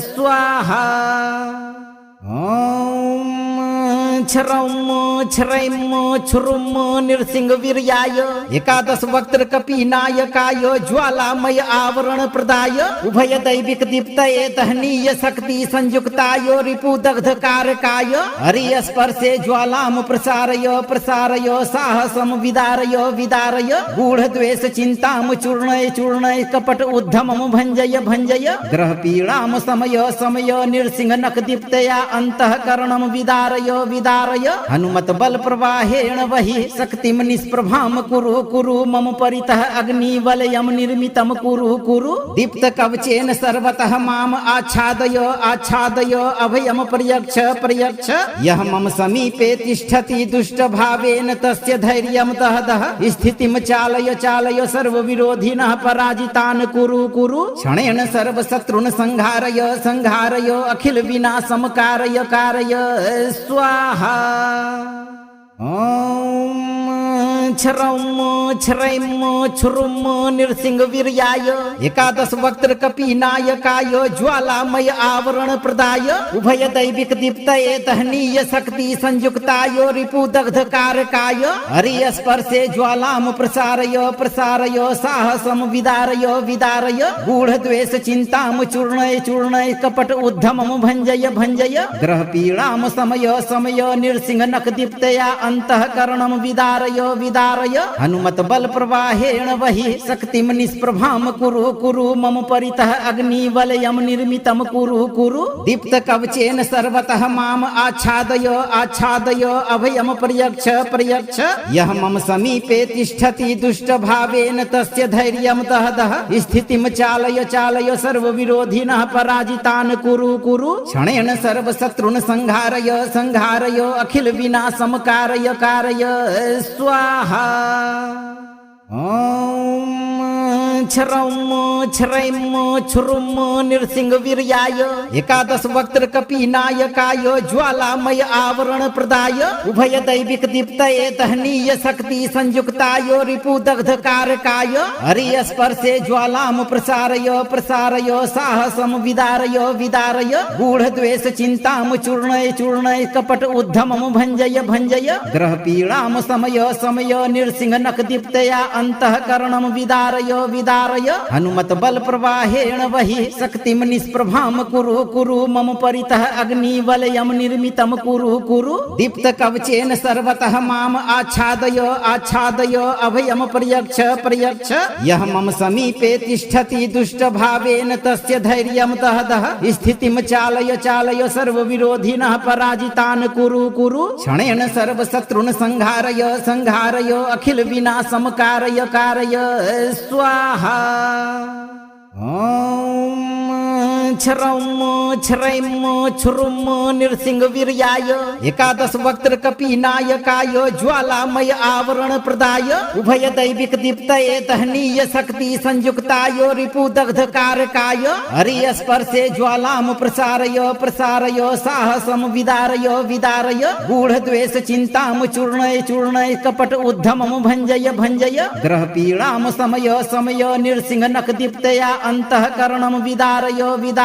स्वाहा। ॐ क्षरौं क्षुरुम नृसिंह वीर्याय एकादश वक्त्र कपीनायकाय ज्वालामय आवरण प्रदाय उभय दैविक दीप्तये दहनीय शक्ति संयुक्ताय रिपु दग्ध कारकाय हरि स्पर्शे ज्वालाम प्रसारय प्रसारय साहसम विदारय विदारय गूढ़ द्वेष चिंताम चूर्णय चूर्णय कपट उद्धमम भंजय भंजय ग्रह पीड़ाम समय समय नृसिंह नख दीप्तया अंतःकरणम विदारय विदारय हनुमत बल प्रवाहेण वही शक्तिम निष्प्रभाम कुरु कुरु मम परितः अग्नि वलयम निर्मितम कुरु कुरु दीप्त कवचेन सर्वतः माम आच्छादय आच्छादय अभयम प्रयच्छ प्रयच्छ यह मम समीपे तिष्ठति दुष्ट भावेन तस्य धैर्यम दह दह स्थितिम चालय चालय सर्व विरोधिनः पराजितान् कुरु कुरु क्षणेन सर्व शत्रुन् संहारय संहारय अखिल विनाशम कारय कारय स्वाहा। ओम क्षरम क्षरम क्षुरुम नृसिंह वीर्याय एकादश वक्त्र कपीनायकाय ज्वालामय आवरण प्रदाय उभय दैविक दीप्तये दहनीय शक्ति संयुक्ताय रिपु दग्ध कारकाय हरि स्पर्शे ज्वालाम प्रसारय प्रसारय साहसम विदारय विदारय गूढ़ द्वेष चिंताम चूर्णय चूर्णय कपट उद्धमम भंजय भंजय ग्रह पीड़ाम समय समय नृसिंह नख दीप्तया अंतःकरणम विदारय विदारय हनुमत बल प्रवाहेण वही शक्तिम निष्प्रभाम कुरु कुरु मम परितः अग्नि वलयम निर्मितम कुरु कुरु दीप्त कवचेन सर्वतः माम आच्छादय आच्छादय अभयम प्रयच्छ प्रयच्छ यह मम समीपे तिष्ठति दुष्ट भावेन तस्य धैर्यम दह दह स्थितिम चालय चालय सर्व विरोधिनः पराजितान् कुरु कुरु क्षणेन सर्व शत्रुन् संहारय संहारय अखिल विनाशम कारय कारय स्वाहा। ओम क्षरम क्षरम क्षुरुम नृसिंह वीर्याय एकादश वक्त्र कपीनायकाय ज्वालामय आवरण प्रदाय उभय दैविक दीप्तये दहनीय शक्ति संयुक्ताय रिपु दग्ध कारकाय हरि स्पर्शे ज्वालाम प्रसारय प्रसारय साहसम विदारय विदारय गूढ़ द्वेष चिंताम चूर्णय चूर्णय कपट उद्धमम भंजय भंजय ग्रह पीड़ाम समय समय नृसिंह नख दीप्तया अंतःकरणम विदारय विदारय हनुमत बल प्रवाहेण वही शक्तिम निष्प्रभाम कुरु कुरु मम परितः अग्नि वलयम निर्मितम कुरु कुरु दीप्त कवचेन सर्वतः माम आच्छादय आच्छादय अभयम प्रयच्छ प्रयच्छ यह मम समीपे तिष्ठति दुष्ट भावेन तस्य धैर्यम दह दह स्थितिम चालय चालय सर्व विरोधिनः पराजितान् कुरु कुरु क्षणेन सर्व शत्रुन् संहारय संहारय अखिल विनाशम कारय कारय स्वाहा। ओम क्षरम क्षरम क्षुरुम नृसिंह वीर्याय एकादश वक्त्र कपीनायकाय ज्वालामय आवरण प्रदाय उभय दैविक दीप्तये दहनीय शक्ति संयुक्ताय रिपु दग्ध कारकाय हरि स्पर्शे ज्वालाम प्रसारय प्रसारय साहसम विदारय विदारय गूढ़ द्वेष चिंताम चूर्णय चूर्णय कपट उद्धमम भंजय भंजय ग्रह पीड़ाम समय समय नृसिंह नख दीप्तया अंतःकरणम विदारय विदारय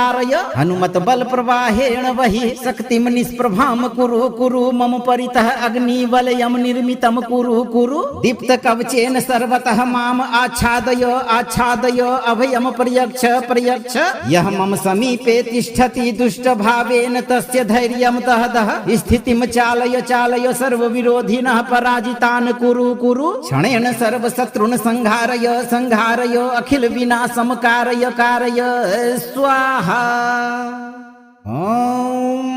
हनुमत बल प्रवाहेण वही शक्तिम निष्प्रभाम कुरु कुरु मम परितः अग्नि वलयम निर्मितम कुरु कुरु दीप्त कवचेन सर्वतः माम आच्छादय आच्छादय अभयम प्रयच्छ प्रयच्छ यह मम समीपे तिष्ठति दुष्ट भावेन तस्य धैर्यम दह दह स्थितिम चालय चालय सर्व विरोधिनः पराजितान् कुरु कुरु क्षणेन सर्व शत्रुन् संहारय संहारय अखिल विनाशम कारय कारय स्वाहा। ओम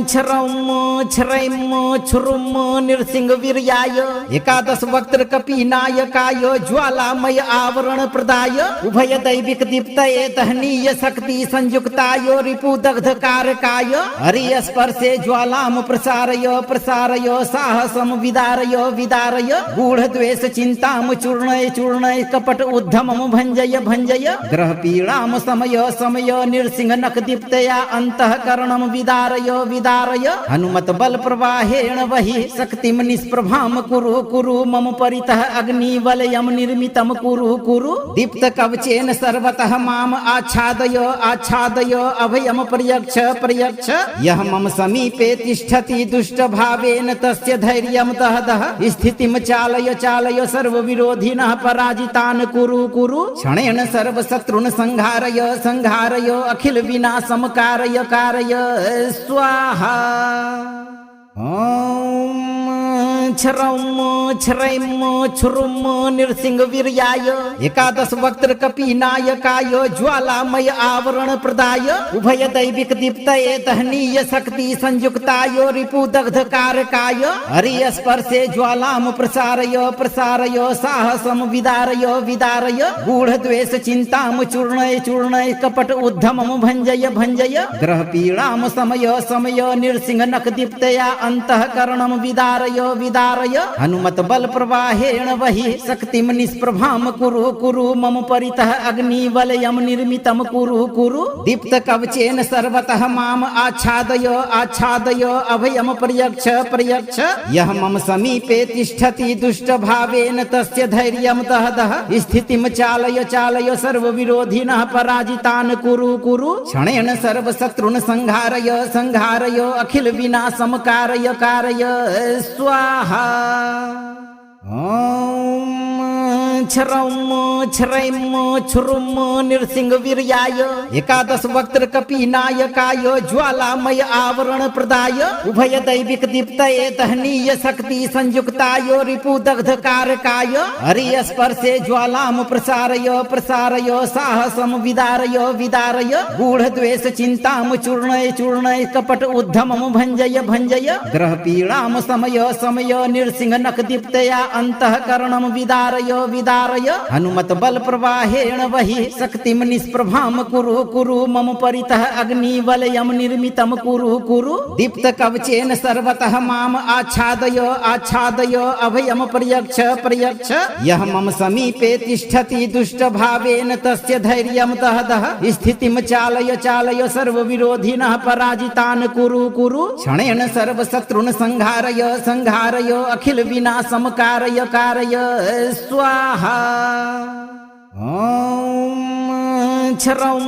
क्षरम क्षरम क्षुरुम नृसिंह वीर्याय एकादश वक्त्र कपीनायकाय ज्वालामय आवरण प्रदाय उभय दैविक दीप्तये दहनीय शक्ति संयुक्ताय रिपु दग्ध कारकाय हरि स्पर्शे ज्वालाम प्रसारय प्रसारय साहसम विदारय विदारय गूढ़ द्वेष चिंताम चूर्णय चूर्णय कपट उद्धमम भंजय भंजय ग्रह पीड़ाम समय समय नृसिंह नख दीप्तया अंतःकरणम विदारय विदारय हनुमत बल प्रवाहेण वहि शक्तिं निष्प्रभां कुरु कुरु मम परितः अग्निवलयं निर्मितं कुरु कुरु दीप्त कवचेन सर्वतः माम आच्छादय आच्छादय अभयं पर्यक्ष पर्यक्ष यः मम समीपे तिष्ठति दुष्ट भावेन तस्य धैर्यं दह दह स्थितिं चालय चालय सर्वविरोधिनः पराजितान् कुरु कुरु क्षणेन सर्वशत्रुन् संहारय संहारय अखिल विनाशं कारय कारय स्वाहा। ओम छरम छरैम छुरुम नृसिंह वीर्याय एकादश वक्त्र कपीनायकाय ज्वालामय आवरण प्रदाय उभय दैविक दीप्तये दहनीय शक्ति संयुक्ताय रिपुदग्ध कारकाय हरि स्पर्शे ज्वालाम प्रसारय प्रसारय साहसम विदारय विदारय गूढ़ द्वेष चिंताम चूर्णय चूर्णय कपट उद्धमम भंजय भंजय ग्रह पीड़ाम समय समय नृसिंह नख दीप्तया अंतःकरणम विदारय विदारय हनुमत बल प्रवाहेण वहि शक्तिं निष्प्रभां कुरु कुरु मम परितः अग्निवलयं निर्मितं कुरु कुरु दीप्त कवचेन सर्वतः माम आच्छादय आच्छादय अभयं पर्यक्ष पर्यक्ष यः मम समीपे तिष्ठति दुष्ट भावेन तस्य धैर्यं दह दह स्थितिं चालय चालय सर्वविरोधिनः पराजितान् कुरु कुरु क्षणेन सर्वशत्रुन् संहारय संहारय अखिल विनाशं कारय कारय स्वाहा। ओम छरम छरैम छुरुम नृसिंह वीर्याय एकादश वक्त्र कपीनायकाय ज्वालामय आवरण प्रदाय उभय दैविक दीप्तये दहनीय शक्ति संयुक्ताय रिपुदग्ध कारकाय हरि स्पर्शे ज्वालाम प्रसारय प्रसारय साहसम विदारय विदारय गूढ़ द्वेष चिंताम चूर्णय चूर्णय कपट उद्धमम भंजय भंजय ग्रह पीड़ाम समय समय नृसिंह नख दीप्तया अंतःकरणम विदारय विदारय हनुमत बल प्रवाहेण वहि शक्तिं निष्प्रभां कुरु कुरु मम परितः अग्निवलयं निर्मितं कुरु कुरु दीप्त कवचेन सर्वतः माम आच्छादय आच्छादय अभयं पर्यक्ष पर्यक्ष यः मम समीपे तिष्ठति दुष्ट भावेन तस्य धैर्यं दह दह स्थितिं चालय चालय सर्वविरोधिनः पराजितान् कुरु कुरु क्षणेन सर्वशत्रुन् संहारय संहारय अखिल विनाशं कारय कारय स्वाहा। ओम छरम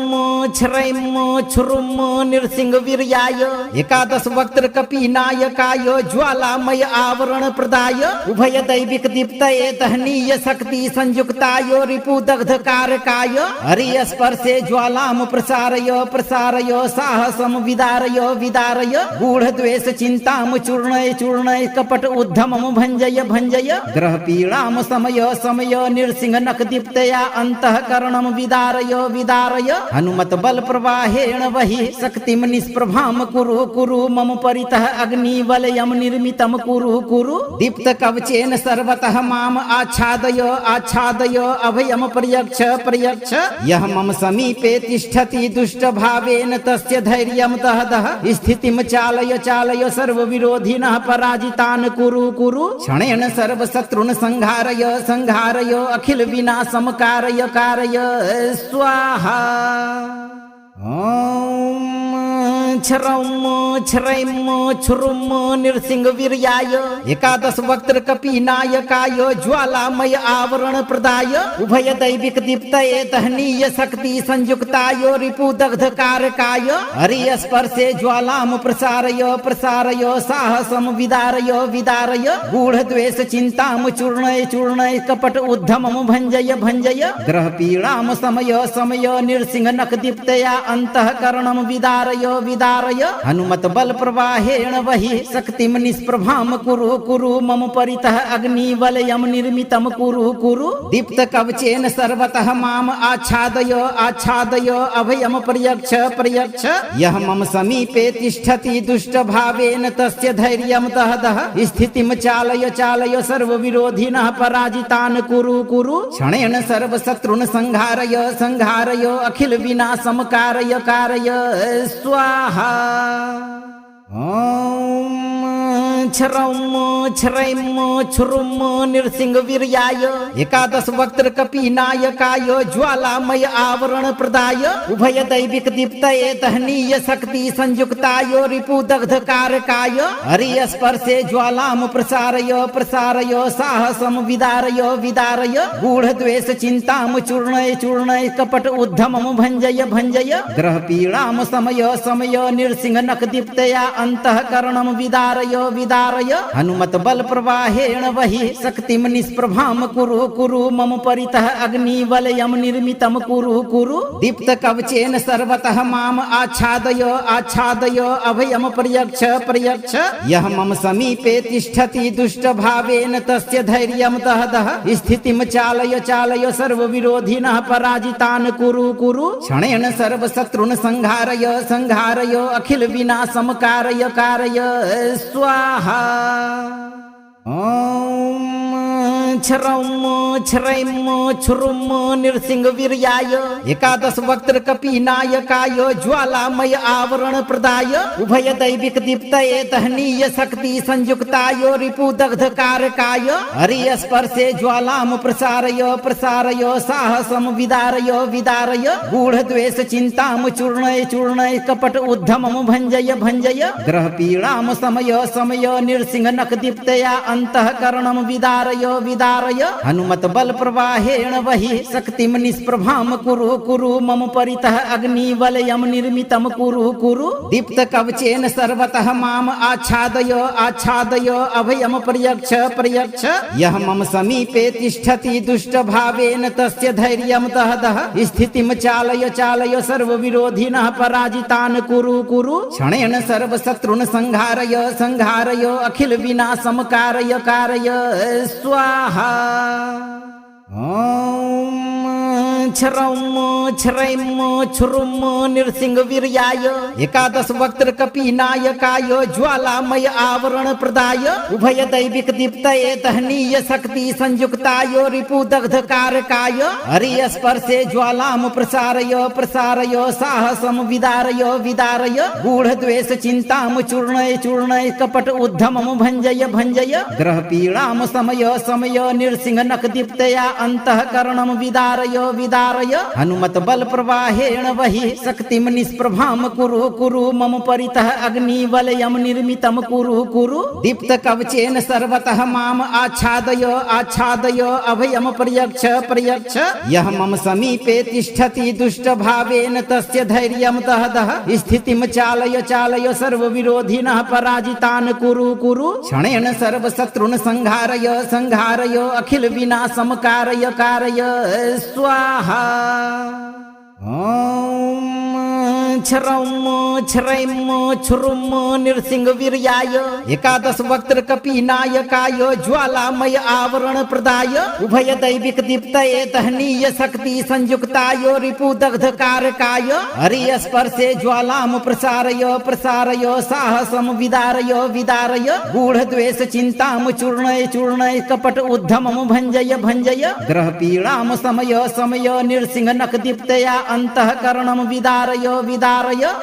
छरैम छुरुम नृसिंह वीर्याय एकादश वक्त्र कपीनायकाय ज्वालामय आवरण प्रदाय उभय दैविक दीप्तये दहनीय शक्ति संयुक्ताय रिपुदग्ध कारकाय हरि स्पर्शे ज्वालाम प्रसारय प्रसारय साहसम विदारय विदारय गूढ़ द्वेष चिंताम चूर्णय चूर्णय कपट उद्धमम भंजय भंजय ग्रह पीड़ाम समय समय नृसिंह नख दीप्तया अंतःकरणम विदारय विदारय हनुमत बल प्रवाहेण वहि शक्तिं निष्प्रभां कुरु कुरु मम परितः अग्निवलयं निर्मितं कुरु कुरु दीप्त कवचेन सर्वतः माम आच्छादय आच्छादय अभयं पर्यक्ष पर्यक्ष यः मम समीपे तिष्ठति दुष्ट भावेन तस्य धैर्यं दह दह स्थितिं चालय चालय सर्वविरोधिनः पराजितान् कुरु कुरु क्षणेन सर्वशत्रुन् संहारय संहारय अखिल विनाशं कारय कारय स्वाहा। ओम छरम छरैम छुरुम नृसिंह वीर्याय एकादश वक्त्र कपीनायकाय ज्वालामय आवरण प्रदाय उभय दैविक दीप्तये दहनीय शक्ति संयुक्ताय रिपुदग्ध कारकाय हरि स्पर्शे ज्वालाम प्रसारय प्रसारय साहसम विदारय विदारय गूढ़ द्वेष चिंताम चूर्णय चूर्णय कपट उद्धमम भंजय भंजय ग्रह पीड़ाम समय समय नृसिंह नख दीप्तया अंतःकरणम विदारय विदारय हनुमत बल प्रवाहेण वहि शक्तिं निष्प्रभां कुरु कुरु मम परितः अग्निवलयं निर्मितं कुरु कुरु दीप्त कवचेन सर्वतः माम आच्छादय आच्छादय अभयं पर्यक्ष पर्यक्ष यः मम समीपे तिष्ठति दुष्ट भावेन तस्य धैर्यं दह दह स्थितिं चालय चालय सर्वविरोधिनः पराजितान् कुरु कुरु क्षणेन सर्वशत्रुन् संहारय संहारय अखिल विनाशं कारय कारय स्वाहा। ओम छरम क्षरैम नृसिंह वीर्याय एकादश वक्त्र कपीनायकाय ज्वालामय आवरण प्रदाय उभय दैविक दीप्तये दहनीय शक्ति संयुक्ताय रिपु दग्ध कारकाय हरि स्पर्शे ज्वालाम प्रसारय प्रसारय साहसम विदारय विदारय गूढ़ द्वेष चिंताम चूर्णय चूर्णय कपट उद्धमम भंजय भंजय ग्रह पीड़ाम समय समय नृसिंह नख दीप्तया अंतःकरणम विदारय विदारय हनुमत बल प्रवाहेण वही शक्तिम निष्प्रभाम कुरु कुरु मम परितः अग्नि वलयम निर्मितम कुरु कुरु दीप्त कवचेन सर्वतः माम आच्छादय आच्छादय अभयम प्रयच्छ प्रयच्छ यह मम समीपे तिष्ठति दुष्ट भावेन तस्य धैर्यम दह दह स्थितिम चालय चालय सर्व विरोधिनः पराजितान् कुरु कुरु क्षणेन सर्व शत्रुन् संहारय संहारय अखिल विनाशम कारय कारय स्वाहा। ओम क्षरौम क्षरैम क्षुरुम नृसिंह वीर्याय एकादश वक्त्र कपीनायकाय ज्वालामय आवरण प्रदाय उभय दैविक दीप्तये दहनीय शक्ति संयुक्ताय रिपु दग्ध कारकाय हरि स्पर्शे ज्वालाम प्रसारय प्रसारय साहसम विदारय विदारय गूढ़ द्वेष चिंताम चूर्णय चूर्णय कपट उद्धमम भंजय भंजय ग्रह पीड़ाम समय समय नृसिंह नख दीप्तया अंतःकरणम विदारय विदारय हनुमत बल प्रवाहेण वही शक्तिम निष्प्रभाम कुरु कुरु मम परितः अग्नि वलयम निर्मितम कुरु कुरु दीप्त कवचेन सर्वतः माम आच्छादय आच्छादय अभयम प्रयच्छ प्रयच्छ यह मम समीपे तिष्ठति दुष्ट भावेन तस्य धैर्यम दह दह स्थितिम चालय चालय सर्व विरोधिनः पराजितान् कुरु कुरु क्षणेन सर्व शत्रुन् संहारय संहारय अखिल विनाशम कारय कारय स्वाहा। ओम क्षरौम क्षरैम क्षुरुम नृसिंह वीर्याय एकादश वक्त्र कपीनायकाय ज्वालामय आवरण प्रदाय उभय दैविक दीप्तये दहनीय शक्ति संयुक्ताय रिपु दग्ध कारकाय हरि स्पर्शे ज्वालाम प्रसारय प्रसारय साहसम विदारय विदारय गूढ़ द्वेष चिंताम चूर्णय चूर्णय कपट उद्धमम भंजय भंजय ग्रह पीड़ाम समय समय नृसिंह नख दीप्तया अंतःकरणम विदारय विदारय हनुमत बल प्रवाहेण वही शक्तिम निष्प्रभाम कुरु कुरु मम परितः अग्नि वलयम निर्मितम कुरु कुरु दीप्त कवचेन सर्वतः माम आच्छादय आच्छादय अभयम प्रयच्छ प्रयच्छ यह मम समीपे तिष्ठति दुष्ट भावेन तस्य धैर्यम दह दह स्थितिम चालय चालय सर्व विरोधिनः पराजितान् कुरु कुरु क्षणेन सर्व शत्रुन् संहारय संहारय अखिल विनाशम कारय कारय स्वाहा। ओम क्षरौम क्षरैम क्षुरुम नृसिंह वीर्याय एकादश वक्त्र कपीनायकाय ज्वालामय आवरण प्रदाय उभय दैविक दीप्तये दहनीय शक्ति संयुक्ताय रिपु दग्ध कारकाय हरि स्पर्शे ज्वालाम प्रसारय प्रसारय साहसम विदारय विदारय गूढ़ द्वेष चिंताम चूर्णय चूर्णय कपट उद्धमम भंजय भंजय ग्रह पीड़ाम समय समय नृसिंह नख दीप्तया अंतःकरणम विदारय विदारय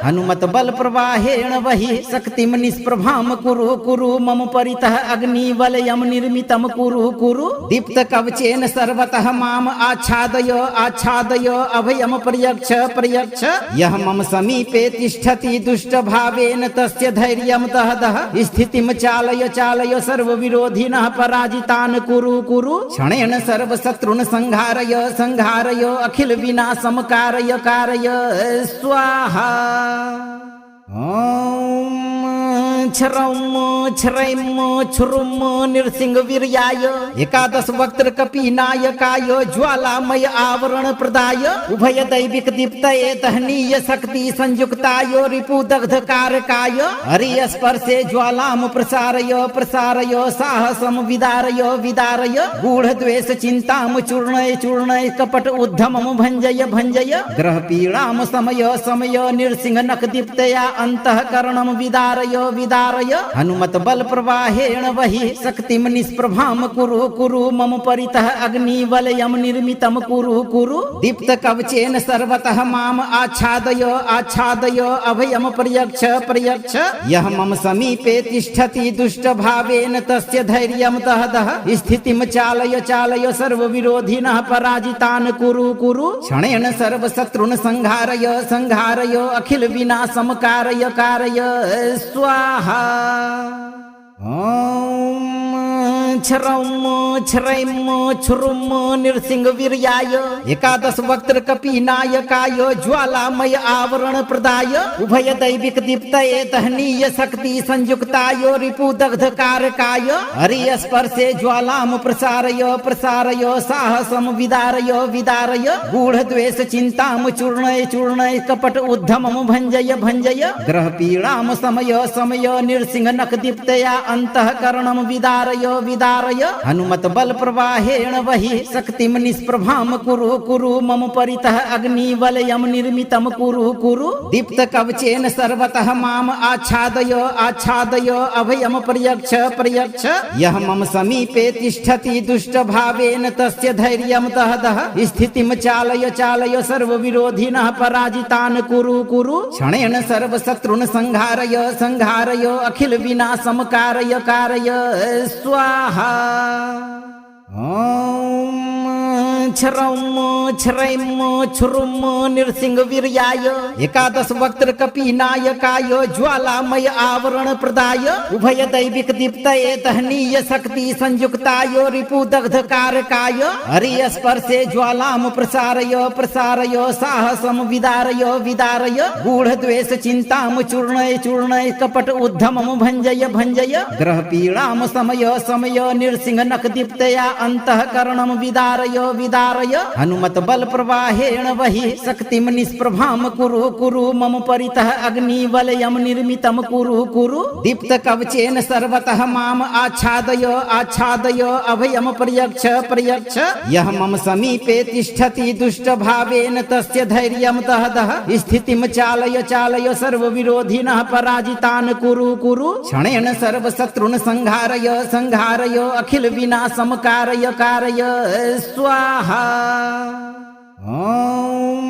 हनुमत बल प्रवाहेण वही शक्तिम निष्प्रभाम कुरु कुरु मम परितः अग्नि वलयम निर्मितम कुरु कुरु दीप्त कवचेन सर्वतः माम आच्छादय आच्छादय अभयम प्रयच्छ प्रयच्छ यह मम समीपे तिष्ठति दुष्ट भावेन तस्य धैर्यम दह दह स्थितिम चालय चालय सर्व विरोधिनः पराजितान् कुरु कुरु क्षणेन सर्व शत्रुन् संहारय संहारय अखिल विनाशम कारय कारय स्वाहा। ओम क्षरौम क्षरैम क्षुरुम नृसिंह वीर्याय एकादश वक्त्र कपीनायकाय ज्वालामय आवरण प्रदाय उभय दैविक दीप्तये दहनीय शक्ति संयुक्ताय रिपु दग्ध कारकाय हरि स्पर्शे ज्वालाम प्रसारय प्रसारय साहसम विदारय विदारय गूढ़ द्वेष चिंताम चूर्णय चूर्णय कपट उद्धमम भंजय भंजय ग्रह पीड़ाम समय समय नृसिंह नख दीप्तया अंतःकरणम विदारय विदारय हनुमत बल प्रवाहेण वहि शक्तिम निष्प्रभाम कुरु कुरु मम परितः अग्निवलयम निर्मितम कुरु कुरु दीप्त कवचेन सर्वतः माम आच्छादय आच्छादय अभयम पर्यक्ष पर्यक्ष यः मम समीपे तिष्ठति दुष्ट भावेन तस्य धैर्यं दह दह स्थितिम चालय चालय सर्व विरोधिनः पराजितान् कुरु कुरु क्षणेन सर्व शत्रुन् संहारय संहारय अखिल विनाशम कारय कारय स्वाहा। ओम छरम छरैम छुरुम नृसिंह वीर्याय एकादश वक्त्र कपीनायकाय ज्वालामय आवरण प्रदाय उभय दैविक दीप्तये दहनीय शक्ति संयुक्ताय रिपु दग्ध कारकाय हरि स्पर्शे ज्वालाम प्रसारय प्रसारय साहसम विदारय विदारय गूढ़ द्वेष चिंताम चूर्णय चूर्णय कपट उद्धमम भंजय भंजय ग्रह पीड़ाम समय समय नृसिंह नख दीप्तया अंतःकरणम विदारय विदारय हनुमत बल प्रवाहेण वहि शक्तिम निष्प्रभाम कुरु कुरु मम परितः अग्निवलयम निर्मितम कुरु कुरु दीप्त कवचेन सर्वतः माम आच्छादय आच्छादय अभयम पर्यक्ष पर्यक्ष यः मम समीपे तिष्ठति दुष्ट भावेन तस्य धैर्यं दह दह स्थितिम चालय चालय सर्व विरोधिनः पराजितान् कुरु कुरु क्षणेन सर्व शत्रुन् संहारय संहारय अखिल विनाशम कारय कारय स्वाहा। ओम छरम छरैम छुरुम नृसिंह वीर्याय एकादश वक्त्र कपीनायकाय ज्वालामय आवरण प्रदाय उभय दैविक दीप्तये दहनीय शक्ति संयुक्ताय रिपु दग्ध कारकाय हरि स्पर्शे ज्वालाम प्रसारय प्रसारय साहसम विदारय विदारय गूढ़ द्वेष चिंताम चूर्णय चूर्णय कपट उद्धमम भंजय भंजय ग्रह पीड़ाम समय समय नृसिंह नख दीप्तया अंतःकरणम विदारय विदारय हनुमत बल प्रवाहेण वहि शक्तिम निष्प्रभाम कुरु कुरु मम परितः अग्निवलयम निर्मितम कुरु कुरु दीप्त कवचेन सर्वतः माम आच्छादय आच्छादय अभयम पर्यक्ष पर्यक्ष यः मम समीपे तिष्ठति दुष्ट भावेन तस्य धैर्यं दह दह स्थितिम चालय चालय सर्व विरोधिनः पराजितान् कुरु कुरु क्षणेन सर्व शत्रुन् संहारय संहारय अखिल विनाशम कारय कारय स्वाहा। ओम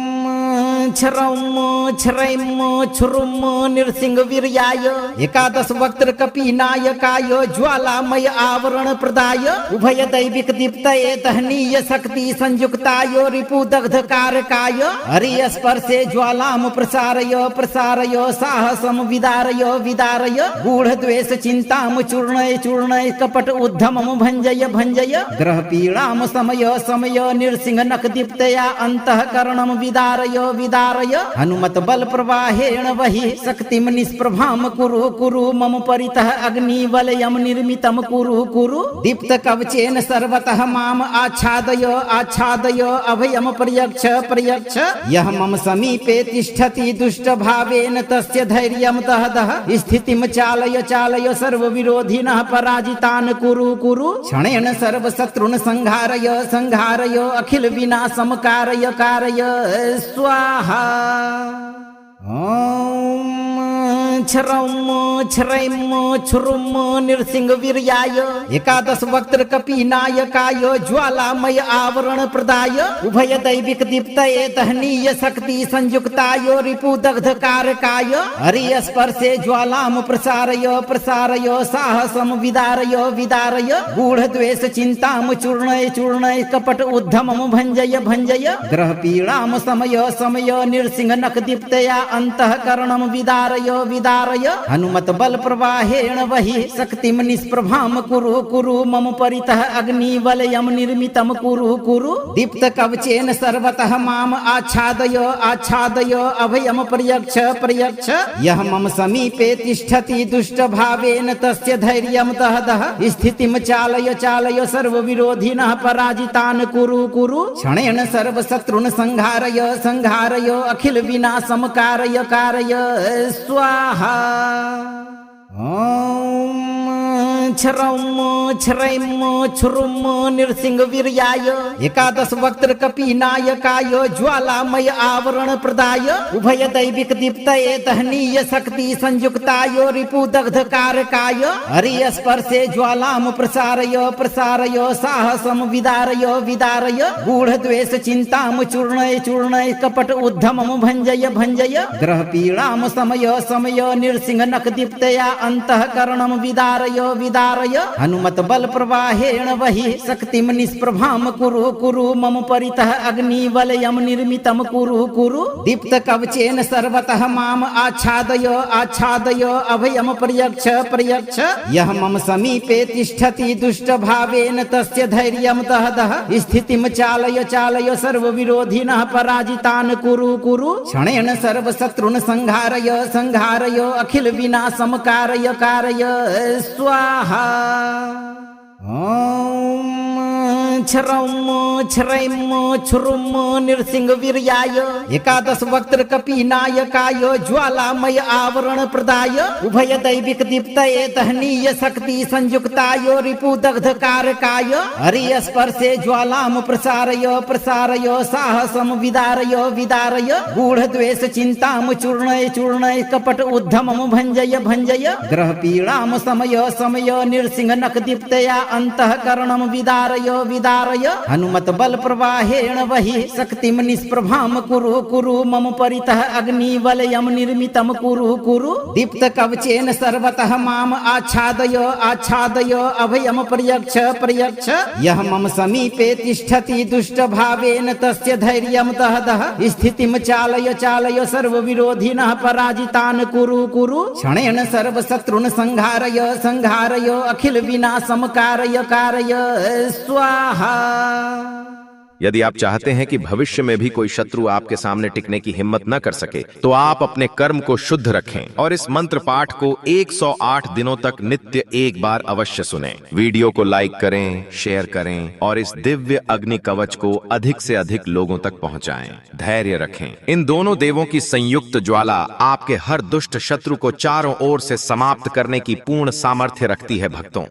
छरम छरैम छुरुम नृसिंह वीर्याय एकादश वक्त्र कपीनायकाय ज्वालामय आवरण प्रदाय उभय दैविक दीप्तये दहनीय शक्ति संयुक्ताय रिपु दग्ध कारकाय हरि स्पर्शे ज्वालाम प्रसारय प्रसारय साहसम विदारय विदारय गूढ़ द्वेष चिंताम चूर्णय चूर्णय कपट उद्धमम भंजय भंजय ग्रह पीड़ाम समय समय नृसिंह नख दीप्तया अंतःकरणम विदारय विदारय हनुमत बल प्रवाहेण वहि शक्तिम निष्प्रभाम कुरु कुरु मम परितः अग्निवलयम निर्मितम कुरु कुरु दीप्त कवचेन सर्वतः माम आच्छादय आच्छादय अभयम पर्यक्ष पर्यक्ष यः मम समीपे तिष्ठति दुष्ट भावेन तस्य धैर्यं दह दह स्थितिम चालय चालय सर्व विरोधिनः पराजितान् कुरु कुरु क्षणेन सर्व शत्रुन् संहारय संहारय अखिल विनाशम कारय कारय स्वाहा। ओम छरम छरैम छुरुम नृसिंह वीर्याय एकादश वक्त्र कपीनायकाय ज्वालामय आवरण प्रदाय उभय दैविक दीप्तये दहनीय शक्ति संयुक्ताय रिपु दग्ध कारकाय हरि स्पर्शे ज्वालाम प्रसारय प्रसारय साहसम विदारय विदारय गूढ़ द्वेष चिंताम चूर्णय चूर्णय कपट उद्धमम भंजय भंजय ग्रह पीड़ाम समय समय नृसिंह नख दीप्तया अंतःकरणम विदारय विदारय हनुमत बल प्रवाहेण वहि शक्तिम निष्प्रभाम कुरु कुरु मम परितः अग्निवलयम निर्मितम कुरु कुरु दीप्त कवचेन सर्वतः माम आच्छादय आच्छादय अभयम पर्यक्ष पर्यक्ष यः मम समीपे तिष्ठति दुष्ट भावेन तस्य धैर्यं दह दह स्थितिम चालय चालय सर्व विरोधिनः पराजितान् कुरु कुरु क्षणेन सर्व शत्रुन् संहारय संहारय अखिल विनाशम कारय कारय स्वाहा। ओम छरम छरैम छुरुम नृसिंह वीर्याय एकादश वक्त्र कपीनायकाय ज्वालामय आवरण प्रदाय उभय दैविक दीप्तये दहनीय शक्ति संयुक्ताय रिपु दग्ध कारकाय हरि स्पर्शे ज्वालाम प्रसारय प्रसारय साहसम विदारय विदारय गूढ़ द्वेष चिंताम चूर्णय चूर्णय कपट उद्धमम भंजय भंजय ग्रह पीड़ाम समय समय नृसिंह नक दीप्तया अंतःकरणम विदारय विदारय हनुमत बल प्रवाहेण वहि शक्तिम निष्प्रभाम कुरु कुरु मम परितः अग्नि वलयम निर्मितम कुरु कुरु दीप्त कवचेन सर्वतः माम आच्छादय आच्छादय अभयम पर्यक्ष पर्यक्ष यह मम समीपे तिष्ठति दुष्ट भावेन तस्य धैर्यम दह दह स्थितिम चालय चालय सर्व विरोधिनः पराजितान् कुरु कुरु क्षणेन सर्व शत्रुन् संहारय संहारय अखिल विनाशम कारय कारय स्वाहा। ओम छरम छरैम छुरुम नृसिंह वीर्याय एकादश वक्त्र कपीनायकाय ज्वालामय आवरण प्रदाय उभय दैविक दीप्तये दहनीय शक्ति संयुक्ताय रिपु दग्ध कारकाय हरि स्पर्शे ज्वालाम प्रसारय प्रसारय साहसम विदारय विदारय गूढ़ द्वेष चिंताम चूर्णय चूर्णय कपट उद्धमम भंजय भंजय ग्रह पीड़ाम समय समय नृसिंह नक दीप्तया अंतःकरणम विदारय विदारय हनुमत बल प्रवाहेण वहि शक्तिम निष्प्रभाम कुरु कुरु मम परितः अग्नि वलयम निर्मितम कुरु कुरु दीप्त कवचेन सर्वतः माम आच्छादय आच्छादय अभयम पर्यक्ष पर्यक्ष यह मम समीपे तिष्ठति दुष्ट भावेन तस्य धैर्यम दह दह स्थितिम चालय चालय सर्व विरोधिनः पराजितान् कुरु कुरु क्षणेन सर्व शत्रुन् संहारय संहारय अखिल विनाशम कारय कारय स्वाहा। यदि आप चाहते हैं कि भविष्य में भी कोई शत्रु आपके सामने टिकने की हिम्मत न कर सके, तो आप अपने कर्म को शुद्ध रखें और इस मंत्र पाठ को 108 दिनों तक नित्य एक बार अवश्य सुनें। वीडियो को लाइक करें, शेयर करें और इस दिव्य अग्नि कवच को अधिक से अधिक लोगों तक पहुंचाएं। धैर्य रखें। इन दोनों देवों की संयुक्त ज्वाला आपके हर दुष्ट शत्रु को चारों ओर से समाप्त करने की पूर्ण सामर्थ्य रखती है। भक्तों,